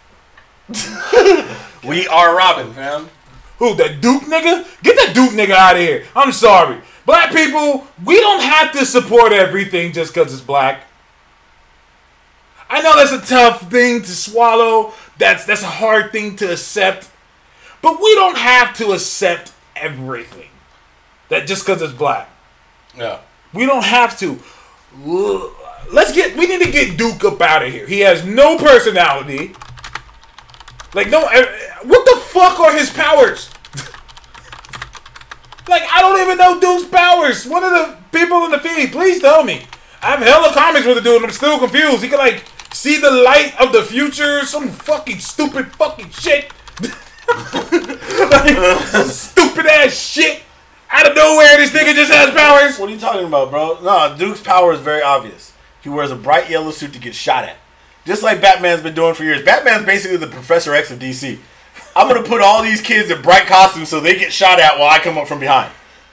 We are Robin, fam. Who, that Duke nigga? Get that Duke nigga out of here. I'm sorry. Black people, we don't have to support everything just because it's black. I know that's a tough thing to swallow. That's a hard thing to accept. But we don't have to accept everything. That just because it's black. Yeah. We don't have to. We need to get Duke up out of here. He has no personality. Like, no, what the fuck are his powers? Like, I don't even know Duke's powers. One of the people in the feed, please tell me. I have hella comics with the dude and I'm still confused. He can, like, see the light of the future. Some fucking stupid fucking shit. Like, stupid ass shit. Out of nowhere, this nigga just has powers. What are you talking about, bro? No, Duke's power is very obvious. He wears a bright yellow suit to get shot at. Just like Batman's been doing for years. Batman's basically the Professor X of DC. I'm going to put all these kids in bright costumes so they get shot at while I come up from behind.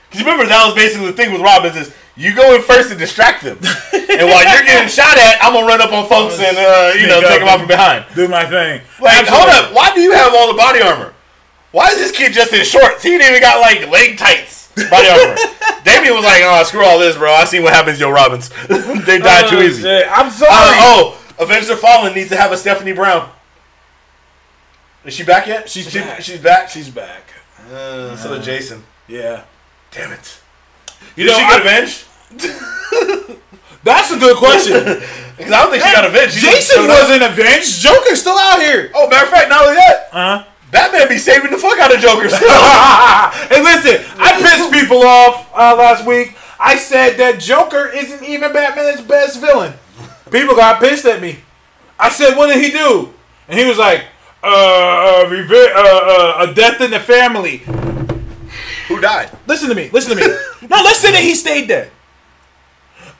Because remember, that was basically the thing with Robin is you go in first to distract them. And while you're getting shot at, I'm going to run up on folks and, take them out from behind. Do my thing. Like, hold up. Why do you have all the body armor? Why is this kid just in shorts? He ain't even got, like, leg tights body armor. Damian was like, oh, screw all this, bro. I seen what happens, Joe Robbins. They died too easy. Shit. I'm sorry. Avengers Fallen needs to have a Stephanie Brown. Is she back yet? She's back. She's back? She's back. So did Jason. Yeah. Damn it. You Did know, she get avenged? That's a good question. Because I don't think she got avenged. Jason wasn't avenged. Joker's still out here. Oh, matter of fact, not only that. Uh-huh. Batman be saving the fuck out of Joker still. Hey, listen, I pissed people off last week. I said that Joker isn't even Batman's best villain. People got pissed at me. I said, what did he do? And he was like, a death in the family. Who died? Listen to me. No, listen to he stayed dead.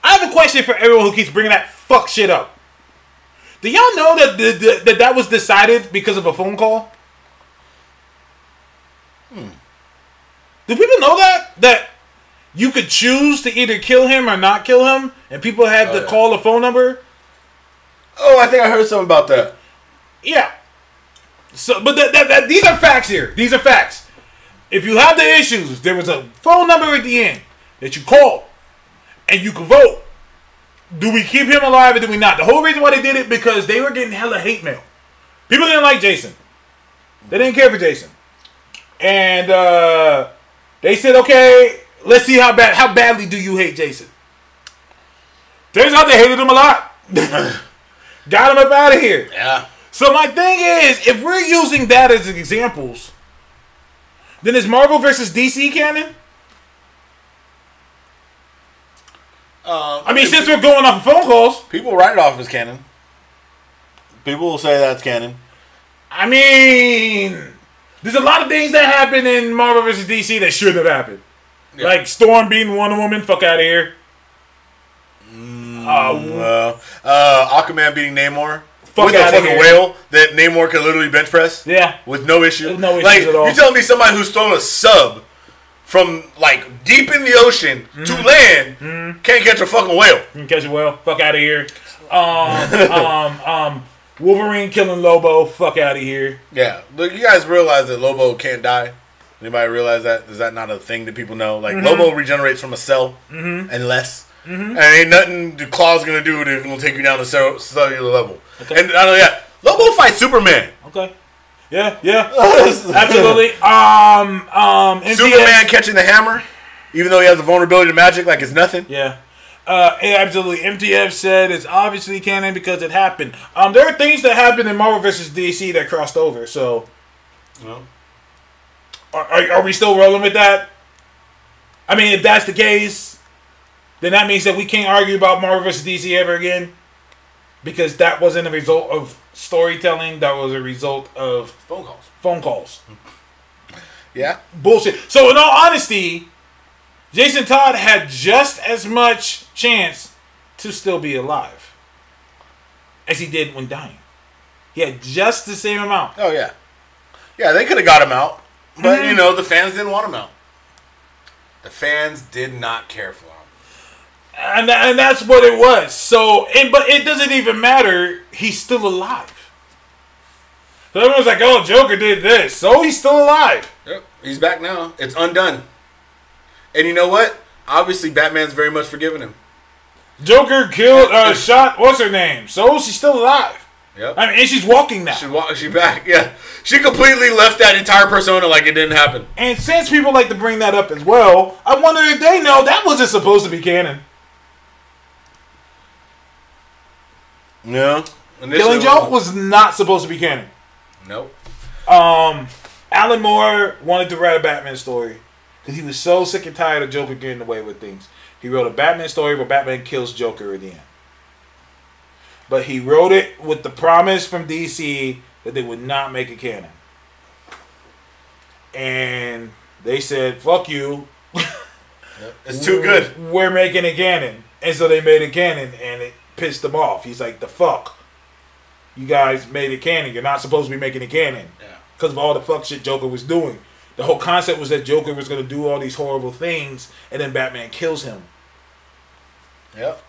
I have a question for everyone who keeps bringing that fuck shit up. Do y'all know that was decided because of a phone call? Do people know that you could choose to either kill him or not kill him, and people had to call a phone number? Oh, I think I heard something about that. Yeah. So, but these are facts here. These are facts. If you have the issues, there was a phone number at the end that you call, and you can vote. Do we keep him alive or do we not? The whole reason why they did it because they were getting hella hate mail. People didn't like Jason. They didn't care for Jason. And they said, okay, let's see how badly do you hate Jason. Turns out they hated him a lot. Got him up out of here. Yeah. So my thing is, if we're using that as examples, then is Marvel versus DC canon? I mean, since we're going off of phone calls. People write it off as canon. People will say that's canon. I mean, there's a lot of things that happen in Marvel vs. DC that shouldn't have happened. Yeah. Like Storm beating Wonder Woman, fuck out of here. Aquaman beating Namor. Fuck with a fucking whale that Namor could literally bench press. Yeah. With no issue. With no issues at all. You're telling me somebody who's thrown a sub from like deep in the ocean to land can't catch a fucking whale. You can catch a whale. Fuck out of here. Wolverine killing Lobo. Fuck out of here. Yeah. Look, you guys realize that Lobo can't die? Anybody realize that? Is that not a thing that people know? Like, Lobo regenerates from a cell and less. And ain't nothing the claw's going to do that's going to take you down to cellular level. Okay. And not only that, Lobo fights Superman. Okay. Yeah. Absolutely. Superman catching the hammer, even though he has the vulnerability to magic like it's nothing. Yeah. Absolutely. MTF said it's obviously canon because it happened. There are things that happened in Marvel vs. DC that crossed over, so... Well. Are we still rolling with that? I mean, if that's the case, then that means that we can't argue about Marvel vs. DC ever again. Because that wasn't a result of storytelling. That was a result of... Phone calls. Yeah. Bullshit. So, in all honesty, Jason Todd had just as much chance to still be alive as he did when dying. He had just the same amount. Oh, yeah. Yeah, they could have got him out. But, you know, the fans didn't want him out. The fans did not care for him. And that's what it was. So, but it doesn't even matter. He's still alive. So everyone's like, oh, Joker did this. So he's still alive. Yep. He's back now. It's undone. And you know what? Obviously, Batman's very much forgiven him. Joker killed, shot, what's her name? So she's still alive. Yep. I mean, and she's walking now. She back. Yeah. She completely left that entire persona like it didn't happen. And since people like to bring that up as well, I wonder if they know that wasn't supposed to be canon. No. Killing Joke was not supposed to be canon. Nope. Alan Moore wanted to write a Batman story because he was so sick and tired of Joker getting away with things. He wrote a Batman story where Batman kills Joker at the end. But he wrote it with the promise from DC that they would not make it canon. And they said, fuck you. It's too good. We're making it canon. And so they made it canon, and it pissed him off. He's like, the fuck? You guys made it canon. You're not supposed to be making it canon. Yeah. Because of all the fuck shit Joker was doing. The whole concept was that Joker was going to do all these horrible things, and then Batman kills him. Yep.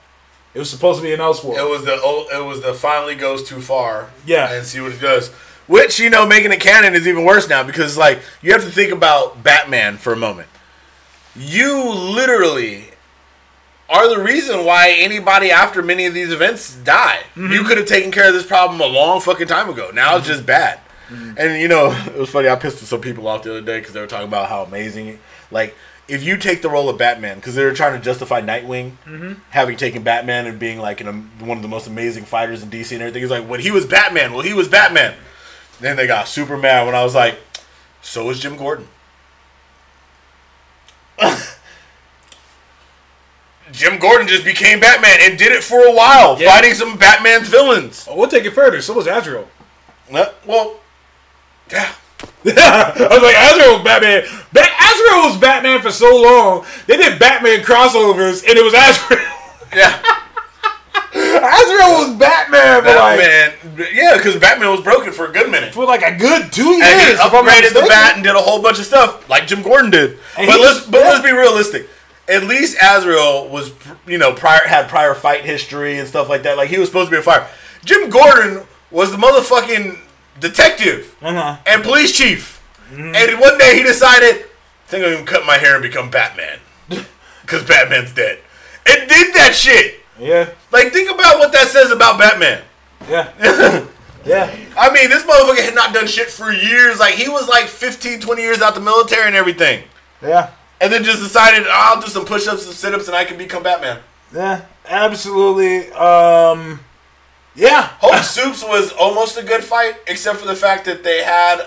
It was supposed to be an Elseworld. It was the finally goes too far. Yeah. And see what it does. Which, making it canon is even worse now because, like, you have to think about Batman for a moment. You literally are the reason why anybody after many of these events die. Mm-hmm. You could have taken care of this problem a long fucking time ago. Now it's just bad. Mm-hmm. And, it was funny. I pissed some people off the other day because they were talking about how amazing, like, if you take the role of Batman, because they were trying to justify Nightwing having taken Batman and being like one of the most amazing fighters in DC and everything. He's like, well, he was Batman. Well, he was Batman. Then they got super mad when I was like, so was Jim Gordon. Jim Gordon just became Batman and did it for a while, fighting some Batman's villains. Oh, we'll take it further. So was Azrael. Well, yeah. I was like, Azrael was Batman. Azrael was Batman for so long. They did Batman crossovers, and it was Azrael. Yeah. Azrael was Batman for yeah, because Batman was broken for a good minute. For like a good 2 years. And he upgraded the bat and did a whole bunch of stuff like Jim Gordon did. But let's be realistic. At least Azrael was, had prior fight history and stuff like that. Like, he was supposed to be a fighter. Jim Gordon was the motherfucking detective and police chief. Mm-hmm. And one day he decided, I think I'm going to cut my hair and become Batman. Because Batman's dead. And did that shit. Yeah. Like, think about what that says about Batman. Yeah. Yeah. I mean, this motherfucker had not done shit for years. Like, he was like 15, 20 years out the military and everything. Yeah. And then just decided, I'll do some push-ups and sit-ups and I can become Batman. Yeah, absolutely. Yeah. Hulk Soups was almost a good fight, except for the fact that they had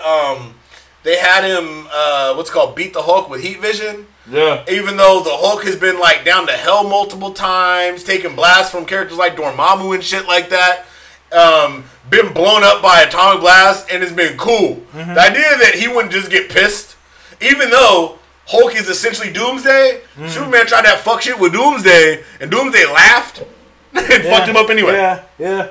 him, beat the Hulk with heat vision. Yeah. Even though the Hulk has been, like, down to hell multiple times, taking blasts from characters like Dormammu and shit like that. Been blown up by atomic blast, and it's been cool. Mm-hmm. The idea that he wouldn't just get pissed, even though Hulk is essentially Doomsday. Superman tried that fuck shit with Doomsday, and Doomsday laughed and fucked him up anyway. Yeah.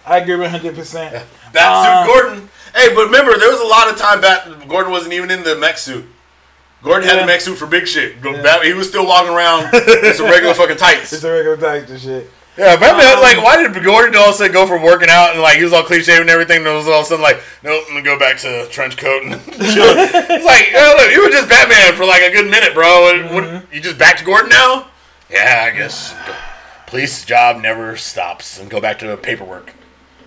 I agree 100%. Yeah. Batsuit Gordon. Hey, but remember, there was a lot of time Gordon wasn't even in the mech suit. Gordon had a mech suit for big shit. Yeah. He was still walking around in some regular fucking tights. It's a regular tights and shit. Yeah, Batman, why did Gordon all of a sudden go from working out and, like, he was all cliche and everything, and it was all of a sudden like, nope, I'm going to go back to trench coat and chill. It's like, look, you were just Batman for, like, a good minute, bro. What, you just back to Gordon now? Yeah, I guess police job never stops and go back to paperwork.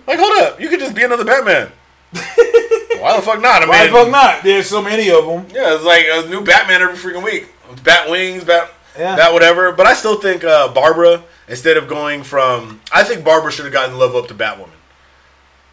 Like, hold up, you could just be another Batman. Why the fuck not? Why the fuck not? There's so many of them. Yeah, it's like a new Batman every freaking week. Bat wings, bat whatever. But I still think Barbara... Instead of going from... I think Barbara should have gotten the level up to Batwoman.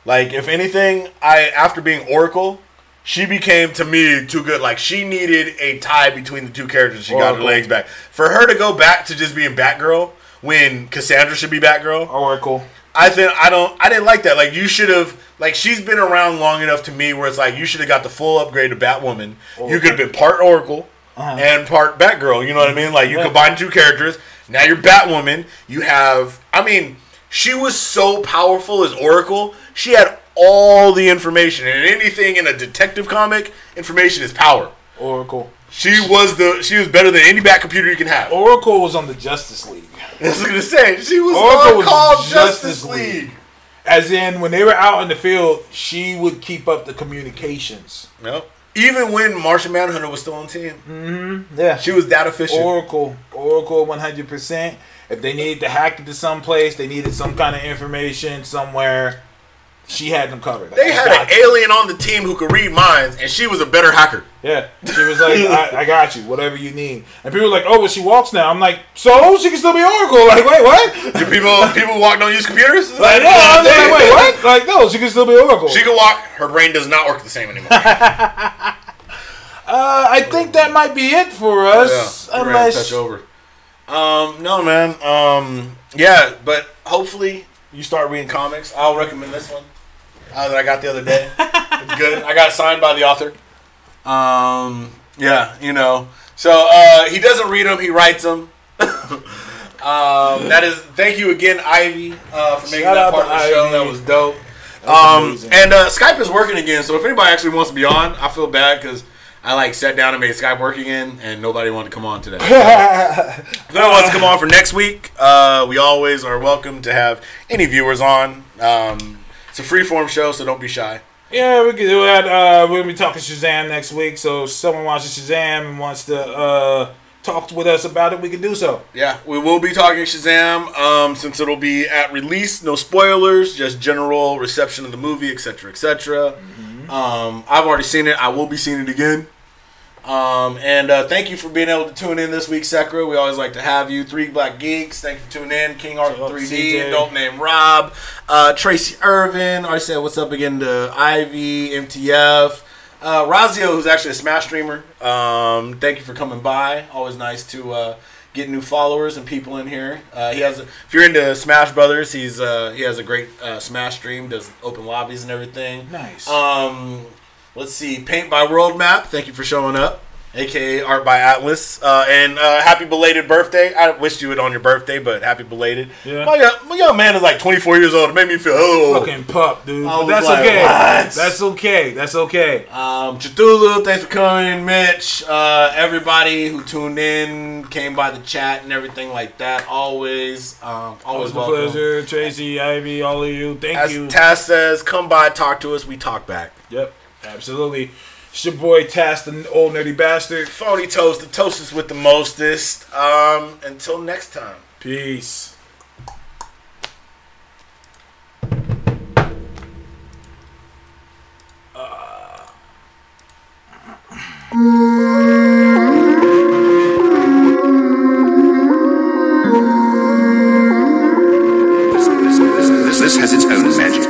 Like, if anything, after being Oracle, she became, to me, too good. Like, she needed a tie between the two characters. She got her legs back. For her to go back to just being Batgirl, when Cassandra should be Batgirl... Oracle. I didn't like that. Like, you should have... Like, she's been around long enough to me where it's like, you should have got the full upgrade to Batwoman. Oracle. You could have been part Oracle and part Batgirl. You know what I mean? Like, you combine two characters... Now you're Batwoman. You have... I mean, she was so powerful as Oracle. She had all the information. And anything in a detective comic, information is power. Oracle. She was better than any Bat computer you can have. Oracle was on the Justice League. I was going to say, she was called Justice League. As in, when they were out in the field, she would keep up the communications. Yep. Even when Martian Manhunter was still on the team. Mm-hmm. Yeah. She was that efficient. Oracle 100%. If they needed to hack into some place, they needed some kind of information somewhere, she had them covered. Like, They had an alien on the team who could read minds, and she was a better hacker. Yeah, she was like, I got you, whatever you need. And people were like, oh, well, she walks now. I'm like, so she can still be Oracle. Like, wait, what? Do people walk don't use computers? Like, no, I'm like, wait, what? Like, no, she can still be Oracle. She can walk. Her brain does not work the same anymore. I think that might be it for us. Yeah, we're ready to Unless touch over. No, man. Yeah, but hopefully you start reading comics. I'll recommend this one that I got the other day. It's good. I got it signed by the author. Yeah, you know. So he doesn't read them; he writes them. That is. Thank you again, Ivy, for making Shout that out part of to the show. Ivy. That was dope. amazing. And Skype is working again. So if anybody actually wants to be on, I feel bad because I like sat down and made Skype work again, and nobody wanted to come on today. If anyone wants to come on for next week, we always are welcome to have any viewers on. It's a freeform show, so don't be shy. Yeah, we can do that. We're going to be talking Shazam next week, so if someone watches Shazam and wants to talk with us about it, we can do so. Yeah, we will be talking Shazam since it'll be at release. No spoilers, just general reception of the movie, etc., etc. Mm-hmm. I've already seen it. I will be seeing it again. And thank you for being able to tune in this week, Sekra. We always like to have you. 3 Black Geeks, thank you for tuning in. King Arthur 3D, CJ. Adult Name Rob, Tracy Irvin. I said what's up again to Ivy, MTF, Razio, who's actually a Smash streamer. Thank you for coming by. Always nice to get new followers and people in here. He has, if you're into Smash Brothers, he has a great Smash stream. Does open lobbies and everything. Nice. Let's see, Paint by World Map. Thank you for showing up, aka Art by Atlas. And happy belated birthday. I wished you it on your birthday, but happy belated. Yeah. My young man is like 24 years old. It made me feel Fucking pup, dude. I But was that's like, okay. what? That's okay. That's okay. Cthulhu, thanks for coming. Mitch, everybody who tuned in, came by the chat and everything like that. Always Always a welcome. pleasure. Tracy, Ivy, all of you. Thank As you. Taz says, come by, talk to us. We talk back. Yep, absolutely. It's your boy Taz, the old nerdy bastard. Phony Toast, the toastest with the mostest. Until next time. Peace. This has its own magic.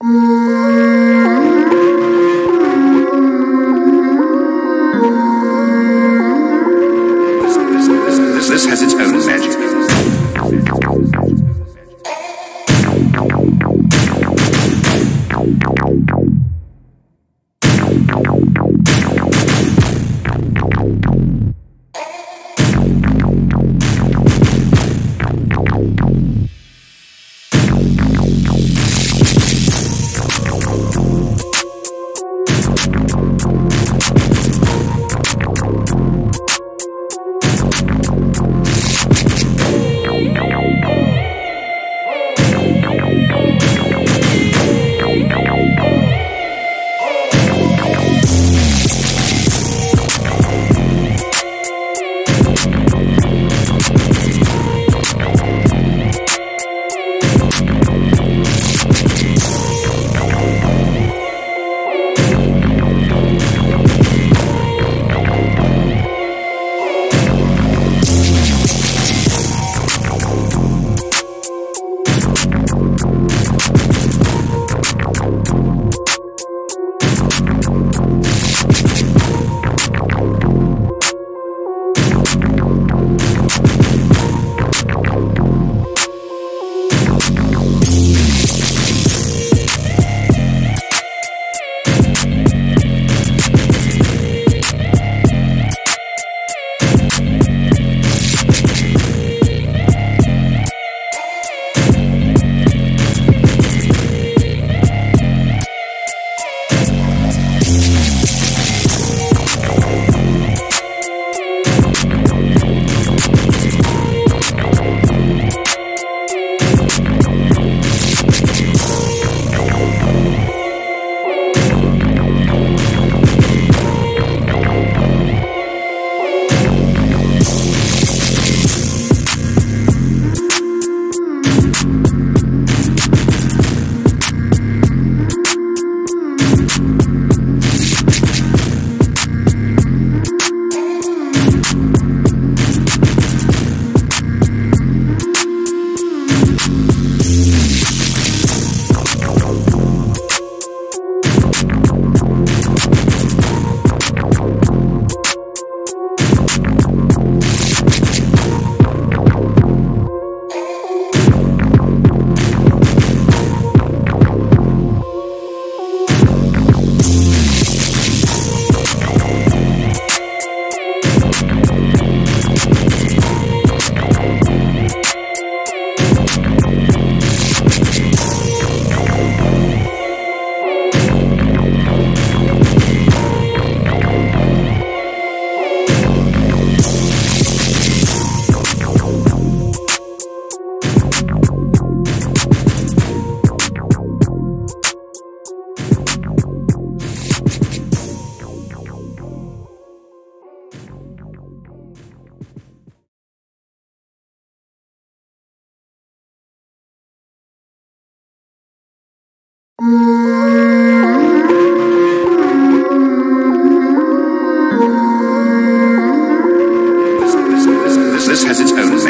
This has its own magic. This has its own